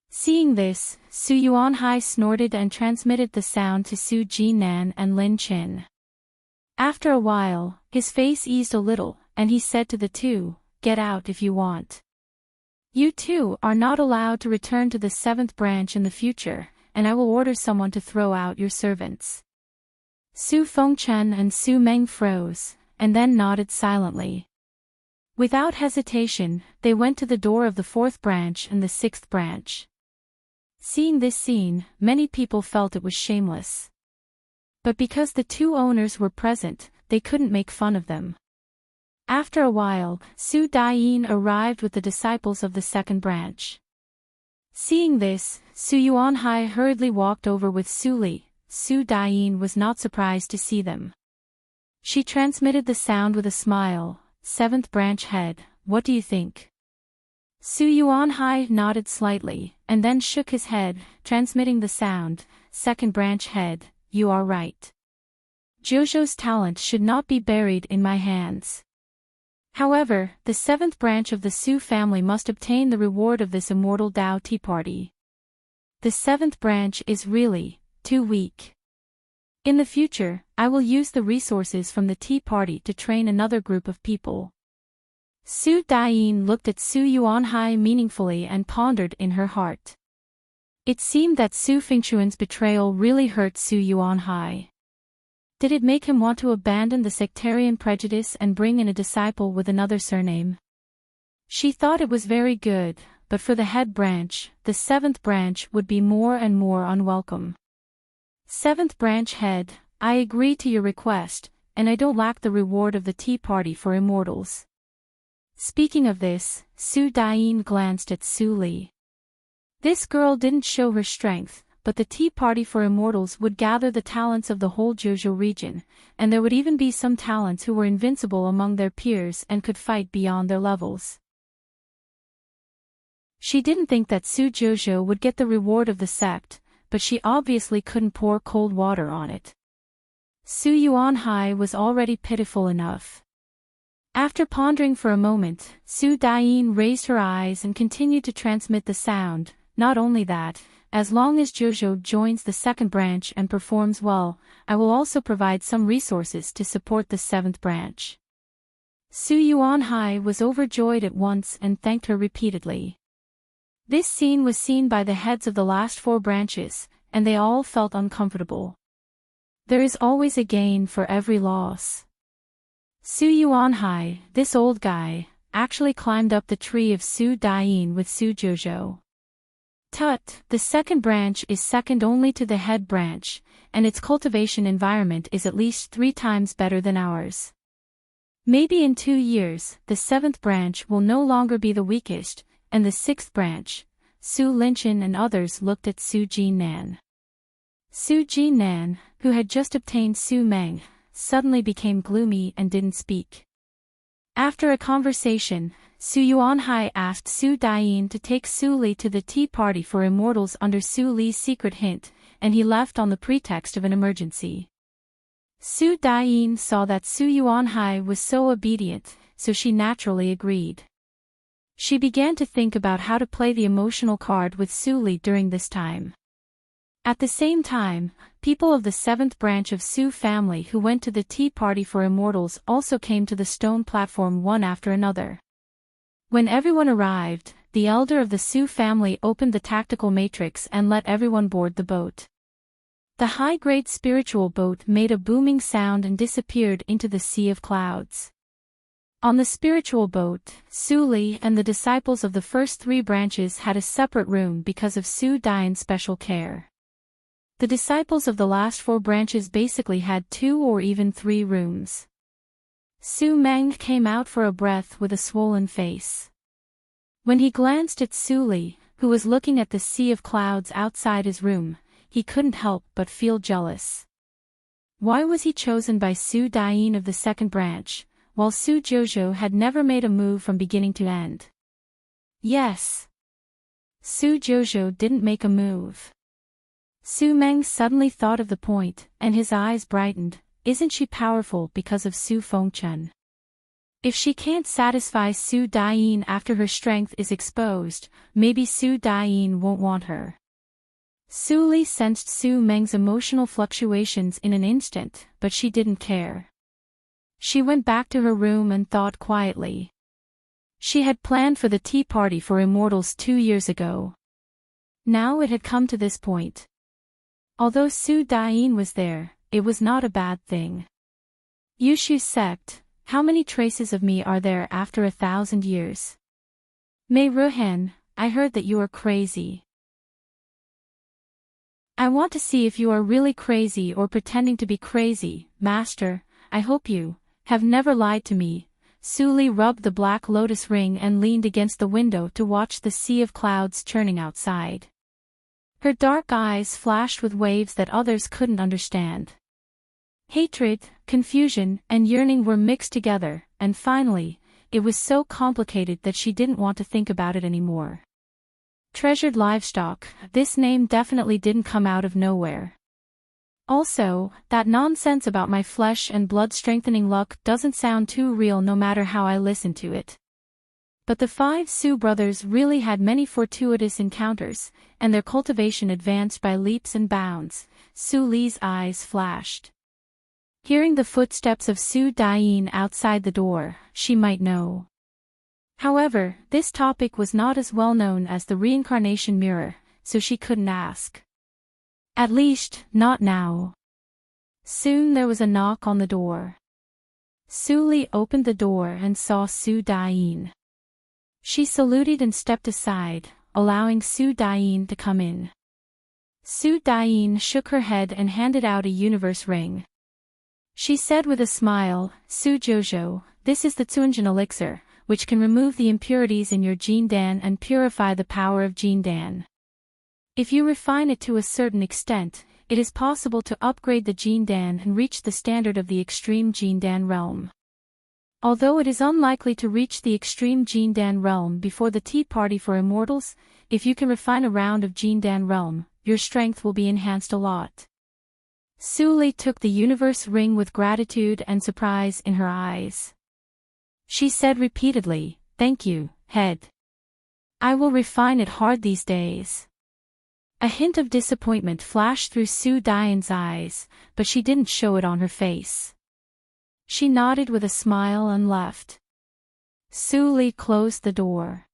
Speaker 1: Seeing this, Su Yuanhai snorted and transmitted the sound to Su Jinan and Lin Chin. After a while, his face eased a little, and he said to the two, "Get out if you want. You two are not allowed to return to the 7th branch in the future, and I will order someone to throw out your servants." Su Fengchen and Su Meng froze, and then nodded silently. Without hesitation, they went to the door of the 4th branch and the 6th branch. Seeing this scene, many people felt it was shameless. But because the two owners were present, they couldn't make fun of them. After a while, Su Daiyin arrived with the disciples of the 2nd branch. Seeing this, Su Yuanhai hurriedly walked over with Su Li. Su Daiyin was not surprised to see them. She transmitted the sound with a smile. "7th branch head, what do you think?" Su Yuanhai nodded slightly, and then shook his head, transmitting the sound. "2nd branch head, you are right. Jojo's talent should not be buried in my hands. However, the 7th branch of the Su family must obtain the reward of this immortal Tao tea party. The 7th branch is really too weak. In the future, I will use the resources from the tea party to train another group of people." Su Daiyin looked at Su Yuanhai meaningfully and pondered in her heart. It seemed that Su Fengchuan's betrayal really hurt Su Yuanhai. Did it make him want to abandon the sectarian prejudice and bring in a disciple with another surname? She thought it was very good, but for the head branch, the 7th branch would be more and more unwelcome. "7th branch head, I agree to your request, and I don't lack the reward of the tea party for immortals." Speaking of this, Su Daiyin glanced at Su Li. This girl didn't show her strength, but the tea party for immortals would gather the talents of the whole Jojo region, and there would even be some talents who were invincible among their peers and could fight beyond their levels. She didn't think that Su Jojo would get the reward of the sect, but she obviously couldn't pour cold water on it. Su Yuanhai was already pitiful enough. After pondering for a moment, Su Daiyin raised her eyes and continued to transmit the sound. "Not only that, as long as Jojo joins the 2nd branch and performs well, I will also provide some resources to support the 7th branch." Su Yuanhai was overjoyed at once and thanked her repeatedly. This scene was seen by the heads of the last 4 branches, and they all felt uncomfortable. There is always a gain for every loss. Su Yuanhai, this old guy, actually climbed up the tree of Su Daiyin with Su Jojo. "Tut, the 2nd branch is second only to the head branch, and its cultivation environment is at least 3 times better than ours. Maybe in 2 years, the 7th branch will no longer be the weakest, and the 6th branch." Su Linchen and others looked at Su Jinan. Su Jinan, who had just obtained Su Meng, suddenly became gloomy and didn't speak. After a conversation, Su Yuanhai asked Su Daiyin to take Su Li to the tea party for immortals under Su Li's secret hint, and he left on the pretext of an emergency. Su Daiyin saw that Su Yuanhai was so obedient, so she naturally agreed. She began to think about how to play the emotional card with Su Li during this time. At the same time, people of the 7th branch of Su family who went to the tea party for immortals also came to the stone platform one after another. When everyone arrived, the elder of the Su family opened the tactical matrix and let everyone board the boat. The high-grade spiritual boat made a booming sound and disappeared into the sea of clouds. On the spiritual boat, Su Li and the disciples of the first 3 branches had a separate room because of Su Daiyin's special care. The disciples of the last 4 branches basically had 2 or even 3 rooms. Su Meng came out for a breath with a swollen face. When he glanced at Su Li, who was looking at the sea of clouds outside his room, he couldn't help but feel jealous. Why was he chosen by Su Daiyin of the 2nd branch, while Su Jojo had never made a move from beginning to end? Yes. Su Jojo didn't make a move. Su Meng suddenly thought of the point, and his eyes brightened. Isn't she powerful because of Su Fengchen? If she can't satisfy Su Daiyin after her strength is exposed, maybe Su Daiyin won't want her. Su Li sensed Su Meng's emotional fluctuations in an instant, but she didn't care. She went back to her room and thought quietly. She had planned for the tea party for immortals 2 years ago. Now it had come to this point. Although Su Daiyin was there, it was not a bad thing. Yushu's sect, how many traces of me are there after 1,000 years? Mei Ruhan, I heard that you are crazy. I want to see if you are really crazy or pretending to be crazy, Master. I hope you have never lied to me. Su Li rubbed the black lotus ring and leaned against the window to watch the sea of clouds churning outside. Her dark eyes flashed with waves that others couldn't understand. Hatred, confusion, and yearning were mixed together, and finally, it was so complicated that she didn't want to think about it anymore. Treasured livestock, this name definitely didn't come out of nowhere. Also, that nonsense about my flesh and blood strengthening luck doesn't sound too real no matter how I listen to it. But the 5 Su brothers really had many fortuitous encounters, and their cultivation advanced by leaps and bounds. Su Li's eyes flashed. Hearing the footsteps of Su Daiyin outside the door, she might know. However, this topic was not as well known as the reincarnation mirror, so she couldn't ask. At least, not now. Soon there was a knock on the door. Su Li opened the door and saw Su Daiyin. She saluted and stepped aside, allowing Su Daiyin to come in. Su Daiyin shook her head and handed out a universe ring. She said with a smile, Su Jojo, this is the Tsunjin elixir, which can remove the impurities in your Jindan and purify the power of Jindan. If you refine it to a certain extent, it is possible to upgrade the Jindan and reach the standard of the extreme Jindan realm. Although it is unlikely to reach the extreme Jindan realm before the tea party for immortals, if you can refine a round of Jindan realm, your strength will be enhanced a lot. Su Li took the universe ring with gratitude and surprise in her eyes. She said repeatedly, thank you, head. I will refine it hard these days. A hint of disappointment flashed through Su Daiyin's eyes, but she didn't show it on her face. She nodded with a smile and left. Su Li closed the door.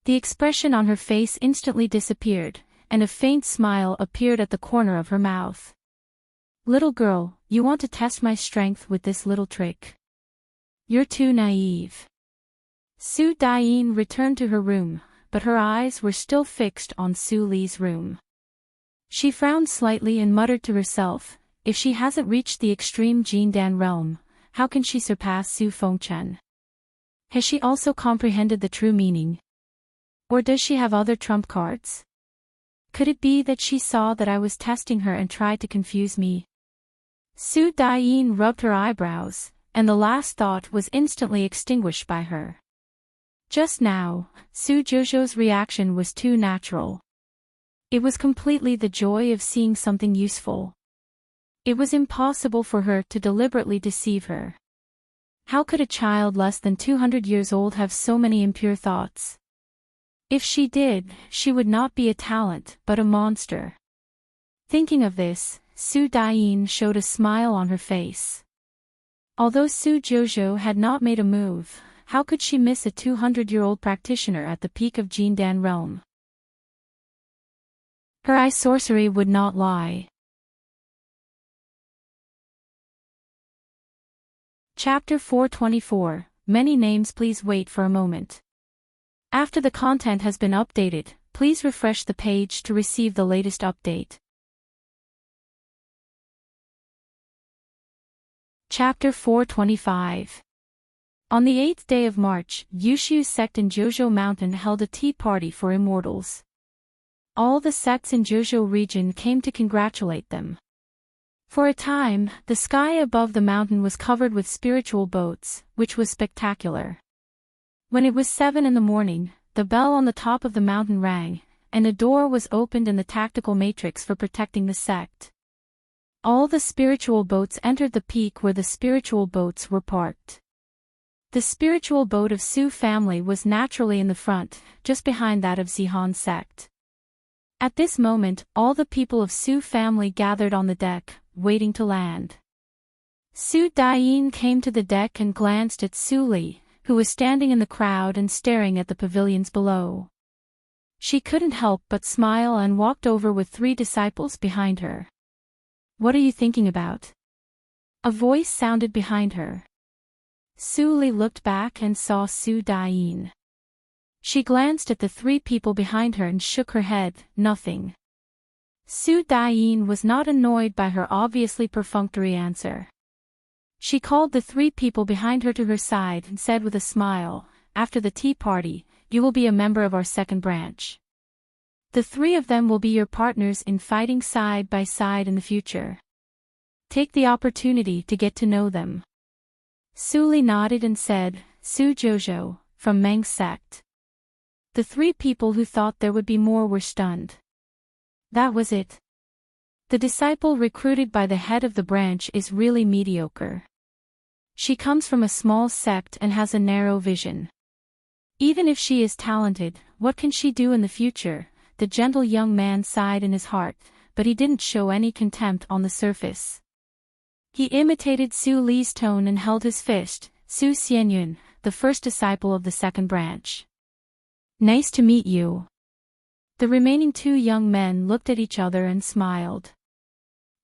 Speaker 1: The expression on her face instantly disappeared, and a faint smile appeared at the corner of her mouth. Little girl, you want to test my strength with this little trick? You're too naive. Su Daiyin returned to her room, but her eyes were still fixed on Su Li's room. She frowned slightly and muttered to herself, if she hasn't reached the extreme Jindan realm, how can she surpass Su Fengchen? Has she also comprehended the true meaning? Or does she have other trump cards? Could it be that she saw that I was testing her and tried to confuse me? Su Daiyin rubbed her eyebrows, and the last thought was instantly extinguished by her. Just now, Su Jojo's reaction was too natural. It was completely the joy of seeing something useful. It was impossible for her to deliberately deceive her. How could a child less than 200 years old have so many impure thoughts? If she did, she would not be a talent, but a monster. Thinking of this, Su Daiyin showed a smile on her face. Although Su Jojo had not made a move, how could she miss a 200-year-old practitioner at the peak of Jindan realm? Her eye sorcery would not lie. Chapter 424, Many names. Please wait for a moment. After the content has been updated, please refresh the page to receive the latest update. Chapter 425. On the 8th day of March, Yushu's sect in Jojo Mountain held a tea party for immortals. All the sects in Jojo region came to congratulate them. For a time, the sky above the mountain was covered with spiritual boats, which was spectacular. When it was 7 in the morning, the bell on the top of the mountain rang, and a door was opened in the tactical matrix for protecting the sect. All the spiritual boats entered the peak where the spiritual boats were parked. The spiritual boat of Su family was naturally in the front, just behind that of Zihan sect. At this moment, all the people of Su family gathered on the deck, waiting to land. Su Daiyin came to the deck and glanced at Su Li, who was standing in the crowd and staring at the pavilions below. She couldn't help but smile and walked over with 3 disciples behind her. "What are you thinking about?" a voice sounded behind her. Su Li looked back and saw Su Daiyin. She glanced at the 3 people behind her and shook her head, "Nothing." Su Daiyin was not annoyed by her obviously perfunctory answer. She called the 3 people behind her to her side and said with a smile, "After the tea party, you will be a member of our second branch. The 3 of them will be your partners in fighting side by side in the future. Take the opportunity to get to know them." Su Li nodded and said, "Su Jojo, from Meng's sect." The 3 people who thought there would be more were stunned. That was it. The disciple recruited by the head of the branch is really mediocre. She comes from a small sect and has a narrow vision. Even if she is talented, what can she do in the future? The gentle young man sighed in his heart, but he didn't show any contempt on the surface. He imitated Su Li's tone and held his fist. "Su Xianyun, the first disciple of the second branch. Nice to meet you." The remaining 2 young men looked at each other and smiled.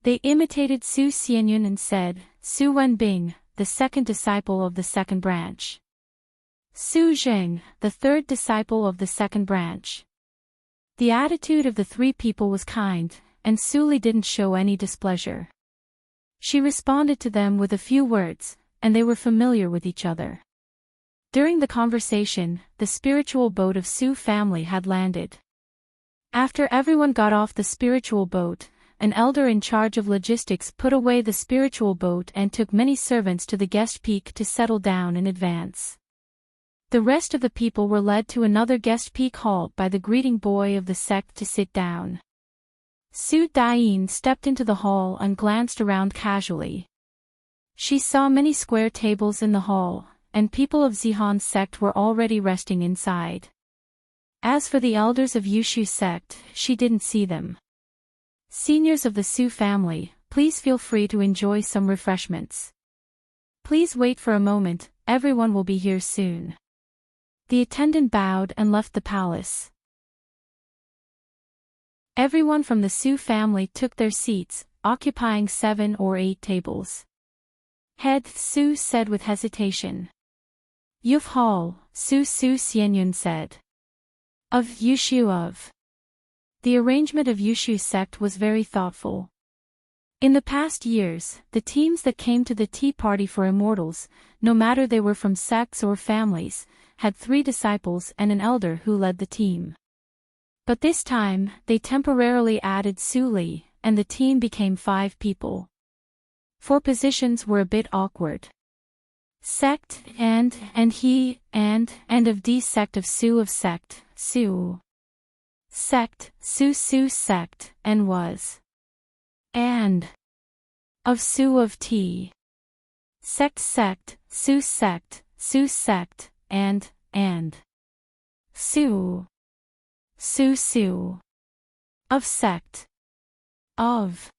Speaker 1: They imitated Su Xianyun and said, "Su Wenbing, the second disciple of the second branch. Su Zheng, the third disciple of the second branch." The attitude of the 3 people was kind, and Su Li didn't show any displeasure. She responded to them with a few words, and they were familiar with each other. During the conversation, the spiritual boat of Su family had landed. After everyone got off the spiritual boat, an elder in charge of logistics put away the spiritual boat and took many servants to the guest peak to settle down in advance. The rest of the people were led to another guest peak hall by the greeting boy of the sect to sit down. Su Daiyin stepped into the hall and glanced around casually. She saw many square tables in the hall, and people of Zihan's sect were already resting inside. As for the elders of Yushu's sect, she didn't see them. "Seniors of the Su family, please feel free to enjoy some refreshments. Please wait for a moment, everyone will be here soon." The attendant bowed and left the palace. Everyone from the Su family took their seats, occupying 7 or 8 tables. Head Su said with hesitation. "Yuf Hall," Su Xianyun said. "Of Yushu of." The arrangement of Yushu's sect was very thoughtful. In the past years, the teams that came to the tea party for immortals, no matter they were from sects or families, had 3 disciples and an elder who led the team. But this time, they temporarily added Su Li, and the team became 5 people. 4 positions were a bit awkward. Sect, and he, and of D sect of Su of sect, Su. Sect, Su sect, and was. And. Of Su of T. Sect, Su sect, and. Su. Of sect. Of.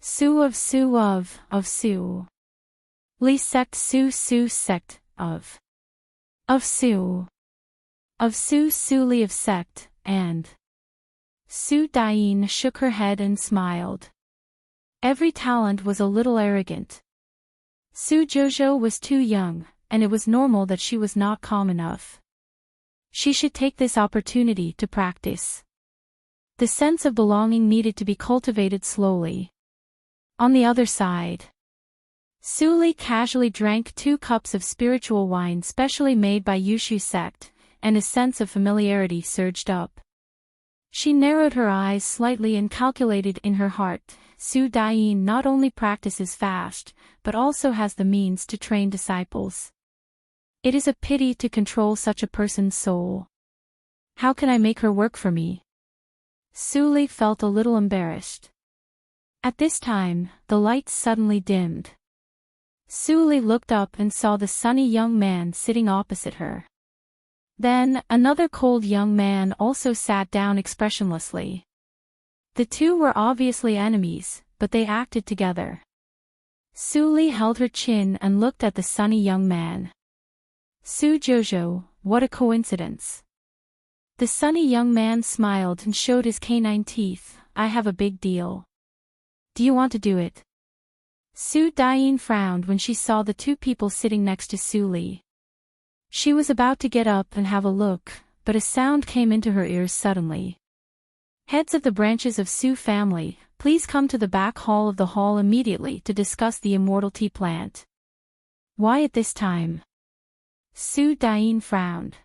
Speaker 1: Su of Su. Li sect Su sect, of. Su. Of Su Li of sect, and. Su Dian shook her head and smiled. Every talent was a little arrogant. Su Jojo was too young, and it was normal that she was not calm enough. She should take this opportunity to practice. The sense of belonging needed to be cultivated slowly. On the other side, Su Li casually drank 2 cups of spiritual wine specially made by Yushu sect, and a sense of familiarity surged up. She narrowed her eyes slightly and calculated in her heart, Su Dian not only practices fast, but also has the means to train disciples. It is a pity to control such a person's soul. How can I make her work for me? Su Li felt a little embarrassed. At this time, the lights suddenly dimmed. Su Li looked up and saw the sunny young man sitting opposite her. Then, another cold young man also sat down expressionlessly. The two were obviously enemies, but they acted together. Su Li held her chin and looked at the sunny young man. Su Jojo, what a coincidence. The sunny young man smiled and showed his canine teeth. I have a big deal. Do you want to do it? Su Dian frowned when she saw the 2 people sitting next to Su Li. She was about to get up and have a look, but a sound came into her ears suddenly. Heads of the branches of Su family, please come to the back hall of the hall immediately to discuss the immortality plant. Why at this time? Su Dian frowned.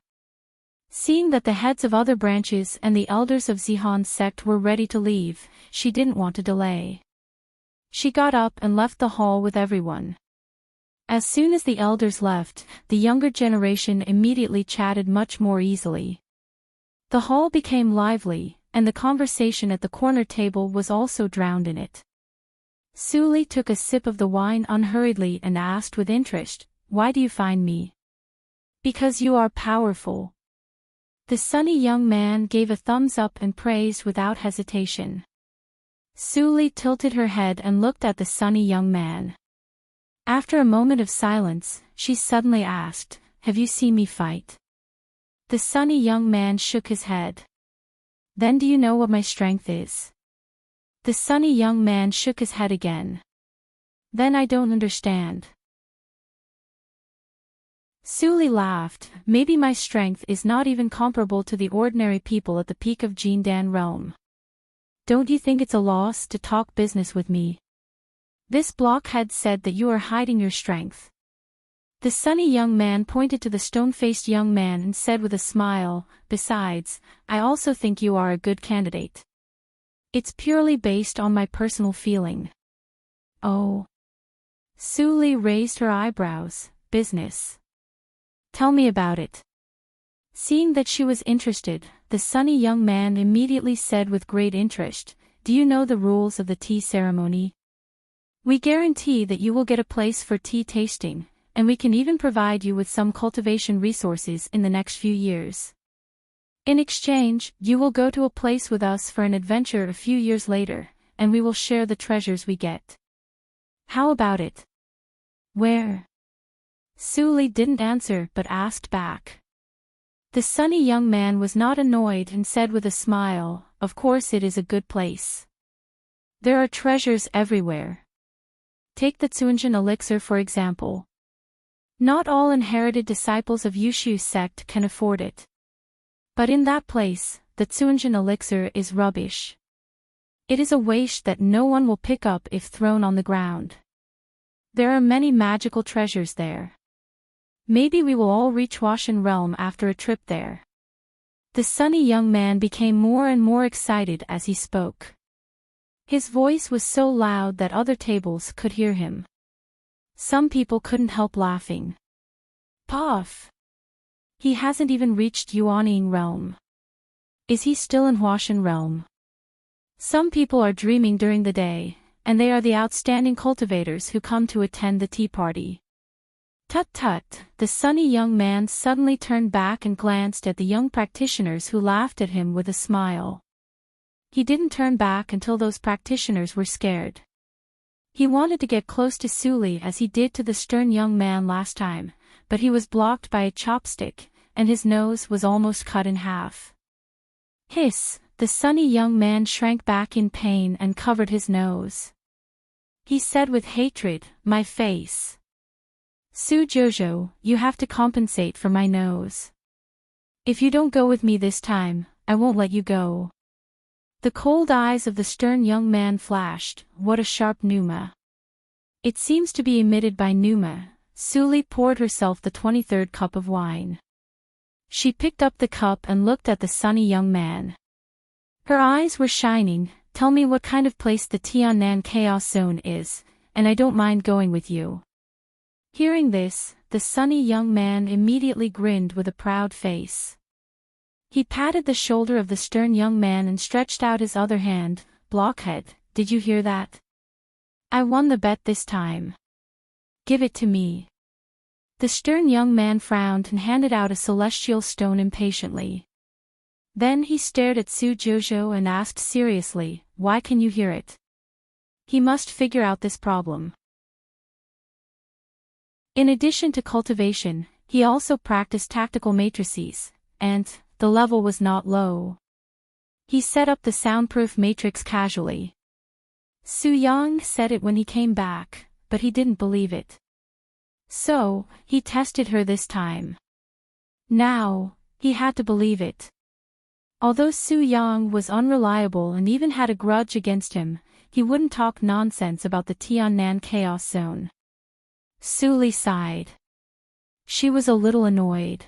Speaker 1: Seeing that the heads of other branches and the elders of Zihan's sect were ready to leave, she didn't want to delay. She got up and left the hall with everyone. As soon as the elders left, the younger generation immediately chatted much more easily. The hall became lively, and the conversation at the corner table was also drowned in it. Su Li took a sip of the wine unhurriedly and asked with interest, "Why do you find me?" "Because you are powerful." The sunny young man gave a thumbs up and praised without hesitation. Su Li tilted her head and looked at the sunny young man. After a moment of silence, she suddenly asked, "Have you seen me fight?" The sunny young man shook his head. "Then do you know what my strength is?" The sunny young man shook his head again. "Then I don't understand." Su Li laughed. "Maybe my strength is not even comparable to the ordinary people at the peak of Jindan realm. Don't you think it's a loss to talk business with me? This blockhead said that you are hiding your strength." The sunny young man pointed to the stone-faced young man and said with a smile, "Besides, I also think you are a good candidate. It's purely based on my personal feeling." "Oh." Su Li raised her eyebrows. "Business. Tell me about it." Seeing that she was interested, the sunny young man immediately said with great interest, "Do you know the rules of the tea ceremony? We guarantee that you will get a place for tea tasting, and we can even provide you with some cultivation resources in the next few years. In exchange, you will go to a place with us for an adventure a few years later, and we will share the treasures we get. How about it?" "Where?" Su Li didn't answer but asked back. The sunny young man was not annoyed and said with a smile, "Of course it is a good place. There are treasures everywhere. Take the Tsunjin elixir for example. Not all inherited disciples of Yushu's sect can afford it. But in that place, the Tsunjin elixir is rubbish. It is a waste that no one will pick up if thrown on the ground. There are many magical treasures there. Maybe we will all reach Washan realm after a trip there." The sunny young man became more and more excited as he spoke. His voice was so loud that other tables could hear him. Some people couldn't help laughing. Puff! He hasn't even reached Yuaning realm. Is he still in Huashan realm? Some people are dreaming during the day, and they are the outstanding cultivators who come to attend the tea party. Tut-tut, the sunny young man suddenly turned back and glanced at the young practitioners who laughed at him with a smile. He didn't turn back until those practitioners were scared. He wanted to get close to Suli as he did to the stern young man last time, but he was blocked by a chopstick, and his nose was almost cut in half. Hiss, the sunny young man shrank back in pain and covered his nose. He said with hatred, "My face. Su Jojo, you have to compensate for my nose. If you don't go with me this time, I won't let you go." The cold eyes of the stern young man flashed. What a sharp pneuma. It seems to be emitted by pneuma. Suli poured herself the 23rd cup of wine. She picked up the cup and looked at the sunny young man. Her eyes were shining. "Tell me what kind of place the Tiannan Chaos Zone is, and I don't mind going with you." Hearing this, the sunny young man immediately grinned with a proud face. He patted the shoulder of the stern young man and stretched out his other hand. "Blockhead, did you hear that? I won the bet this time. Give it to me." The stern young man frowned and handed out a celestial stone impatiently. Then he stared at Su Jojo and asked seriously, "Why can you hear it?" He must figure out this problem. In addition to cultivation, he also practiced tactical matrices, and the level was not low. He set up the soundproof matrix casually. Su Yang said it when he came back, but he didn't believe it. So, he tested her this time. Now, he had to believe it. Although Su Yang was unreliable and even had a grudge against him, he wouldn't talk nonsense about the Tiannan Chaos Zone. Suli sighed. She was a little annoyed.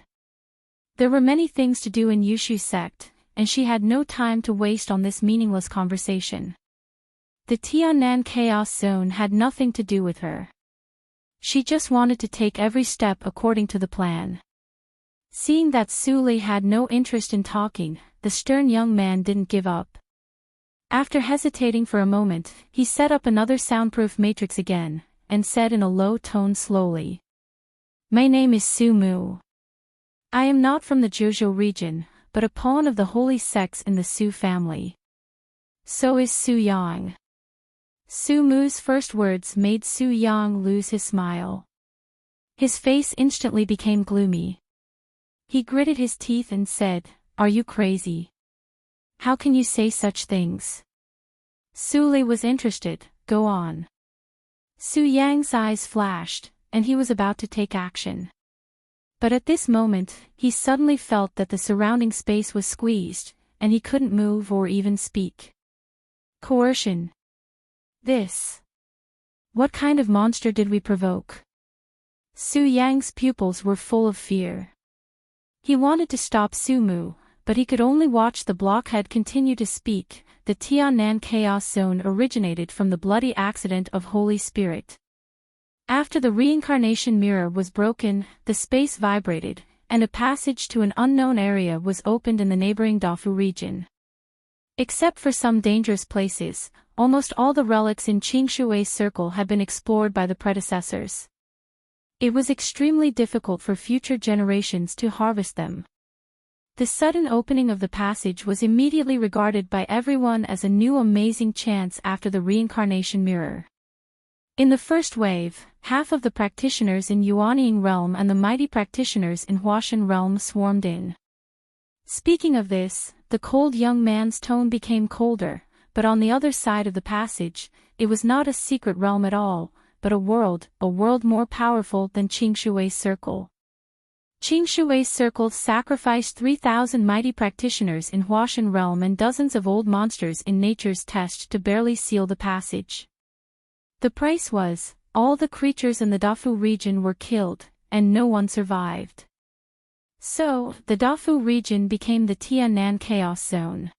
Speaker 1: There were many things to do in Yushu's sect, and she had no time to waste on this meaningless conversation. The Tiannan Chaos Zone had nothing to do with her. She just wanted to take every step according to the plan. Seeing that Suli had no interest in talking, the stern young man didn't give up. After hesitating for a moment, he set up another soundproof matrix again, and said in a low tone slowly, "My name is Su Mu. I am not from the Jojo region, but a pawn of the holy sects in the Su family. So is Su Yang." Su Mu's first words made Su Yang lose his smile. His face instantly became gloomy. He gritted his teeth and said, "Are you crazy? How can you say such things?" Suli was interested. "Go on." Su Yang's eyes flashed, and he was about to take action. But at this moment, he suddenly felt that the surrounding space was squeezed, and he couldn't move or even speak. Coercion. This. What kind of monster did we provoke? Su Yang's pupils were full of fear. He wanted to stop Su Mu, but he could only watch the blockhead continue to speak. The Tiannan Chaos Zone originated from the bloody accident of Holy Spirit. After the reincarnation mirror was broken, the space vibrated, and a passage to an unknown area was opened in the neighboring Dafu region. Except for some dangerous places, almost all the relics in Qingshui's circle had been explored by the predecessors. It was extremely difficult for future generations to harvest them. The sudden opening of the passage was immediately regarded by everyone as a new amazing chance after the reincarnation mirror. In the first wave, half of the practitioners in Yuanying realm and the mighty practitioners in Huashan realm swarmed in. Speaking of this, the cold young man's tone became colder, but on the other side of the passage, it was not a secret realm at all, but a world more powerful than Qingshui's circle. Qingshui's circle sacrificed 3,000 mighty practitioners in Huashan realm and dozens of old monsters in nature's test to barely seal the passage. The price was, all the creatures in the Dafu region were killed, and no one survived. So, the Dafu region became the Tiannan Chaos Zone.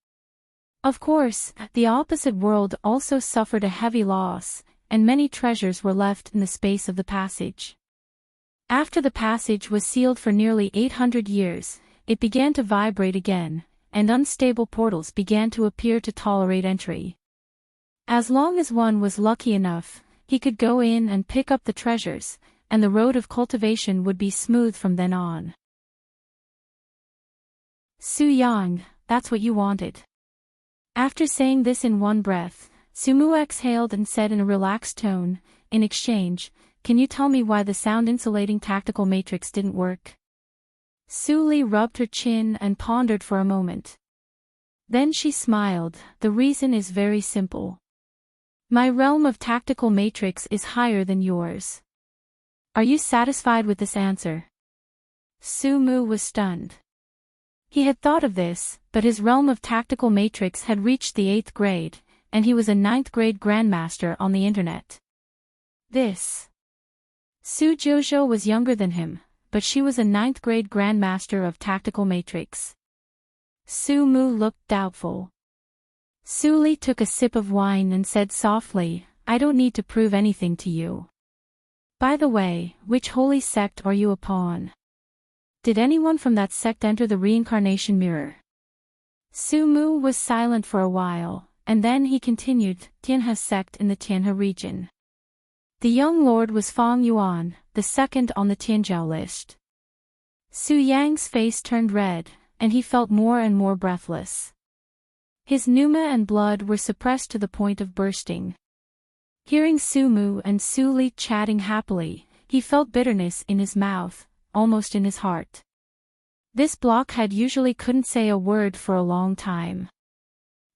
Speaker 1: Of course, the opposite world also suffered a heavy loss, and many treasures were left in the space of the passage. After the passage was sealed for nearly 800 years, it began to vibrate again, and unstable portals began to appear to tolerate entry. As long as one was lucky enough, he could go in and pick up the treasures, and the road of cultivation would be smooth from then on. Su Yang, that's what you wanted. After saying this in one breath, Sumu exhaled and said in a relaxed tone, in exchange, can you tell me why the sound-insulating tactical matrix didn't work? Su Li rubbed her chin and pondered for a moment. Then she smiled, the reason is very simple. My realm of tactical matrix is higher than yours. Are you satisfied with this answer? Su Mu was stunned. He had thought of this, but his realm of tactical matrix had reached the 8th grade, and he was a 9th grade grandmaster on the internet. Su Jojo was younger than him, but she was a 9th grade grandmaster of tactical matrix. Su Mu looked doubtful. Su Li took a sip of wine and said softly, I don't need to prove anything to you. By the way, which holy sect are you upon? Did anyone from that sect enter the reincarnation mirror? Su Mu was silent for a while, and then he continued, Tianhe sect in the Tianhe region. The young lord was Fang Yuan, the second on the Tianzhou list. Su Yang's face turned red, and he felt more and more breathless. His pneuma and blood were suppressed to the point of bursting. Hearing Su Mu and Su Li chatting happily, he felt bitterness in his mouth, almost in his heart. This blockhead usually couldn't say a word for a long time.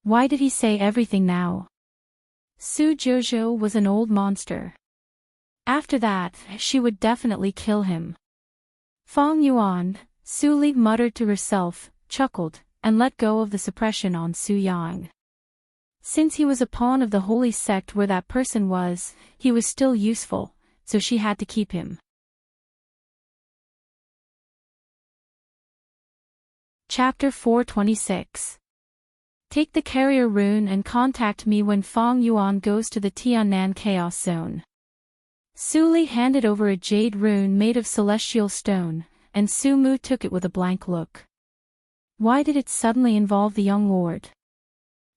Speaker 1: Why did he say everything now? Su Jojo was an old monster. After that, she would definitely kill him. Fang Yuan, Su Li muttered to herself, chuckled, and let go of the suppression on Su Yang. Since he was a pawn of the holy sect where that person was, he was still useful, so she had to keep him. Chapter 426. Take the carrier rune and contact me when Fang Yuan goes to the Tiannan Chaos Zone. Su Li handed over a jade rune made of celestial stone, and Su Mu took it with a blank look. Why did it suddenly involve the young lord?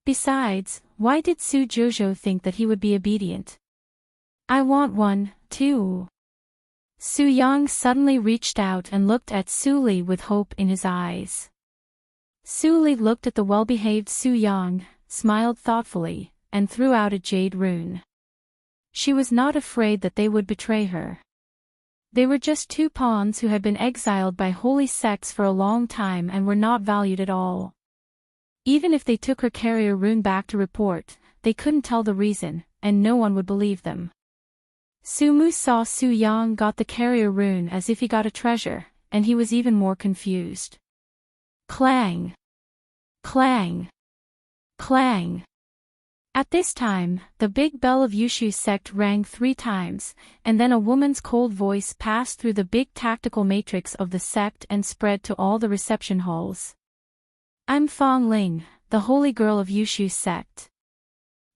Speaker 1: Besides, why did Su Jojo think that he would be obedient? I want one, too. Su Yang suddenly reached out and looked at Su Li with hope in his eyes. Su Li looked at the well-behaved Su Yang, smiled thoughtfully, and threw out a jade rune. She was not afraid that they would betray her. They were just two pawns who had been exiled by holy sects for a long time and were not valued at all. Even if they took her carrier rune back to report, they couldn't tell the reason, and no one would believe them. Su Mu saw Su Yang got the carrier rune as if he got a treasure, and he was even more confused. Clang! Clang! Clang! At this time, the big bell of Yushu's sect rang 3 times, and then a woman's cold voice passed through the big tactical matrix of the sect and spread to all the reception halls. I'm Fang Ling, the holy girl of Yushu's sect.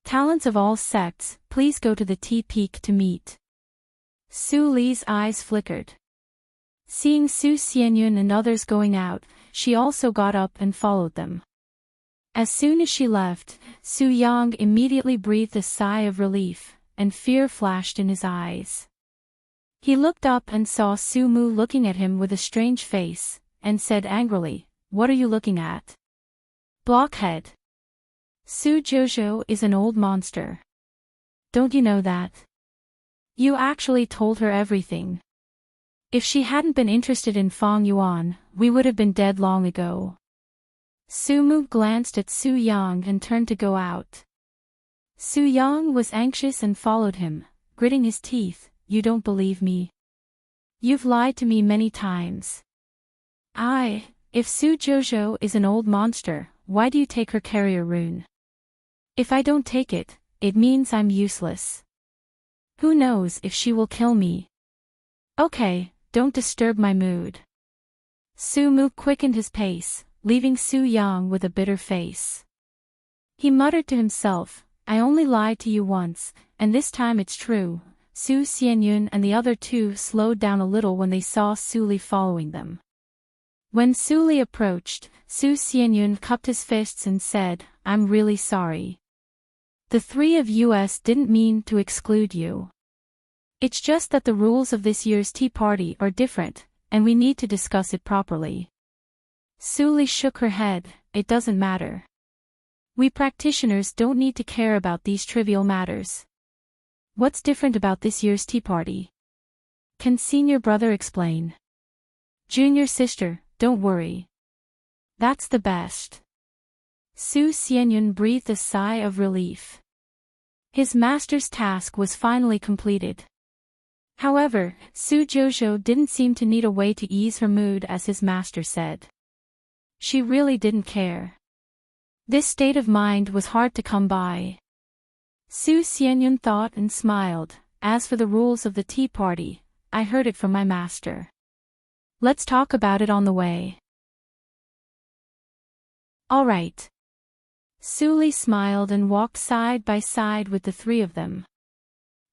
Speaker 1: Talents of all sects, please go to the T-Peak to meet. Su Li's eyes flickered. Seeing Su Xianyun and others going out, she also got up and followed them. As soon as she left, Su Yang immediately breathed a sigh of relief, and fear flashed in his eyes. He looked up and saw Su Mu looking at him with a strange face, and said angrily, What are you looking at? Blockhead. Su Jojo is an old monster. Don't you know that? You actually told her everything. If she hadn't been interested in Fang Yuan, we would have been dead long ago. Su Mu glanced at Su Yang and turned to go out. Su Yang was anxious and followed him, gritting his teeth, You don't believe me. You've lied to me many times. If Su Jojo is an old monster, why do you take her carrier rune? If I don't take it, it means I'm useless. Who knows if she will kill me? Okay, don't disturb my mood. Su Mu quickened his pace, leaving Su Yang with a bitter face. He muttered to himself, I only lied to you once, and this time it's true. Su Xianyun and the other two slowed down a little when they saw Su Li following them. When Su Li approached, Su Xianyun cupped his fists and said, I'm really sorry. The three of us didn't mean to exclude you. It's just that the rules of this year's tea party are different, and we need to discuss it properly. Su Li shook her head, it doesn't matter. We practitioners don't need to care about these trivial matters. What's different about this year's tea party? Can senior brother explain? Junior sister, don't worry. That's the best. Su Xianyun breathed a sigh of relief. His master's task was finally completed. However, Su Jojo didn't seem to need a way to ease her mood as his master said. She really didn't care. This state of mind was hard to come by. Su Xianyun thought and smiled, as for the rules of the tea party, I heard it from my master. Let's talk about it on the way. All right. Su Li smiled and walked side by side with the three of them.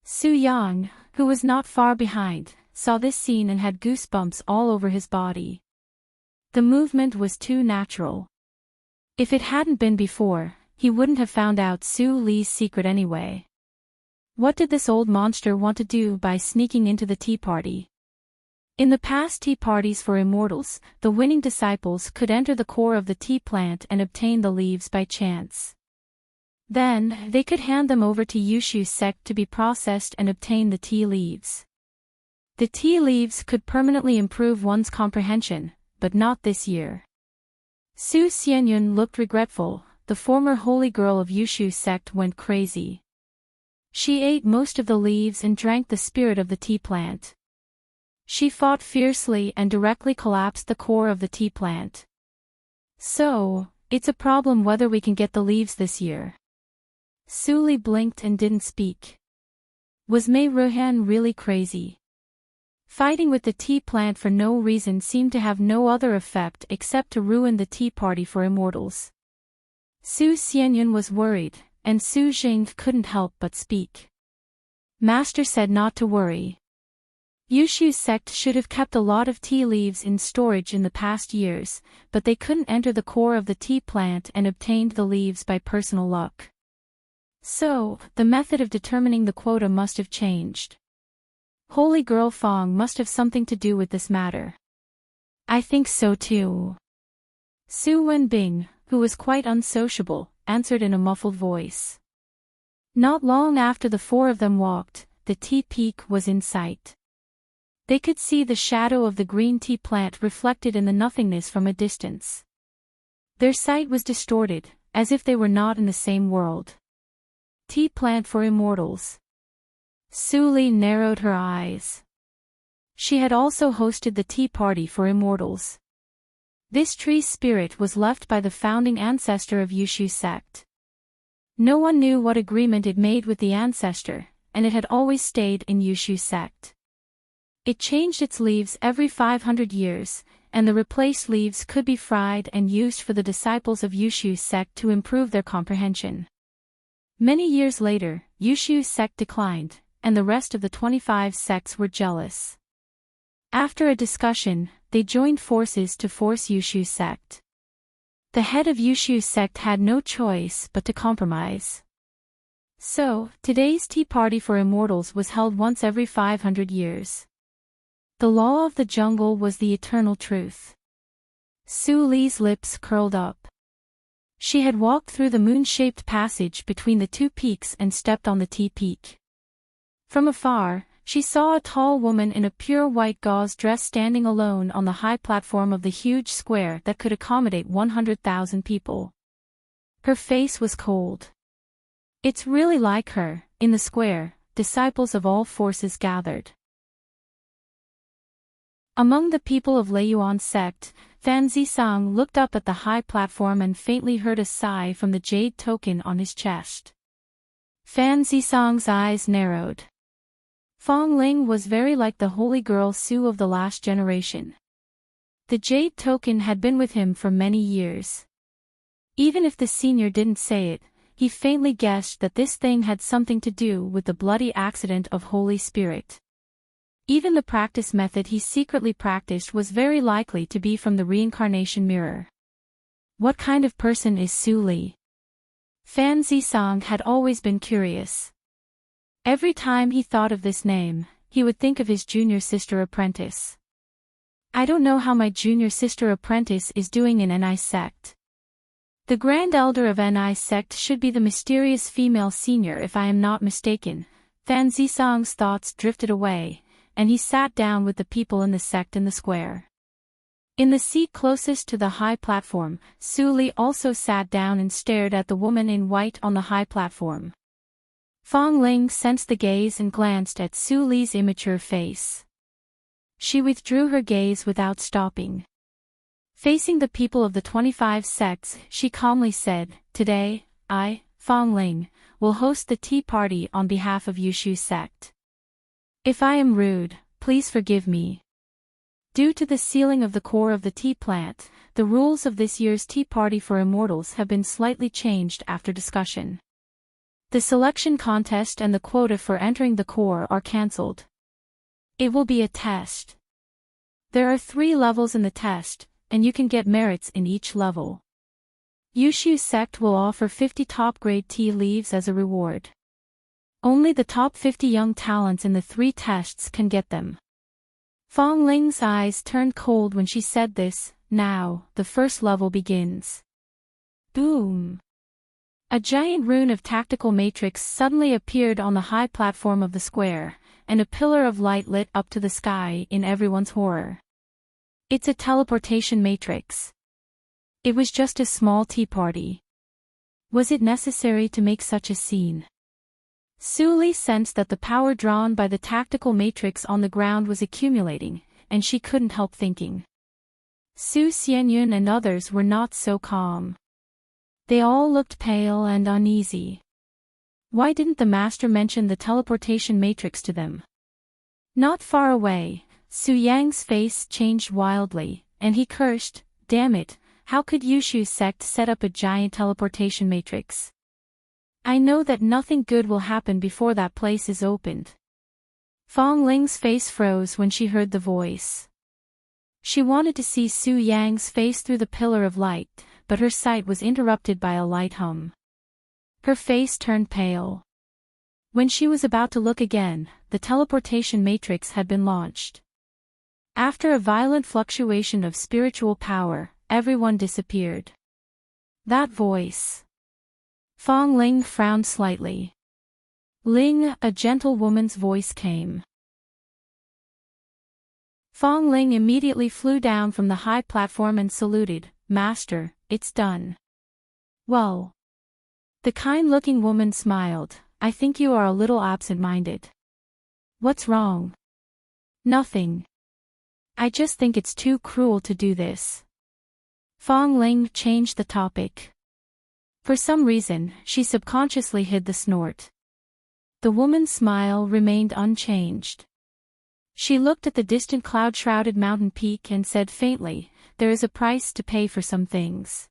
Speaker 1: Su Yang, who was not far behind, saw this scene and had goosebumps all over his body. The movement was too natural. If it hadn't been before, he wouldn't have found out Su Li's secret anyway. What did this old monster want to do by sneaking into the tea party? In the past tea parties for immortals, the winning disciples could enter the core of the tea plant and obtain the leaves by chance. Then, they could hand them over to Yushu's sect to be processed and obtain the tea leaves. The tea leaves could permanently improve one's comprehension, but not this year. Su Xianyun looked regretful. The former holy girl of Yushu's sect went crazy. She ate most of the leaves and drank the spirit of the tea plant. She fought fiercely and directly collapsed the core of the tea plant. So, it's a problem whether we can get the leaves this year. Su Li blinked and didn't speak. Was Mei Ruhan really crazy? Fighting with the tea plant for no reason seemed to have no other effect except to ruin the tea party for immortals. Su Xianyun was worried, and Su Jing couldn't help but speak. Master said not to worry. Yushu's sect should have kept a lot of tea leaves in storage in the past years, but they couldn't enter the core of the tea plant and obtained the leaves by personal luck. So, the method of determining the quota must have changed. Holy Girl Fong must have something to do with this matter. I think so too. Su Wenbing, who was quite unsociable, answered in a muffled voice. Not long after the four of them walked, the tea peak was in sight. They could see the shadow of the green tea plant reflected in the nothingness from a distance. Their sight was distorted, as if they were not in the same world. Tea plant for immortals. Su Li narrowed her eyes. She had also hosted the tea party for immortals. This tree's spirit was left by the founding ancestor of Yushu's sect. No one knew what agreement it made with the ancestor, and it had always stayed in Yushu's sect. It changed its leaves every 500 years, and the replaced leaves could be fried and used for the disciples of Yushu's sect to improve their comprehension. Many years later, Yushu's sect declined, and the rest of the 25 sects were jealous. After a discussion, they joined forces to force Yushu's sect. The head of Yushu's sect had no choice but to compromise. So, today's tea party for immortals was held once every 500 years. The law of the jungle was the eternal truth. Su Li's lips curled up. She had walked through the moon-shaped passage between the two peaks and stepped on the tea peak. From afar, she saw a tall woman in a pure white gauze dress standing alone on the high platform of the huge square that could accommodate 100,000 people. Her face was cold. It's really like her. In the square, disciples of all forces gathered. Among the people of Lei Yuan's sect, Fan Zisang looked up at the high platform and faintly heard a sigh from the jade token on his chest. Fan Zisang's eyes narrowed. Fong Ling was very like the holy girl Su of the last generation. The jade token had been with him for many years. Even if the senior didn't say it, he faintly guessed that this thing had something to do with the bloody accident of Holy Spirit. Even the practice method he secretly practiced was very likely to be from the reincarnation mirror. What kind of person is Su Li? Fan Zisong had always been curious. Every time he thought of this name, he would think of his junior sister apprentice. I don't know how my junior sister apprentice is doing in NI sect. The Grand Elder of NI sect should be the mysterious female senior if I am not mistaken. Fan Zisong's thoughts drifted away, and he sat down with the people in the sect in the square. In the seat closest to the high platform, Su Li also sat down and stared at the woman in white on the high platform. Fong Ling sensed the gaze and glanced at Su Li's immature face. She withdrew her gaze without stopping. Facing the people of the 25 sects, she calmly said, "Today, I, Fong Ling, will host the tea party on behalf of Yushu sect. If I am rude, please forgive me." Due to the sealing of the core of the tea plant, the rules of this year's tea party for immortals have been slightly changed after discussion. The selection contest and the quota for entering the core are cancelled. It will be a test. There are 3 levels in the test, and you can get merits in each level. Yushu sect will offer 50 top-grade tea leaves as a reward. Only the top 50 young talents in the 3 tests can get them. Fong Ling's eyes turned cold when she said this. Now, the first level begins. Boom! A giant rune of tactical matrix suddenly appeared on the high platform of the square, and a pillar of light lit up to the sky in everyone's horror. It's a teleportation matrix. It was just a small tea party. Was it necessary to make such a scene? Su Li sensed that the power drawn by the tactical matrix on the ground was accumulating, and she couldn't help thinking. Su Xianyun and others were not so calm. They all looked pale and uneasy. Why didn't the master mention the teleportation matrix to them? Not far away, Su Yang's face changed wildly, and he cursed, "Damn it, how could Yushu sect set up a giant teleportation matrix? I know that nothing good will happen before that place is opened." Fong Ling's face froze when she heard the voice. She wanted to see Su Yang's face through the pillar of light, but her sight was interrupted by a light hum. Her face turned pale. When she was about to look again, the teleportation matrix had been launched. After a violent fluctuation of spiritual power, everyone disappeared. That voice. Fong Ling frowned slightly. "Ling," a gentle woman's voice came. Fong Ling immediately flew down from the high platform and saluted, "Master, it's done." "Well." The kind-looking woman smiled, "I think you are a little absent-minded." "What's wrong?" "Nothing. I just think it's too cruel to do this." Fong Ling changed the topic. For some reason, she subconsciously hid the snort. The woman's smile remained unchanged. She looked at the distant cloud-shrouded mountain peak and said faintly, "There is a price to pay for some things.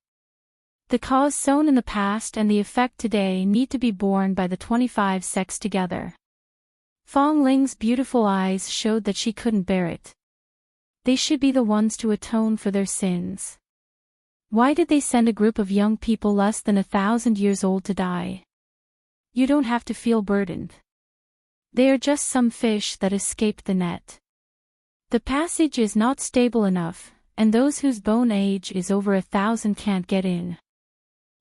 Speaker 1: The cause sown in the past and the effect today need to be borne by the 25 sects together." Fong Ling's beautiful eyes showed that she couldn't bear it. They should be the ones to atone for their sins. Why did they send a group of young people less than 1,000 years old to die? You don't have to feel burdened. They are just some fish that escaped the net. The passage is not stable enough, and those whose bone age is over 1,000 can't get in.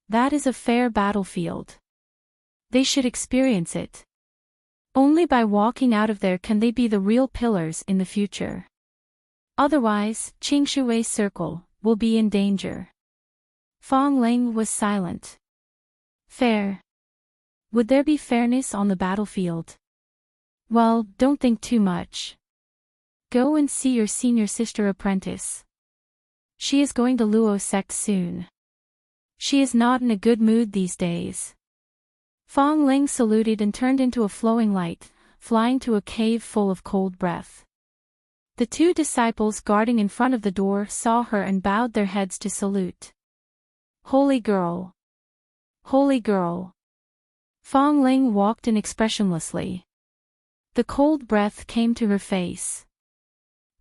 Speaker 1: That is a fair battlefield. They should experience it. Only by walking out of there can they be the real pillars in the future. Otherwise, Qingshui's circle will be in danger. Fong Ling was silent. Fair. Would there be fairness on the battlefield? Well, don't think too much. Go and see your senior sister apprentice. She is going to Luo sect soon. She is not in a good mood these days. Fong Ling saluted and turned into a flowing light, flying to a cave full of cold breath. The 2 disciples guarding in front of the door saw her and bowed their heads to salute. Holy girl! Holy girl. Fong Ling walked in expressionlessly. The cold breath came to her face.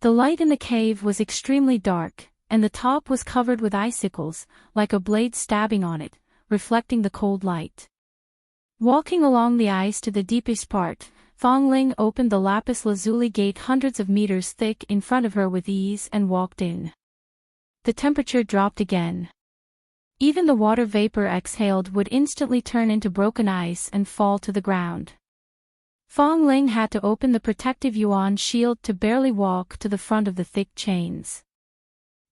Speaker 1: The light in the cave was extremely dark, and the top was covered with icicles, like a blade stabbing on it, reflecting the cold light. Walking along the ice to the deepest part, Fong Ling opened the lapis lazuli gate hundreds of meters thick in front of her with ease and walked in. The temperature dropped again. Even the water vapor exhaled would instantly turn into broken ice and fall to the ground. Fong Ling had to open the protective yuan shield to barely walk to the front of the thick chains.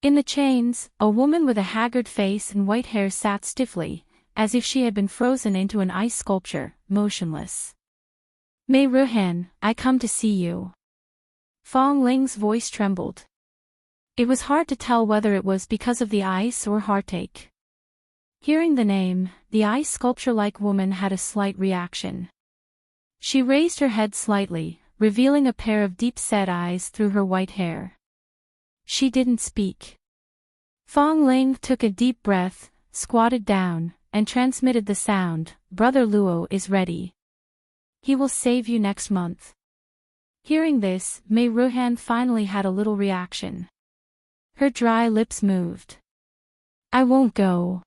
Speaker 1: In the chains, a woman with a haggard face and white hair sat stiffly, as if she had been frozen into an ice sculpture, motionless. Mei Ruhan, I come to see you. Fong Ling's voice trembled. It was hard to tell whether it was because of the ice or heartache. Hearing the name, the ice sculpture-like woman had a slight reaction. She raised her head slightly, revealing a pair of deep-set eyes through her white hair. She didn't speak. Fong Ling took a deep breath, squatted down, and transmitted the sound, Brother Luo is ready. He will save you next month. Hearing this, Mei Ruhan finally had a little reaction. Her dry lips moved. I won't go.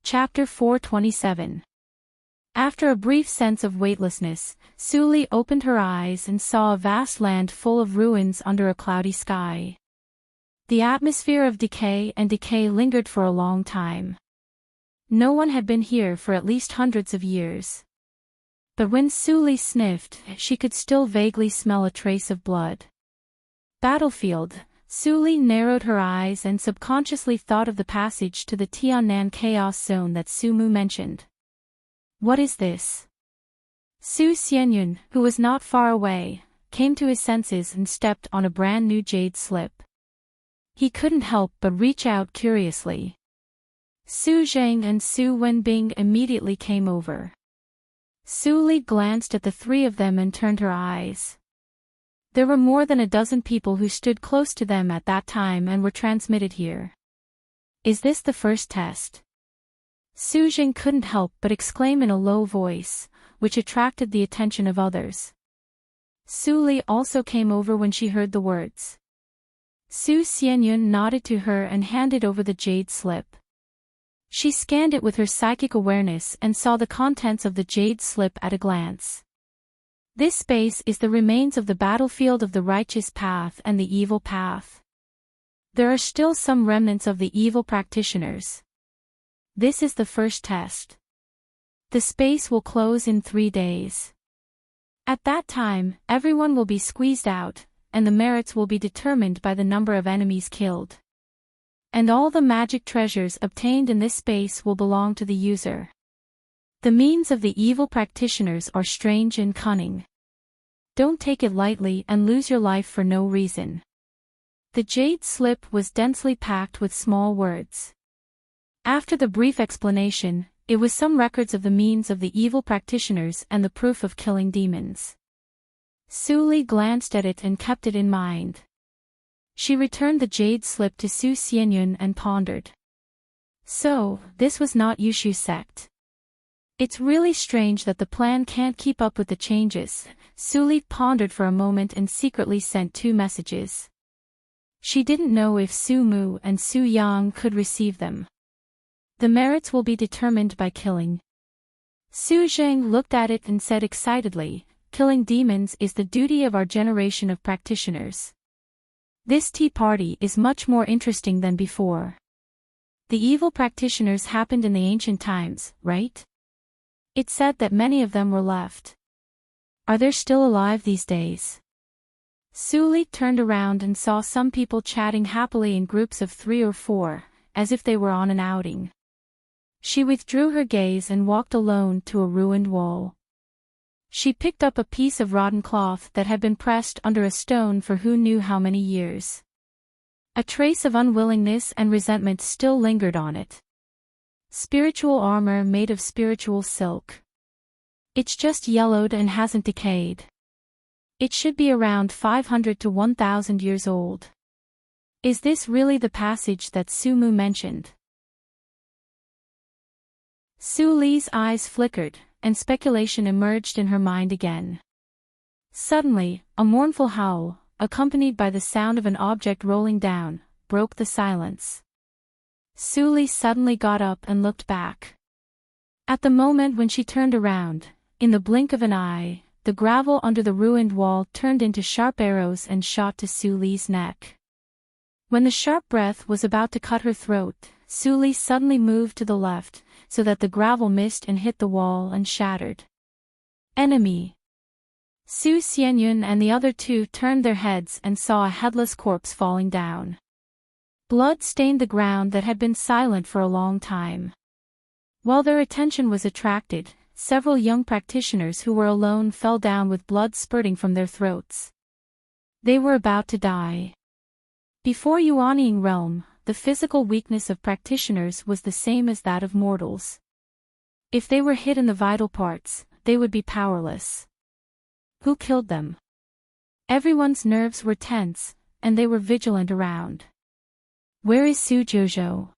Speaker 1: Chapter 427. After a brief sense of weightlessness, Su Li opened her eyes and saw a vast land full of ruins under a cloudy sky. The atmosphere of decay lingered for a long time. No one had been here for at least hundreds of years. But when Su Li sniffed, she could still vaguely smell a trace of blood. Battlefield. Su Li narrowed her eyes and subconsciously thought of the passage to the Tiannan Chaos Zone that Su Mu mentioned. What is this? Su Xianyun, who was not far away, came to his senses and stepped on a brand new jade slip. He couldn't help but reach out curiously. Su Zheng and Su Wenbing immediately came over. Su Li glanced at the three of them and turned her eyes. There were more than a dozen people who stood close to them at that time and were transmitted here. Is this the first test? Su Jing couldn't help but exclaim in a low voice, which attracted the attention of others. Su Li also came over when she heard the words. Su Xianyun nodded to her and handed over the jade slip. She scanned it with her psychic awareness and saw the contents of the jade slip at a glance. This space is the remains of the battlefield of the righteous path and the evil path. There are still some remnants of the evil practitioners. This is the first test. The space will close in 3 days. At that time, everyone will be squeezed out, and the merits will be determined by the number of enemies killed. And all the magic treasures obtained in this space will belong to the user. The means of the evil practitioners are strange and cunning. Don't take it lightly and lose your life for no reason. The jade slip was densely packed with small words. After the brief explanation, it was some records of the means of the evil practitioners and the proof of killing demons. Su Li glanced at it and kept it in mind. She returned the jade slip to Su Xianyun and pondered. So, this was not Yushu's sect. It's really strange that the plan can't keep up with the changes. Su Li pondered for a moment and secretly sent 2 messages. She didn't know if Su Mu and Su Yang could receive them. The merits will be determined by killing. Su Zheng looked at it and said excitedly, killing demons is the duty of our generation of practitioners. This tea party is much more interesting than before. The evil practitioners happened in the ancient times, right? It said that many of them were left. Are they still alive these days? Su Li turned around and saw some people chatting happily in groups of 3 or 4, as if they were on an outing. She withdrew her gaze and walked alone to a ruined wall. She picked up a piece of rotten cloth that had been pressed under a stone for who knew how many years. A trace of unwillingness and resentment still lingered on it. Spiritual armor made of spiritual silk. It's just yellowed and hasn't decayed. It should be around 500 to 1,000 years old. Is this really the passage that Su Mu mentioned? Su Li's eyes flickered, and speculation emerged in her mind again. Suddenly, a mournful howl, accompanied by the sound of an object rolling down, broke the silence. Su Li suddenly got up and looked back. At the moment when she turned around, in the blink of an eye, the gravel under the ruined wall turned into sharp arrows and shot to Su Li's neck. When the sharp breath was about to cut her throat, Su Li suddenly moved to the left, so that the gravel missed and hit the wall and shattered. Enemy! Su Xianyun and the other two turned their heads and saw a headless corpse falling down. Blood stained the ground that had been silent for a long time. While their attention was attracted, several young practitioners who were alone fell down with blood spurting from their throats. They were about to die. Before Yuanying realm, the physical weakness of practitioners was the same as that of mortals. If they were hit in the vital parts, they would be powerless. Who killed them? Everyone's nerves were tense, and they were vigilant around. Where is Su Jojo?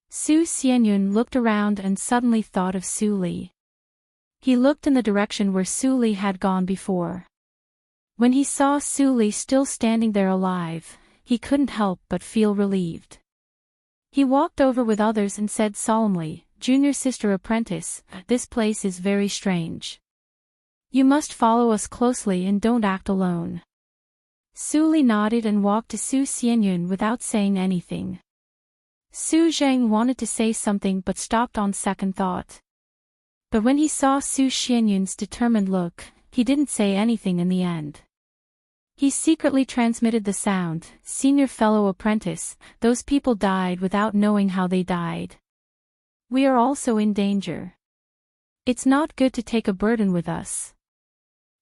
Speaker 1: Su Xianyun looked around and suddenly thought of Su Li. He looked in the direction where Su Li had gone before. When he saw Su Li still standing there alive, he couldn't help but feel relieved. He walked over with others and said solemnly, "Junior sister apprentice, this place is very strange. You must follow us closely and don't act alone." Su Li nodded and walked to Su Xianyun without saying anything. Su Zheng wanted to say something but stopped on second thought. But when he saw Su Xianyun's determined look, he didn't say anything in the end. He secretly transmitted the sound, "Senior fellow apprentice, those people died without knowing how they died. We are also in danger. It's not good to take a burden with us.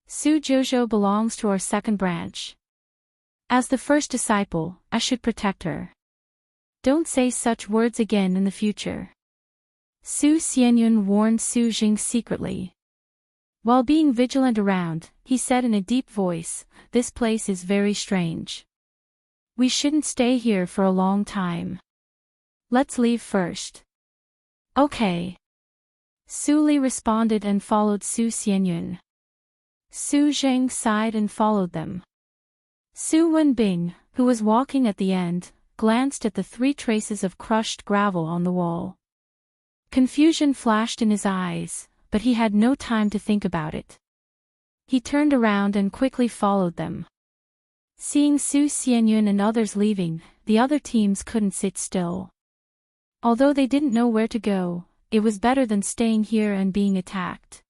Speaker 1: Su Jojo belongs to our second branch. As the first disciple, I should protect her. Don't say such words again in the future." Su Xianyun warned Su Jing secretly. While being vigilant around, he said in a deep voice, "This place is very strange. We shouldn't stay here for a long time. Let's leave first." "Okay." Su Li responded and followed Su Xianyun. Su Zheng sighed and followed them. Su Wenbing, who was walking at the end, glanced at the 3 traces of crushed gravel on the wall. Confusion flashed in his eyes, but he had no time to think about it. He turned around and quickly followed them. Seeing Su Xianyun and others leaving, the other teams couldn't sit still. Although they didn't know where to go, it was better than staying here and being attacked.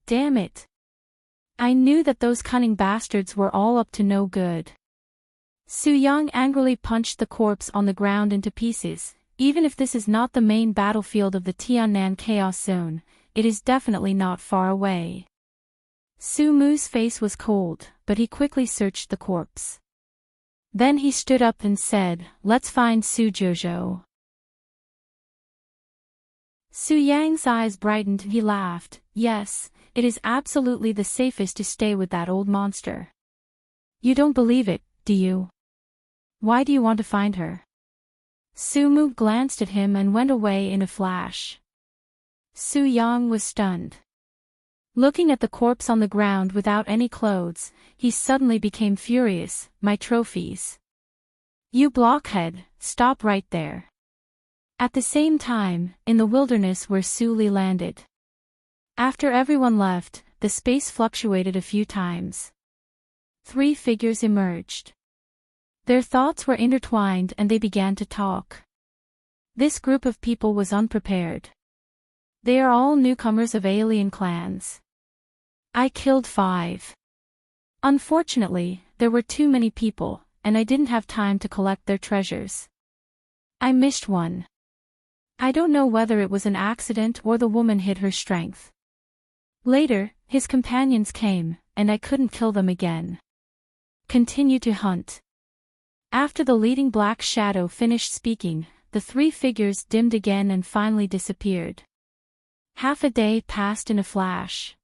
Speaker 1: Damn it! I knew that those cunning bastards were all up to no good. Su Yang angrily punched the corpse on the ground into pieces. Even if this is not the main battlefield of the Tiannan Chaos Zone, it is definitely not far away. Su Mu's face was cold, but he quickly searched the corpse. Then he stood up and said, "Let's find Su Jojo." Su Yang's eyes brightened and he laughed. "Yes, it is absolutely the safest to stay with that old monster." "You don't believe it, do you? Why do you want to find her?" Su Mu glanced at him and went away in a flash. Su Yang was stunned. Looking at the corpse on the ground without any clothes, he suddenly became furious. "My trophies. You blockhead, stop right there." At the same time, in the wilderness where Su Li landed. After everyone left, the space fluctuated a few times. 3 figures emerged. Their thoughts were intertwined and they began to talk. This group of people was unprepared. They are all newcomers of alien clans. I killed 5. Unfortunately, there were too many people, and I didn't have time to collect their treasures. I missed one. I don't know whether it was an accident or the woman hid her strength. Later, his companions came, and I couldn't kill them again. Continue to hunt. After the leading black shadow finished speaking, the 3 figures dimmed again and finally disappeared. Half a day passed in a flash.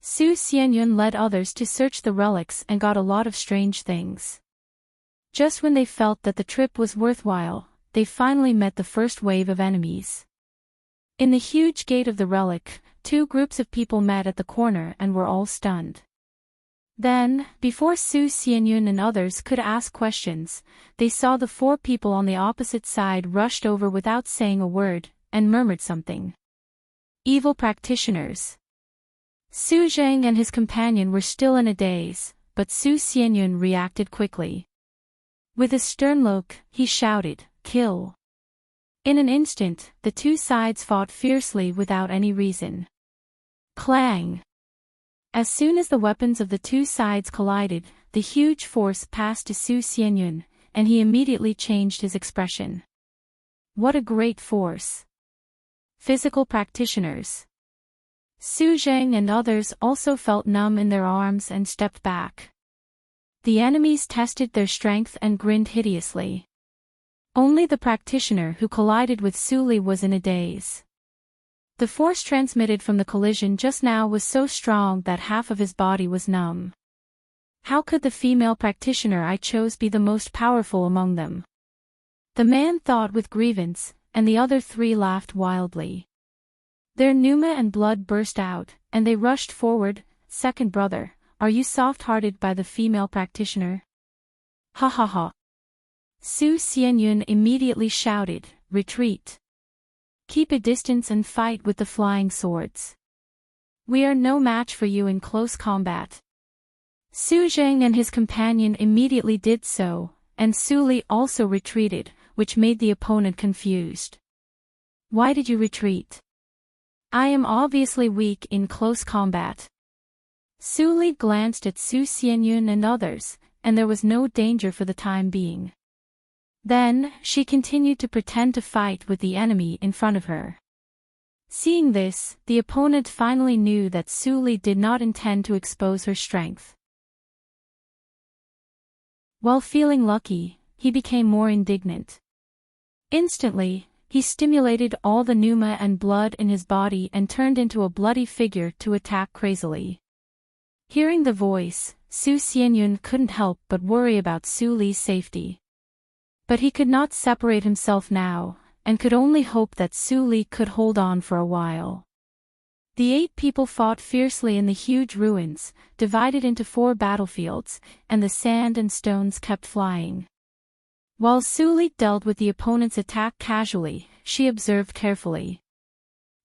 Speaker 1: Su Xianyun led others to search the relics and got a lot of strange things. Just when they felt that the trip was worthwhile, they finally met the first wave of enemies. In the huge gate of the relic, two groups of people met at the corner and were all stunned. Then, before Su Xianyun and others could ask questions, they saw the four people on the opposite side rushed over without saying a word, and murmured something. Evil practitioners. Su Zheng and his companion were still in a daze, but Su Xianyun reacted quickly. With a stern look, he shouted, "Kill!" In an instant, the two sides fought fiercely without any reason. Clang! As soon as the weapons of the two sides collided, the huge force passed to Su Xianyun, and he immediately changed his expression. What a great force! Physical practitioners. Su Zheng and others also felt numb in their arms and stepped back. The enemies tested their strength and grinned hideously. Only the practitioner who collided with Su Li was in a daze. The force transmitted from the collision just now was so strong that half of his body was numb. How could the female practitioner I chose be the most powerful among them? The man thought with grievance, and the other three laughed wildly. Their pneuma and blood burst out, and they rushed forward. Second brother, are you soft-hearted by the female practitioner? Ha ha ha. Su Xianyun immediately shouted, "Retreat! Keep a distance and fight with the flying swords. We are no match for you in close combat." Su Zheng and his companion immediately did so, and Su Li also retreated, which made the opponent confused. Why did you retreat? I am obviously weak in close combat. Su Li glanced at Su Xianyun and others, and there was no danger for the time being. Then, she continued to pretend to fight with the enemy in front of her. Seeing this, the opponent finally knew that Su Li did not intend to expose her strength. While feeling lucky, he became more indignant. Instantly, he stimulated all the pneuma and blood in his body and turned into a bloody figure to attack crazily. Hearing the voice, Su Xianyun couldn't help but worry about Su Li's safety. But he could not separate himself now, and could only hope that Su Li could hold on for a while. The 8 people fought fiercely in the huge ruins, divided into 4 battlefields, and the sand and stones kept flying. While Su Li dealt with the opponent's attack casually, she observed carefully.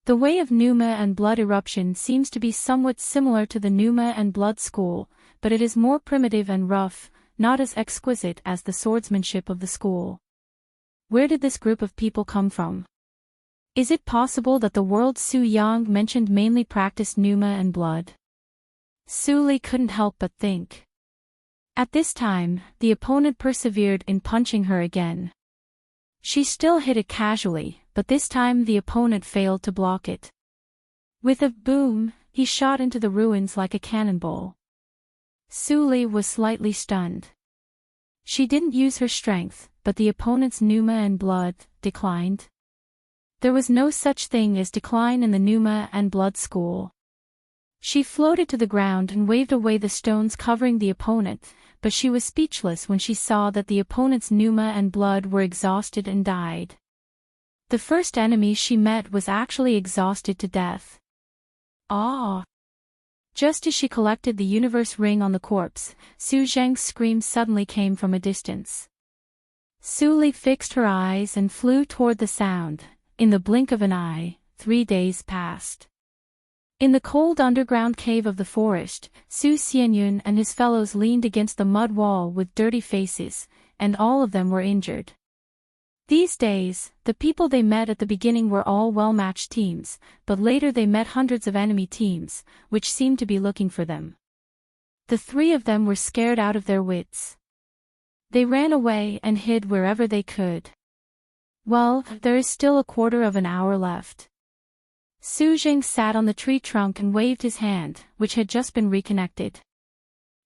Speaker 1: The way of pneuma and blood eruption seems to be somewhat similar to the pneuma and blood school, but it is more primitive and rough, not as exquisite as the swordsmanship of the school. Where did this group of people come from? Is it possible that the world Su Yang mentioned mainly practiced pneuma and blood? Su Li couldn't help but think. At this time, the opponent persevered in punching her again. She still hit it casually, but this time the opponent failed to block it. With a boom, he shot into the ruins like a cannonball. Su Li was slightly stunned. She didn't use her strength, but the opponent's pneuma and blood declined. There was no such thing as decline in the pneuma and blood school. She floated to the ground and waved away the stones covering the opponent, but she was speechless when she saw that the opponent's pneuma and blood were exhausted and died. The first enemy she met was actually exhausted to death. Ah! Just as she collected the universe ring on the corpse, Su Zheng's scream suddenly came from a distance. Su Li fixed her eyes and flew toward the sound. In the blink of an eye, 3 days passed. In the cold underground cave of the forest, Su Xianyun and his fellows leaned against the mud wall with dirty faces, and all of them were injured. These days, the people they met at the beginning were all well-matched teams, but later they met hundreds of enemy teams, which seemed to be looking for them. The 3 of them were scared out of their wits. They ran away and hid wherever they could. Well, there is still a quarter of an hour left. Su Zheng sat on the tree trunk and waved his hand, which had just been reconnected.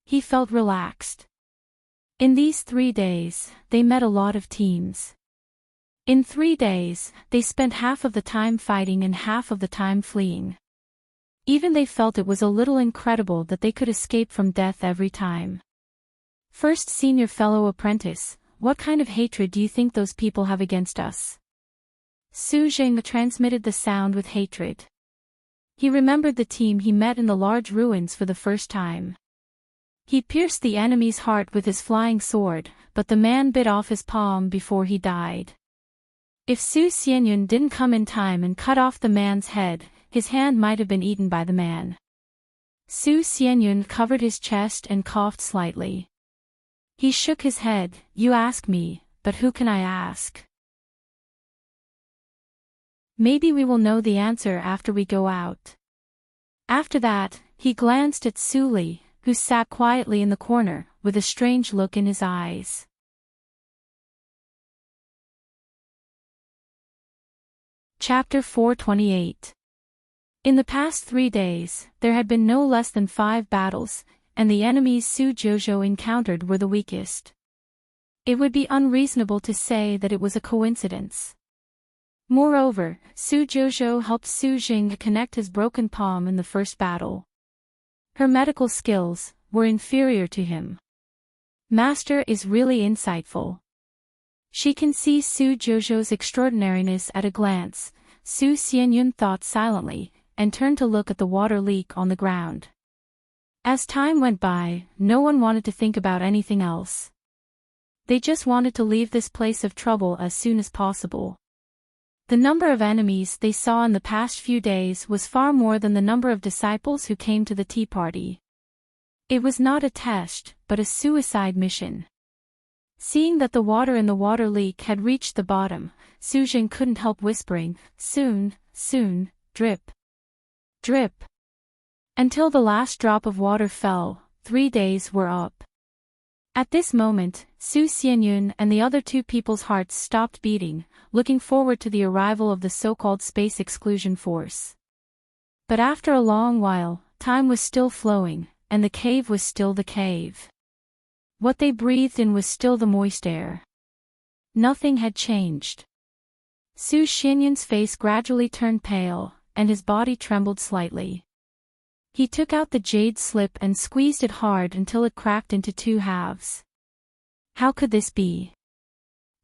Speaker 1: He felt relaxed. In these 3 days, they met a lot of teams. In 3 days, they spent half of the time fighting and half of the time fleeing. Even they felt it was a little incredible that they could escape from death every time. First senior fellow apprentice, what kind of hatred do you think those people have against us? Su Jing transmitted the sound with hatred. He remembered the team he met in the large ruins for the first time. He pierced the enemy's heart with his flying sword, but the man bit off his palm before he died. If Su Xianyun didn't come in time and cut off the man's head, his hand might have been eaten by the man. Su Xianyun covered his chest and coughed slightly. He shook his head. You ask me, but who can I ask? Maybe we will know the answer after we go out. After that, he glanced at Su Li, who sat quietly in the corner, with a strange look in his eyes. Chapter 428. In the past 3 days, there had been no less than 5 battles, and the enemies Su Jojo encountered were the weakest. It would be unreasonable to say that it was a coincidence. Moreover, Su Jojo helped Su Jing connect his broken palm in the first battle. Her medical skills were inferior to him. Master is really insightful. She can see Su Jojo's extraordinariness at a glance, Su Xianyun thought silently, and turned to look at the water leak on the ground. As time went by, no one wanted to think about anything else. They just wanted to leave this place of trouble as soon as possible. The number of enemies they saw in the past few days was far more than the number of disciples who came to the tea party. It was not a test, but a suicide mission. Seeing that the water in the water leak had reached the bottom, Su Jing couldn't help whispering, soon, soon, drip. Drip. Until the last drop of water fell, 3 days were up. At this moment, Su Xianyun and the other 2 people's hearts stopped beating, looking forward to the arrival of the so-called space exclusion force. But after a long while, time was still flowing, and the cave was still the cave. What they breathed in was still the moist air. Nothing had changed. Su Xianyun's face gradually turned pale, and his body trembled slightly. He took out the jade slip and squeezed it hard until it cracked into 2 halves. How could this be?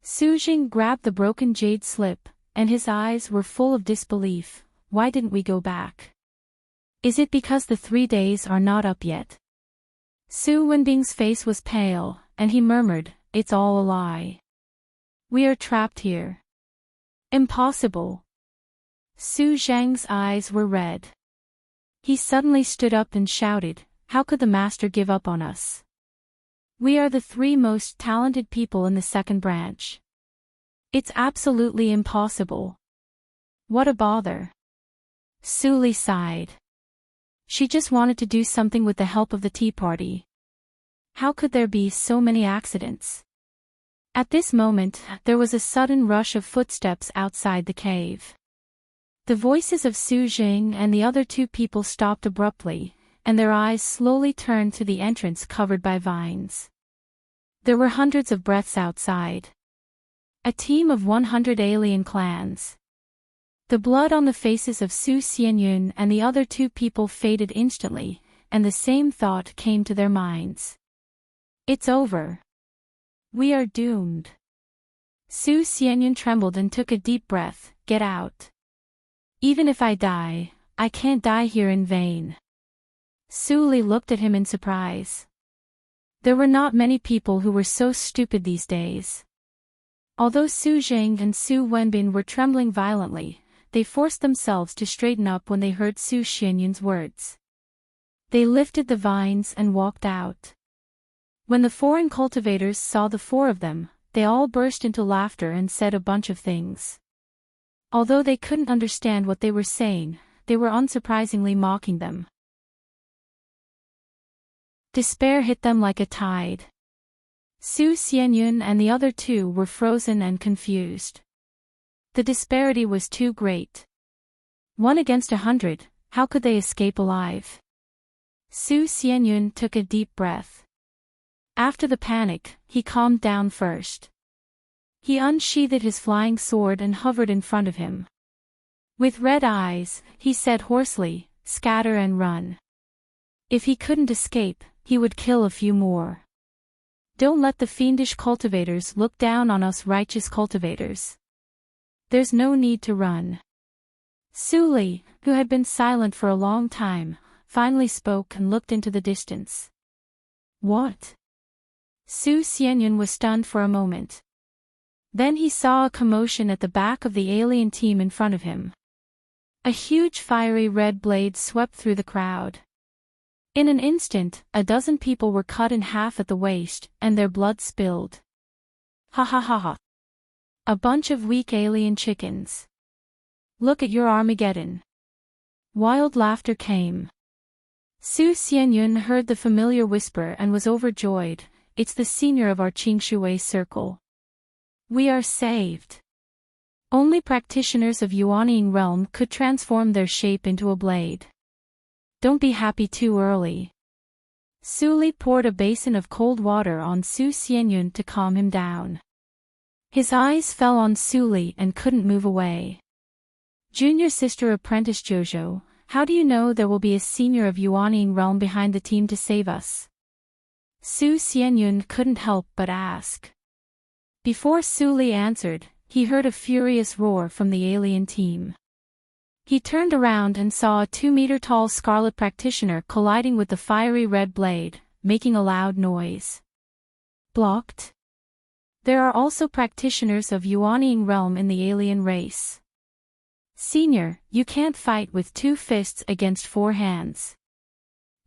Speaker 1: Su Jing grabbed the broken jade slip, and his eyes were full of disbelief. Why didn't we go back? Is it because the 3 days are not up yet? Su Wenbing's face was pale, and he murmured, it's all a lie. We are trapped here. Impossible. Su Zhang's eyes were red. He suddenly stood up and shouted, how could the master give up on us? We are the 3 most talented people in the second branch. It's absolutely impossible. What a bother. Su Li sighed. She just wanted to do something with the help of the tea party. How could there be so many accidents? At this moment, there was a sudden rush of footsteps outside the cave. The voices of Su Jing and the other 2 people stopped abruptly, and their eyes slowly turned to the entrance covered by vines. There were hundreds of breaths outside. A team of 100 alien clans. The blood on the faces of Su Xianyun and the other 2 people faded instantly, and the same thought came to their minds. It's over. We are doomed. Su Xianyun trembled and took a deep breath. Get out. Even if I die, I can't die here in vain. Su Li looked at him in surprise. There were not many people who were so stupid these days. Although Su Jing and Su Wenbin were trembling violently, they forced themselves to straighten up when they heard Su Xianyun's words. They lifted the vines and walked out. When the foreign cultivators saw the 4 of them, they all burst into laughter and said a bunch of things. Although they couldn't understand what they were saying, they were unsurprisingly mocking them. Despair hit them like a tide. Su Xianyun and the other 2 were frozen and confused. The disparity was too great. 1 against 100, how could they escape alive? Su Xianyun took a deep breath. After the panic, he calmed down first. He unsheathed his flying sword and hovered in front of him. With red eyes, he said hoarsely, scatter and run. If he couldn't escape, he would kill a few more. Don't let the fiendish cultivators look down on us righteous cultivators. There's no need to run. Suli, who had been silent for a long time, finally spoke and looked into the distance. What? Su Xianyun was stunned for a moment. Then he saw a commotion at the back of the alien team in front of him. A huge fiery red blade swept through the crowd. In an instant, a dozen people were cut in half at the waist, and their blood spilled. Ha ha ha ha. A bunch of weak alien chickens. Look at your Armageddon. Wild laughter came. Su Xianyun heard the familiar whisper and was overjoyed. It's the senior of our Qingshui circle. We are saved. Only practitioners of Yuanying realm could transform their shape into a blade. Don't be happy too early. Suli poured a basin of cold water on Su Xianyun to calm him down. His eyes fell on Suli and couldn't move away. Junior sister apprentice Jojo, how do you know there will be a senior of Yuanying realm behind the team to save us? Su Xianyun couldn't help but ask. Before Suli answered, he heard a furious roar from the alien team. He turned around and saw a 2-meter-tall scarlet practitioner colliding with the fiery red blade, making a loud noise. Blocked? There are also practitioners of Yuanying realm in the alien race. Senior, you can't fight with 2 fists against 4 hands.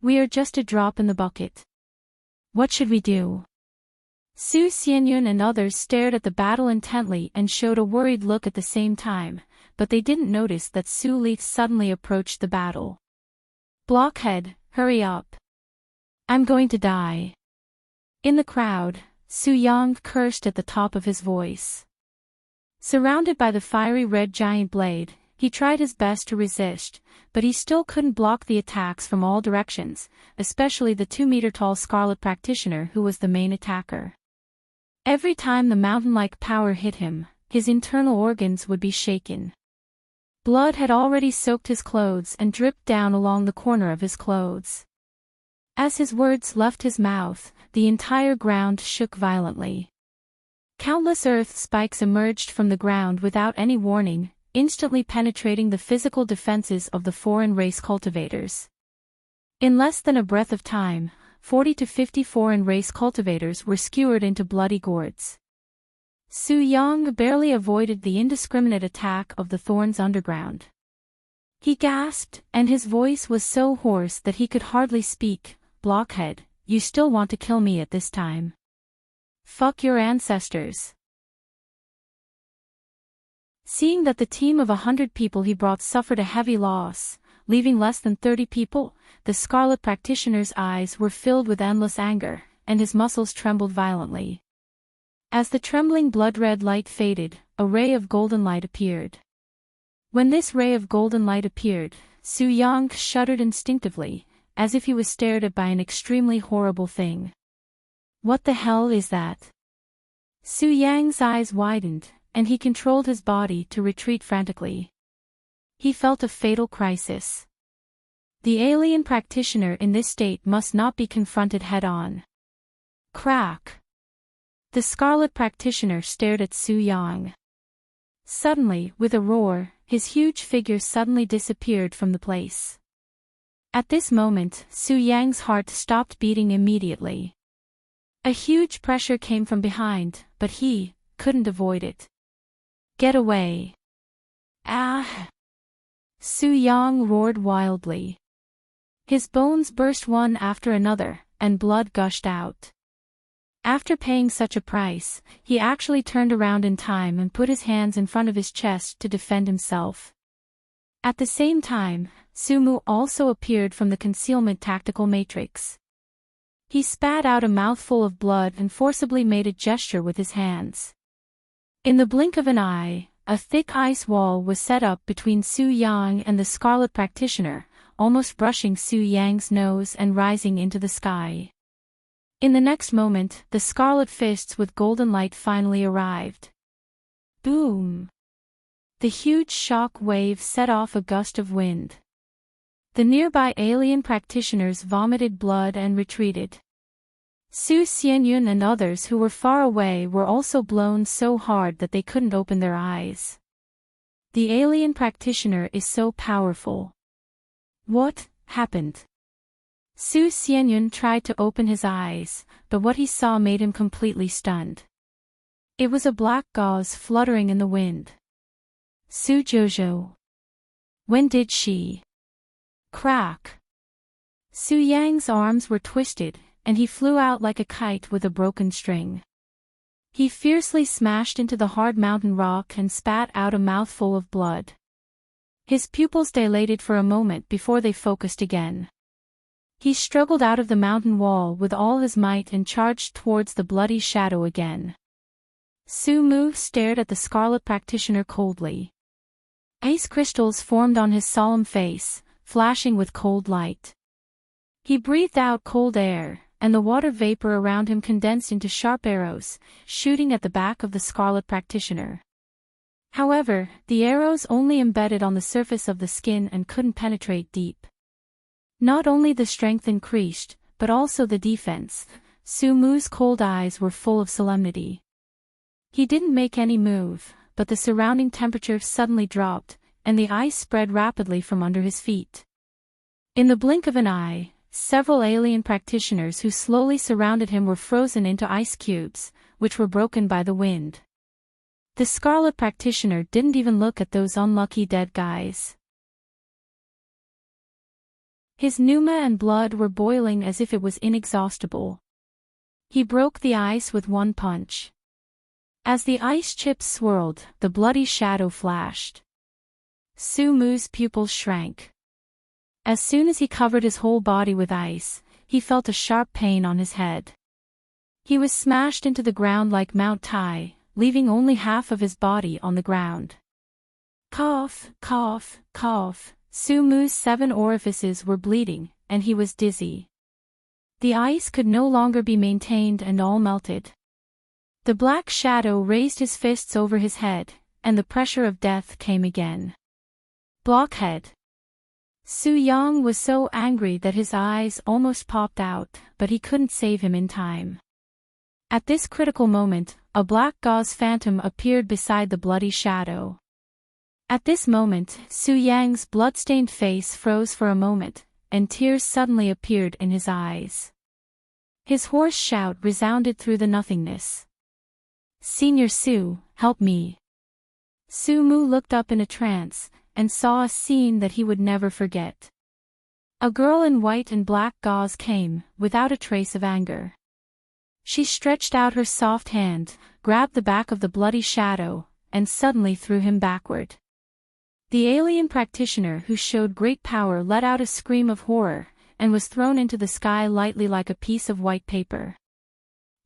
Speaker 1: We are just a drop in the bucket. What should we do? Su Xianyun and others stared at the battle intently and showed a worried look at the same time, but they didn't notice that Su Li suddenly approached the battle. Blockhead, hurry up. I'm going to die. In the crowd, Su Yang cursed at the top of his voice. Surrounded by the fiery red giant blade, he tried his best to resist, but he still couldn't block the attacks from all directions, especially the 2-meter-tall scarlet practitioner who was the main attacker. Every time the mountain-like power hit him, his internal organs would be shaken. Blood had already soaked his clothes and dripped down along the corner of his clothes. As his words left his mouth, the entire ground shook violently. Countless earth spikes emerged from the ground without any warning, instantly penetrating the physical defenses of the foreign race cultivators. In less than a breath of time, 40 to 50 foreign race cultivators were skewered into bloody gourds. Su Yang barely avoided the indiscriminate attack of the thorns underground. He gasped, and his voice was so hoarse that he could hardly speak. Blockhead, you still want to kill me at this time? Fuck your ancestors. Seeing that the team of 100 people he brought suffered a heavy loss, leaving less than 30 people, the scarlet practitioner's eyes were filled with endless anger, and his muscles trembled violently. As the trembling blood-red light faded, a ray of golden light appeared. When this ray of golden light appeared, Su Yang shuddered instinctively, as if he was stared at by an extremely horrible thing. What the hell is that? Su Yang's eyes widened, and he controlled his body to retreat frantically. He felt a fatal crisis. The alien practitioner in this state must not be confronted head-on. Crack! The scarlet practitioner stared at Su Yang. Suddenly, with a roar, his huge figure suddenly disappeared from the place. At this moment, Su Yang's heart stopped beating immediately. A huge pressure came from behind, but he couldn't avoid it. Get away! Ah! Su Yang roared wildly. His bones burst one after another, and blood gushed out. After paying such a price, he actually turned around in time and put his hands in front of his chest to defend himself. At the same time, Su Mu also appeared from the concealment tactical matrix. He spat out a mouthful of blood and forcibly made a gesture with his hands. In the blink of an eye, a thick ice wall was set up between Su Yang and the scarlet practitioner, almost brushing Su Yang's nose and rising into the sky. In the next moment, the scarlet fists with golden light finally arrived. Boom! The huge shock wave set off a gust of wind. The nearby alien practitioners vomited blood and retreated. Su Xianyun and others who were far away were also blown so hard that they couldn't open their eyes. The alien practitioner is so powerful. What happened? Su Xianyun tried to open his eyes, but what he saw made him completely stunned. It was a black gauze fluttering in the wind. Su Jojo. When did she? Crack. Su Yang's arms were twisted, and he flew out like a kite with a broken string. He fiercely smashed into the hard mountain rock and spat out a mouthful of blood. His pupils dilated for a moment before they focused again. He struggled out of the mountain wall with all his might and charged towards the bloody shadow again. Su Mu stared at the scarlet practitioner coldly. Ice crystals formed on his solemn face, flashing with cold light. He breathed out cold air, and the water vapor around him condensed into sharp arrows, shooting at the back of the scarlet practitioner. However, the arrows only embedded on the surface of the skin and couldn't penetrate deep. Not only the strength increased, but also the defense. Su Mu's cold eyes were full of solemnity. He didn't make any move, but the surrounding temperature suddenly dropped, and the ice spread rapidly from under his feet. In the blink of an eye, several alien practitioners who slowly surrounded him were frozen into ice cubes, which were broken by the wind. The scarlet practitioner didn't even look at those unlucky dead guys. His pneuma and blood were boiling as if it was inexhaustible. He broke the ice with one punch. As the ice chips swirled, the bloody shadow flashed. Su Mu's pupils shrank. As soon as he covered his whole body with ice, he felt a sharp pain on his head. He was smashed into the ground like Mount Tai, leaving only half of his body on the ground. Cough, cough, cough. Su Mu's 7 orifices were bleeding, and he was dizzy. The ice could no longer be maintained and all melted. The black shadow raised his fists over his head, and the pressure of death came again. Blockhead. Su Yang was so angry that his eyes almost popped out, but he couldn't save him in time. At this critical moment, a black gauze phantom appeared beside the bloody shadow. At this moment, Su Yang's blood-stained face froze for a moment, and tears suddenly appeared in his eyes. His hoarse shout resounded through the nothingness. "Senior Su, help me." Su Mu looked up in a trance, and saw a scene that he would never forget. A girl in white and black gauze came, without a trace of anger. She stretched out her soft hand, grabbed the back of the bloody shadow, and suddenly threw him backward. The alien practitioner who showed great power let out a scream of horror, and was thrown into the sky lightly like a piece of white paper.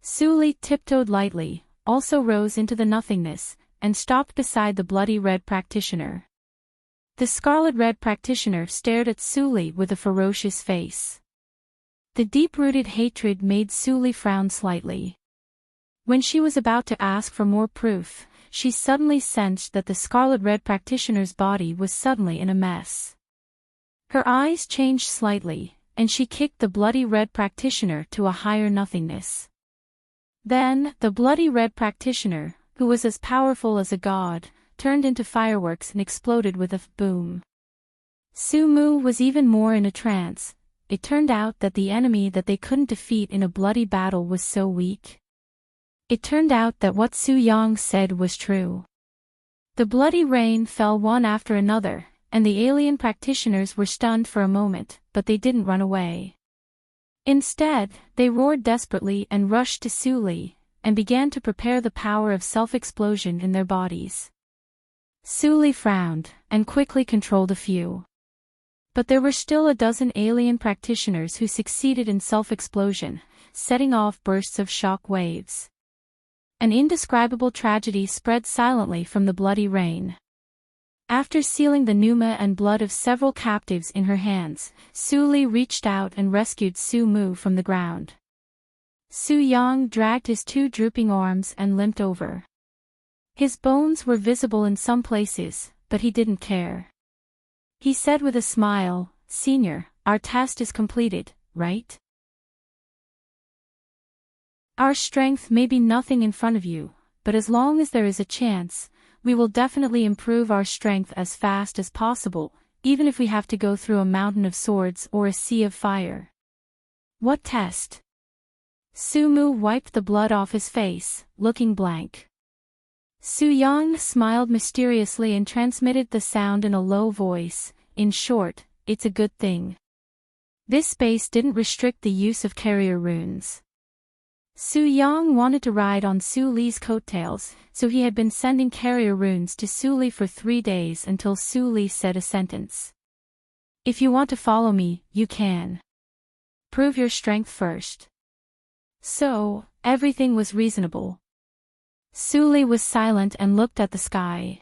Speaker 1: Su Li tiptoed lightly, also rose into the nothingness, and stopped beside the bloody red practitioner. The scarlet red practitioner stared at Su Li with a ferocious face. The deep-rooted hatred made Su Li frown slightly. When she was about to ask for more proof, she suddenly sensed that the scarlet red practitioner's body was suddenly in a mess. Her eyes changed slightly, and she kicked the bloody red practitioner to a higher nothingness. Then, the bloody red practitioner, who was as powerful as a god, turned into fireworks and exploded with a boom. Su Mu was even more in a trance. It turned out that the enemy that they couldn't defeat in a bloody battle was so weak. It turned out that what Su Yang said was true. The bloody rain fell one after another, and the alien practitioners were stunned for a moment, but they didn't run away. Instead, they roared desperately and rushed to Su Li, and began to prepare the power of self-explosion in their bodies. Su Li frowned, and quickly controlled a few. But there were still a dozen alien practitioners who succeeded in self-explosion, setting off bursts of shock waves. An indescribable tragedy spread silently from the bloody rain. After sealing the pneuma and blood of several captives in her hands, Su Li reached out and rescued Su Mu from the ground. Su Yang dragged his 2 drooping arms and limped over. His bones were visible in some places, but he didn't care. He said with a smile, "Senior, our task is completed, right?" Our strength may be nothing in front of you, but as long as there is a chance, we will definitely improve our strength as fast as possible, even if we have to go through a mountain of swords or a sea of fire. What test? Sumu wiped the blood off his face, looking blank. Su Yang smiled mysteriously and transmitted the sound in a low voice. In short, it's a good thing. This space didn't restrict the use of carrier runes. Su Yang wanted to ride on Su Li's coattails, so he had been sending carrier runes to Su Li for 3 days until Su Li said a sentence. If you want to follow me, you can. Prove your strength first. So, everything was reasonable. Su Li was silent and looked at the sky.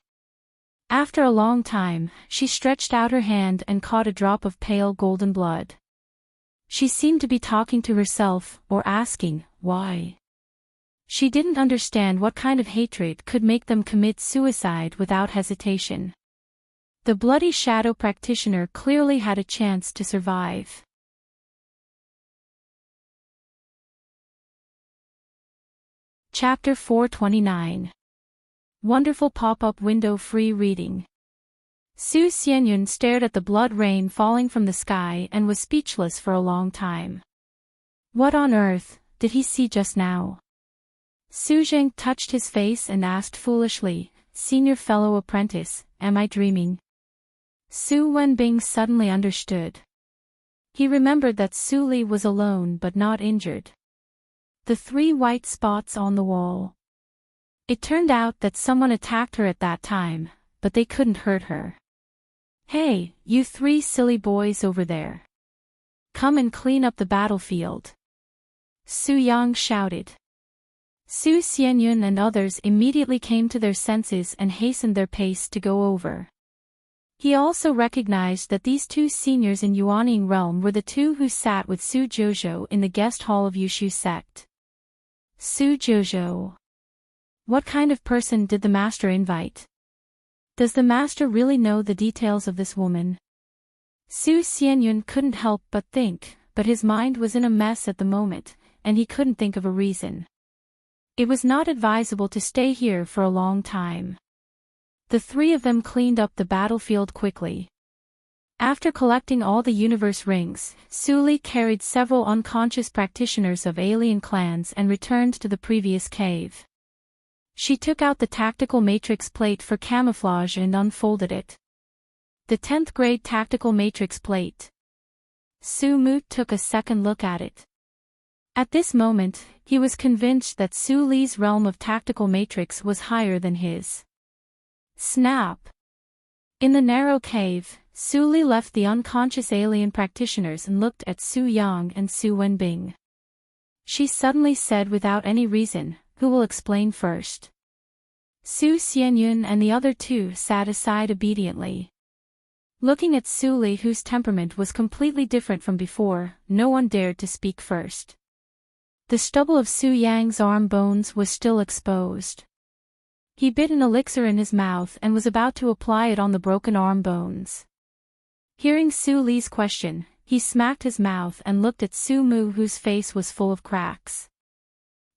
Speaker 1: After a long time, she stretched out her hand and caught a drop of pale golden blood. She seemed to be talking to herself, or asking, why? She didn't understand what kind of hatred could make them commit suicide without hesitation. The bloody shadow practitioner clearly had a chance to survive. Chapter 429. Wonderful pop-up window free reading. Su Xianyun stared at the blood rain falling from the sky and was speechless for a long time. What on earth did he see just now? Su Zheng touched his face and asked foolishly, "Senior fellow apprentice, am I dreaming?" Su Wenbing suddenly understood. He remembered that Su Li was alone but not injured. The 3 white spots on the wall. It turned out that someone attacked her at that time, but they couldn't hurt her. Hey, you 3 silly boys over there. Come and clean up the battlefield. Su Yang shouted. Su Xianyun and others immediately came to their senses and hastened their pace to go over. He also recognized that these 2 seniors in Yuanying realm were the 2 who sat with Su Jojo in the guest hall of Yushu sect. Su Jojo. What kind of person did the master invite? Does the master really know the details of this woman? Su Xianyun couldn't help but think, but his mind was in a mess at the moment, and he couldn't think of a reason. It was not advisable to stay here for a long time. The 3 of them cleaned up the battlefield quickly. After collecting all the universe rings, Su Li carried several unconscious practitioners of alien clans and returned to the previous cave. She took out the tactical matrix plate for camouflage and unfolded it. The 10th grade tactical matrix plate. Su Mu took a second look at it. At this moment, he was convinced that Su Li's realm of tactical matrix was higher than his. Snap! In the narrow cave, Su Li left the unconscious alien practitioners and looked at Su Yang and Su Wenbing. She suddenly said without any reason, "Who will explain first?" Su Xianyun and the other 2 sat aside obediently. Looking at Su Li, whose temperament was completely different from before, no one dared to speak first. The stubble of Su Yang's arm bones was still exposed. He bit an elixir in his mouth and was about to apply it on the broken arm bones. Hearing Su Li's question, he smacked his mouth and looked at Su Mu, whose face was full of cracks.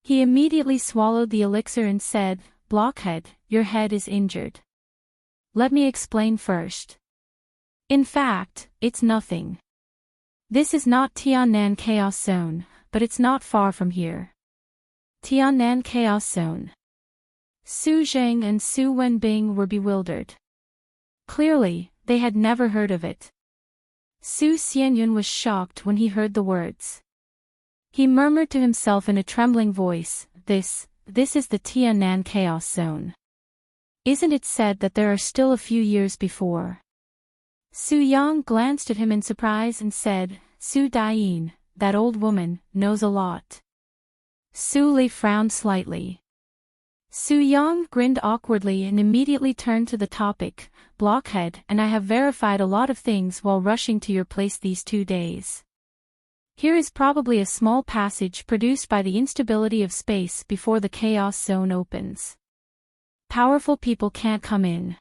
Speaker 1: He immediately swallowed the elixir and said, "Blockhead, your head is injured. Let me explain first. In fact, it's nothing. This is not Tiannan Chaos Zone, but it's not far from here." Tiannan Chaos Zone. Su Zheng and Su Wenbing were bewildered. Clearly, they had never heard of it. Su Xianyun was shocked when he heard the words. He murmured to himself in a trembling voice, This is the Tiannan Chaos Zone. Isn't it said that there are still a few years before?" Su Yang glanced at him in surprise and said, "Su Daiyin, that old woman, knows a lot." Su Li frowned slightly. Su Yang grinned awkwardly and immediately turned to the topic, "Blockhead, and I have verified a lot of things while rushing to your place these 2 days. Here is probably a small passage produced by the instability of space before the chaos zone opens. Powerful people can't come in.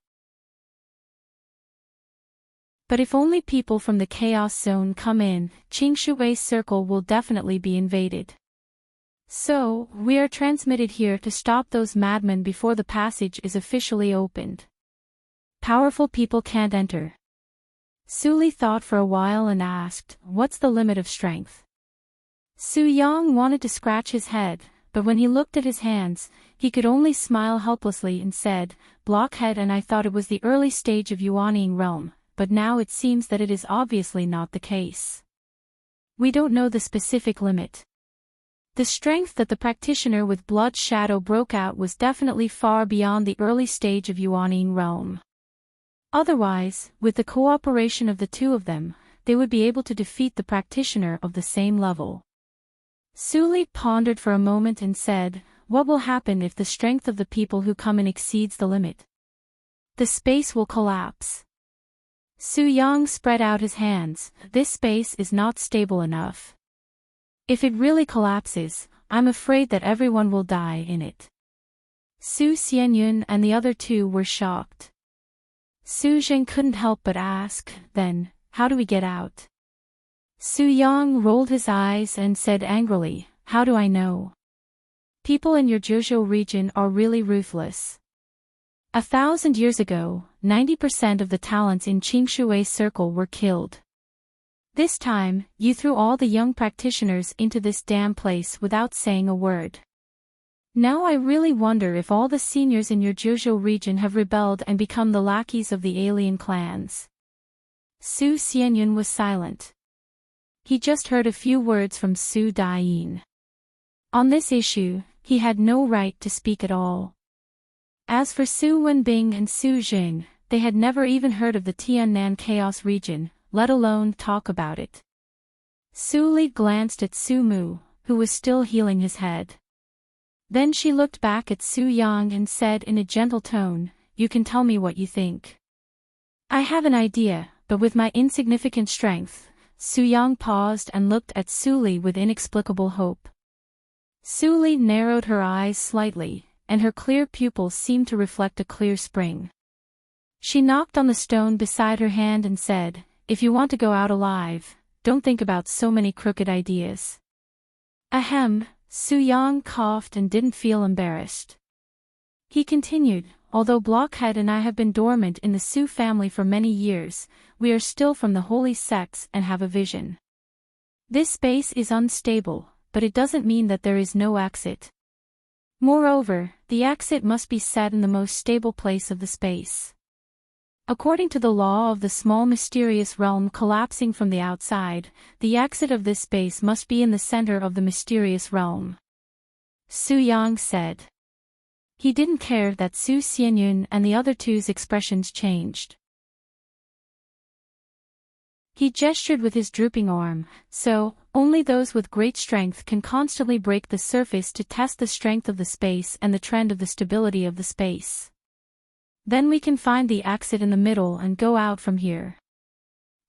Speaker 1: But if only people from the chaos zone come in, Qingshui's circle will definitely be invaded. So, we are transmitted here to stop those madmen before the passage is officially opened. Powerful people can't enter. Su thought for a while and asked, "What's the limit of strength?" Su Yang wanted to scratch his head, but when he looked at his hands, he could only smile helplessly and said, "Blockhead, and I thought it was the early stage of Yuanying realm, but now it seems that it is obviously not the case. We don't know the specific limit." The strength that the practitioner with blood shadow broke out was definitely far beyond the early stage of Yuanying realm. Otherwise, with the cooperation of the two of them, they would be able to defeat the practitioner of the same level. Su pondered for a moment and said, "What will happen if the strength of the people who come in exceeds the limit?" "The space will collapse." Su Yang spread out his hands. "This space is not stable enough. If it really collapses, I'm afraid that everyone will die in it." Su Xianyun and the other two were shocked. Su Zheng couldn't help but ask, "Then, how do we get out?" Su Yang rolled his eyes and said angrily, "How do I know? People in your Zhuzhou region are really ruthless. 1,000 years ago, 90% of the talents in Qingshui's circle were killed. This time, you threw all the young practitioners into this damn place without saying a word. Now I really wonder if all the seniors in your Zhuzhou region have rebelled and become the lackeys of the alien clans." Su Xianyun was silent. He just heard a few words from Su Daiyin. On this issue, he had no right to speak at all. As for Su Wenbing and Su Jing, they had never even heard of the Tiannan Chaos region, let alone talk about it. Su Li glanced at Su Mu, who was still healing his head. Then she looked back at Su Yang and said in a gentle tone, "You can tell me what you think." "I have an idea, but with my insignificant strength." Su Yang paused and looked at Su Li with inexplicable hope. Su Li narrowed her eyes slightly, and her clear pupils seemed to reflect a clear spring. She knocked on the stone beside her hand and said, "If you want to go out alive, don't think about so many crooked ideas." Ahem. Su Yang coughed and didn't feel embarrassed. He continued, "Although Blockhead and I have been dormant in the Su family for many years, we are still from the holy sects and have a vision. This space is unstable, but it doesn't mean that there is no exit. Moreover, the exit must be set in the most stable place of the space. According to the law of the small mysterious realm collapsing from the outside, the exit of this space must be in the center of the mysterious realm." Su Yang said. He didn't care that Su Xianyun and the other two's expressions changed. He gestured with his drooping arm, "So, only those with great strength can constantly break the surface to test the strength of the space and the trend of the stability of the space. Then we can find the exit in the middle and go out from here."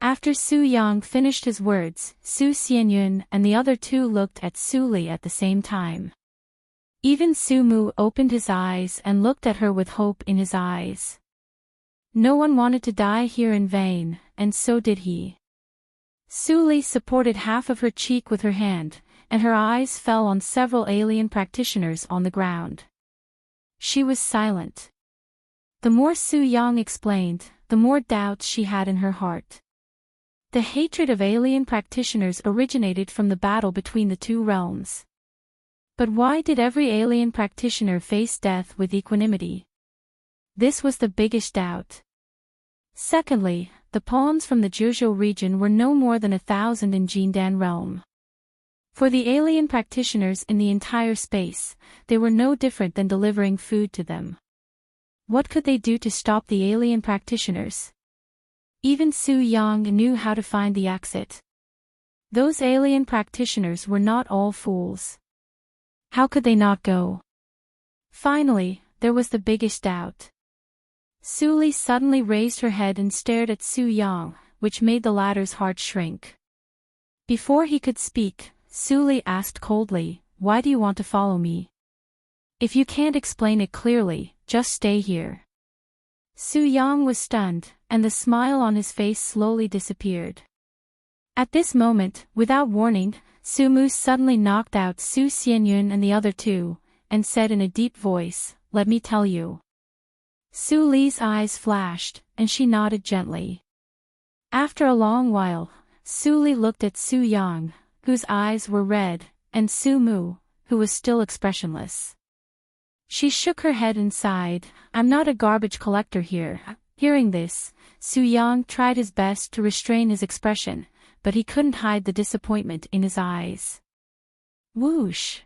Speaker 1: After Su Yang finished his words, Su Xianyun and the other two looked at Su Li at the same time. Even Su Mu opened his eyes and looked at her with hope in his eyes. No one wanted to die here in vain, and so did he. Su Li supported half of her cheek with her hand, and her eyes fell on several alien practitioners on the ground. She was silent. The more Su Yang explained, the more doubts she had in her heart. The hatred of alien practitioners originated from the battle between the two realms. But why did every alien practitioner face death with equanimity? This was the biggest doubt. Secondly, the pawns from the Zhuzhou region were no more than 1,000 in Jindan realm. For the alien practitioners in the entire space, they were no different than delivering food to them. What could they do to stop the alien practitioners? Even Su Yang knew how to find the exit. Those alien practitioners were not all fools. How could they not go? Finally, there was the biggest doubt. Su Li suddenly raised her head and stared at Su Yang, which made the latter's heart shrink. Before he could speak, Su Li asked coldly, "Why do you want to follow me? If you can't explain it clearly, just stay here." Su Yang was stunned, and the smile on his face slowly disappeared. At this moment, without warning, Su Mu suddenly knocked out Su Xianyun and the other two, and said in a deep voice, "Let me tell you." Su Li's eyes flashed, and she nodded gently. After a long while, Su Li looked at Su Yang, whose eyes were red, and Su Mu, who was still expressionless. She shook her head and sighed, "I'm not a garbage collector here." Hearing this, Su Yang tried his best to restrain his expression, but he couldn't hide the disappointment in his eyes. Whoosh!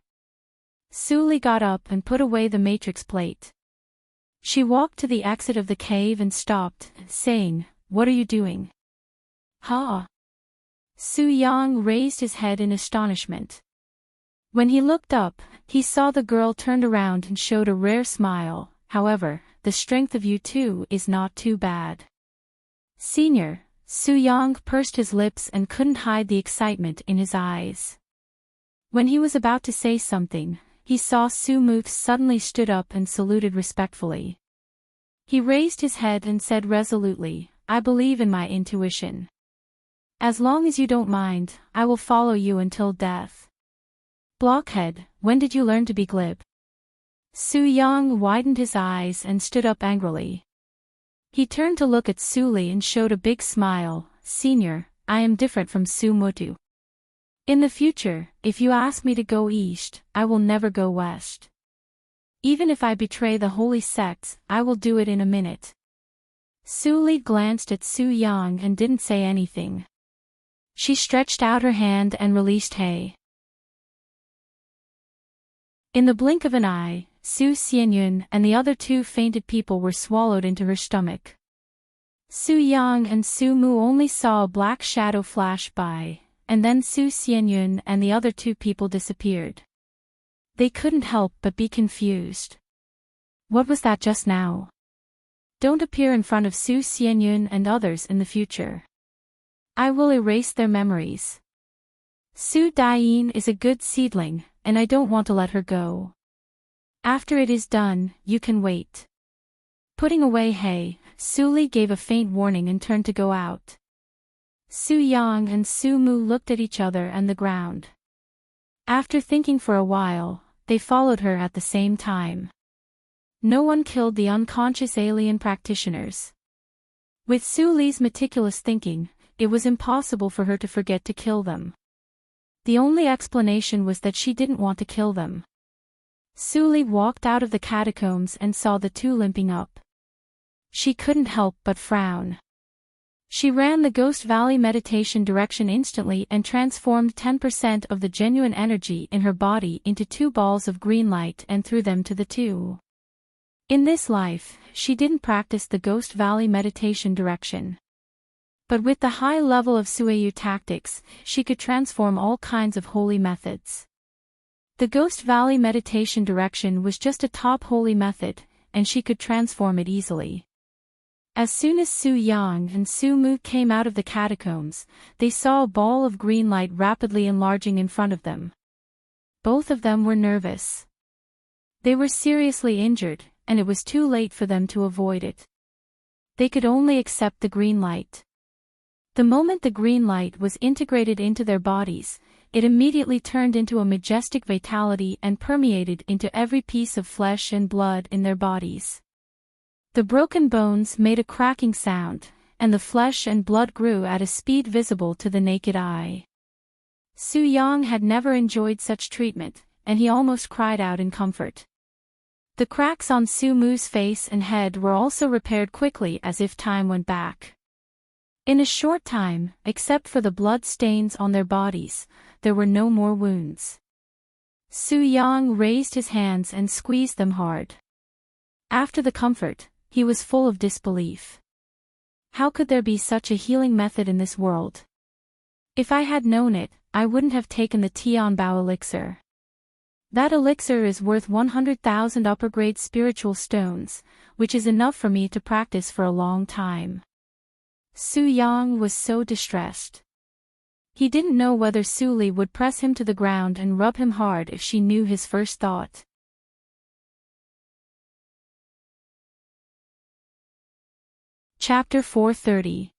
Speaker 1: Su Li got up and put away the matrix plate. She walked to the exit of the cave and stopped, saying, "What are you doing?" "Ha!" Su Yang raised his head in astonishment. When he looked up, he saw the girl turned around and showed a rare smile. "However, the strength of you two is not too bad." "Senior," Su Yang pursed his lips and couldn't hide the excitement in his eyes. When he was about to say something, he saw Su Mu suddenly stood up and saluted respectfully. He raised his head and said resolutely, "I believe in my intuition. As long as you don't mind, I will follow you until death." "Blockhead, when did you learn to be glib?" Su Yang widened his eyes and stood up angrily. He turned to look at Su Li and showed a big smile. "Senior, I am different from Su Mutu. In the future, if you ask me to go east, I will never go west. Even if I betray the holy sects, I will do it in a minute." Su Li glanced at Su Yang and didn't say anything. She stretched out her hand and released He. In the blink of an eye, Su Xianyun and the other two fainted people were swallowed into her stomach. Su Yang and Su Mu only saw a black shadow flash by, and then Su Xianyun and the other two people disappeared. They couldn't help but be confused. What was that just now? Don't appear in front of Su Xianyun and others in the future. I will erase their memories. Su Daiyin is a good seedling, and I don't want to let her go. After it is done, you can wait. Putting away He, Su Li gave a faint warning and turned to go out. Su Yang and Su Mu looked at each other and the ground. After thinking for a while, they followed her at the same time. No one killed the unconscious alien practitioners. With Su Li's meticulous thinking, it was impossible for her to forget to kill them. The only explanation was that she didn't want to kill them. Su Li walked out of the catacombs and saw the two limping up. She couldn't help but frown. She ran the Ghost Valley meditation direction instantly and transformed 10% of the genuine energy in her body into 2 balls of green light and threw them to the two. In this life, she didn't practice the Ghost Valley meditation direction. But with the high level of Sueyu tactics, she could transform all kinds of holy methods. The Ghost Valley meditation direction was just a top holy method, and she could transform it easily. As soon as Su Yang and Su Mu came out of the catacombs, they saw a ball of green light rapidly enlarging in front of them. Both of them were nervous. They were seriously injured, and it was too late for them to avoid it. They could only accept the green light. The moment the green light was integrated into their bodies, it immediately turned into a majestic vitality and permeated into every piece of flesh and blood in their bodies. The broken bones made a cracking sound, and the flesh and blood grew at a speed visible to the naked eye. Su Yang had never enjoyed such treatment, and he almost cried out in comfort. The cracks on Su Mu's face and head were also repaired quickly as if time went back. In a short time, except for the blood stains on their bodies, there were no more wounds. Su Yang raised his hands and squeezed them hard. After the comfort, he was full of disbelief. How could there be such a healing method in this world? If I had known it, I wouldn't have taken the Tianbao elixir. That elixir is worth 100,000 upper-grade spiritual stones, which is enough for me to practice for a long time. Su Yang was so distressed. He didn't know whether Su Li would press him to the ground and rub him hard if she knew his first thought. Chapter 430.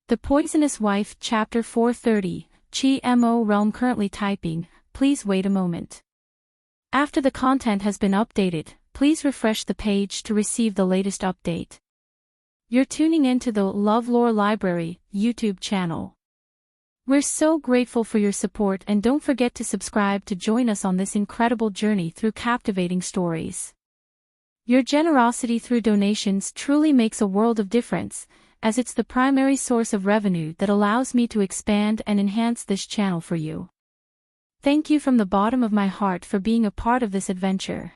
Speaker 1: The Poisonous Wife. Chapter 430. Chi-Mo realm currently typing, please wait a moment. After the content has been updated, please refresh the page to receive the latest update. You're tuning into the LoveLore Library YouTube channel. We're so grateful for your support, and don't forget to subscribe to join us on this incredible journey through captivating stories. Your generosity through donations truly makes a world of difference, as it's the primary source of revenue that allows me to expand and enhance this channel for you. Thank you from the bottom of my heart for being a part of this adventure.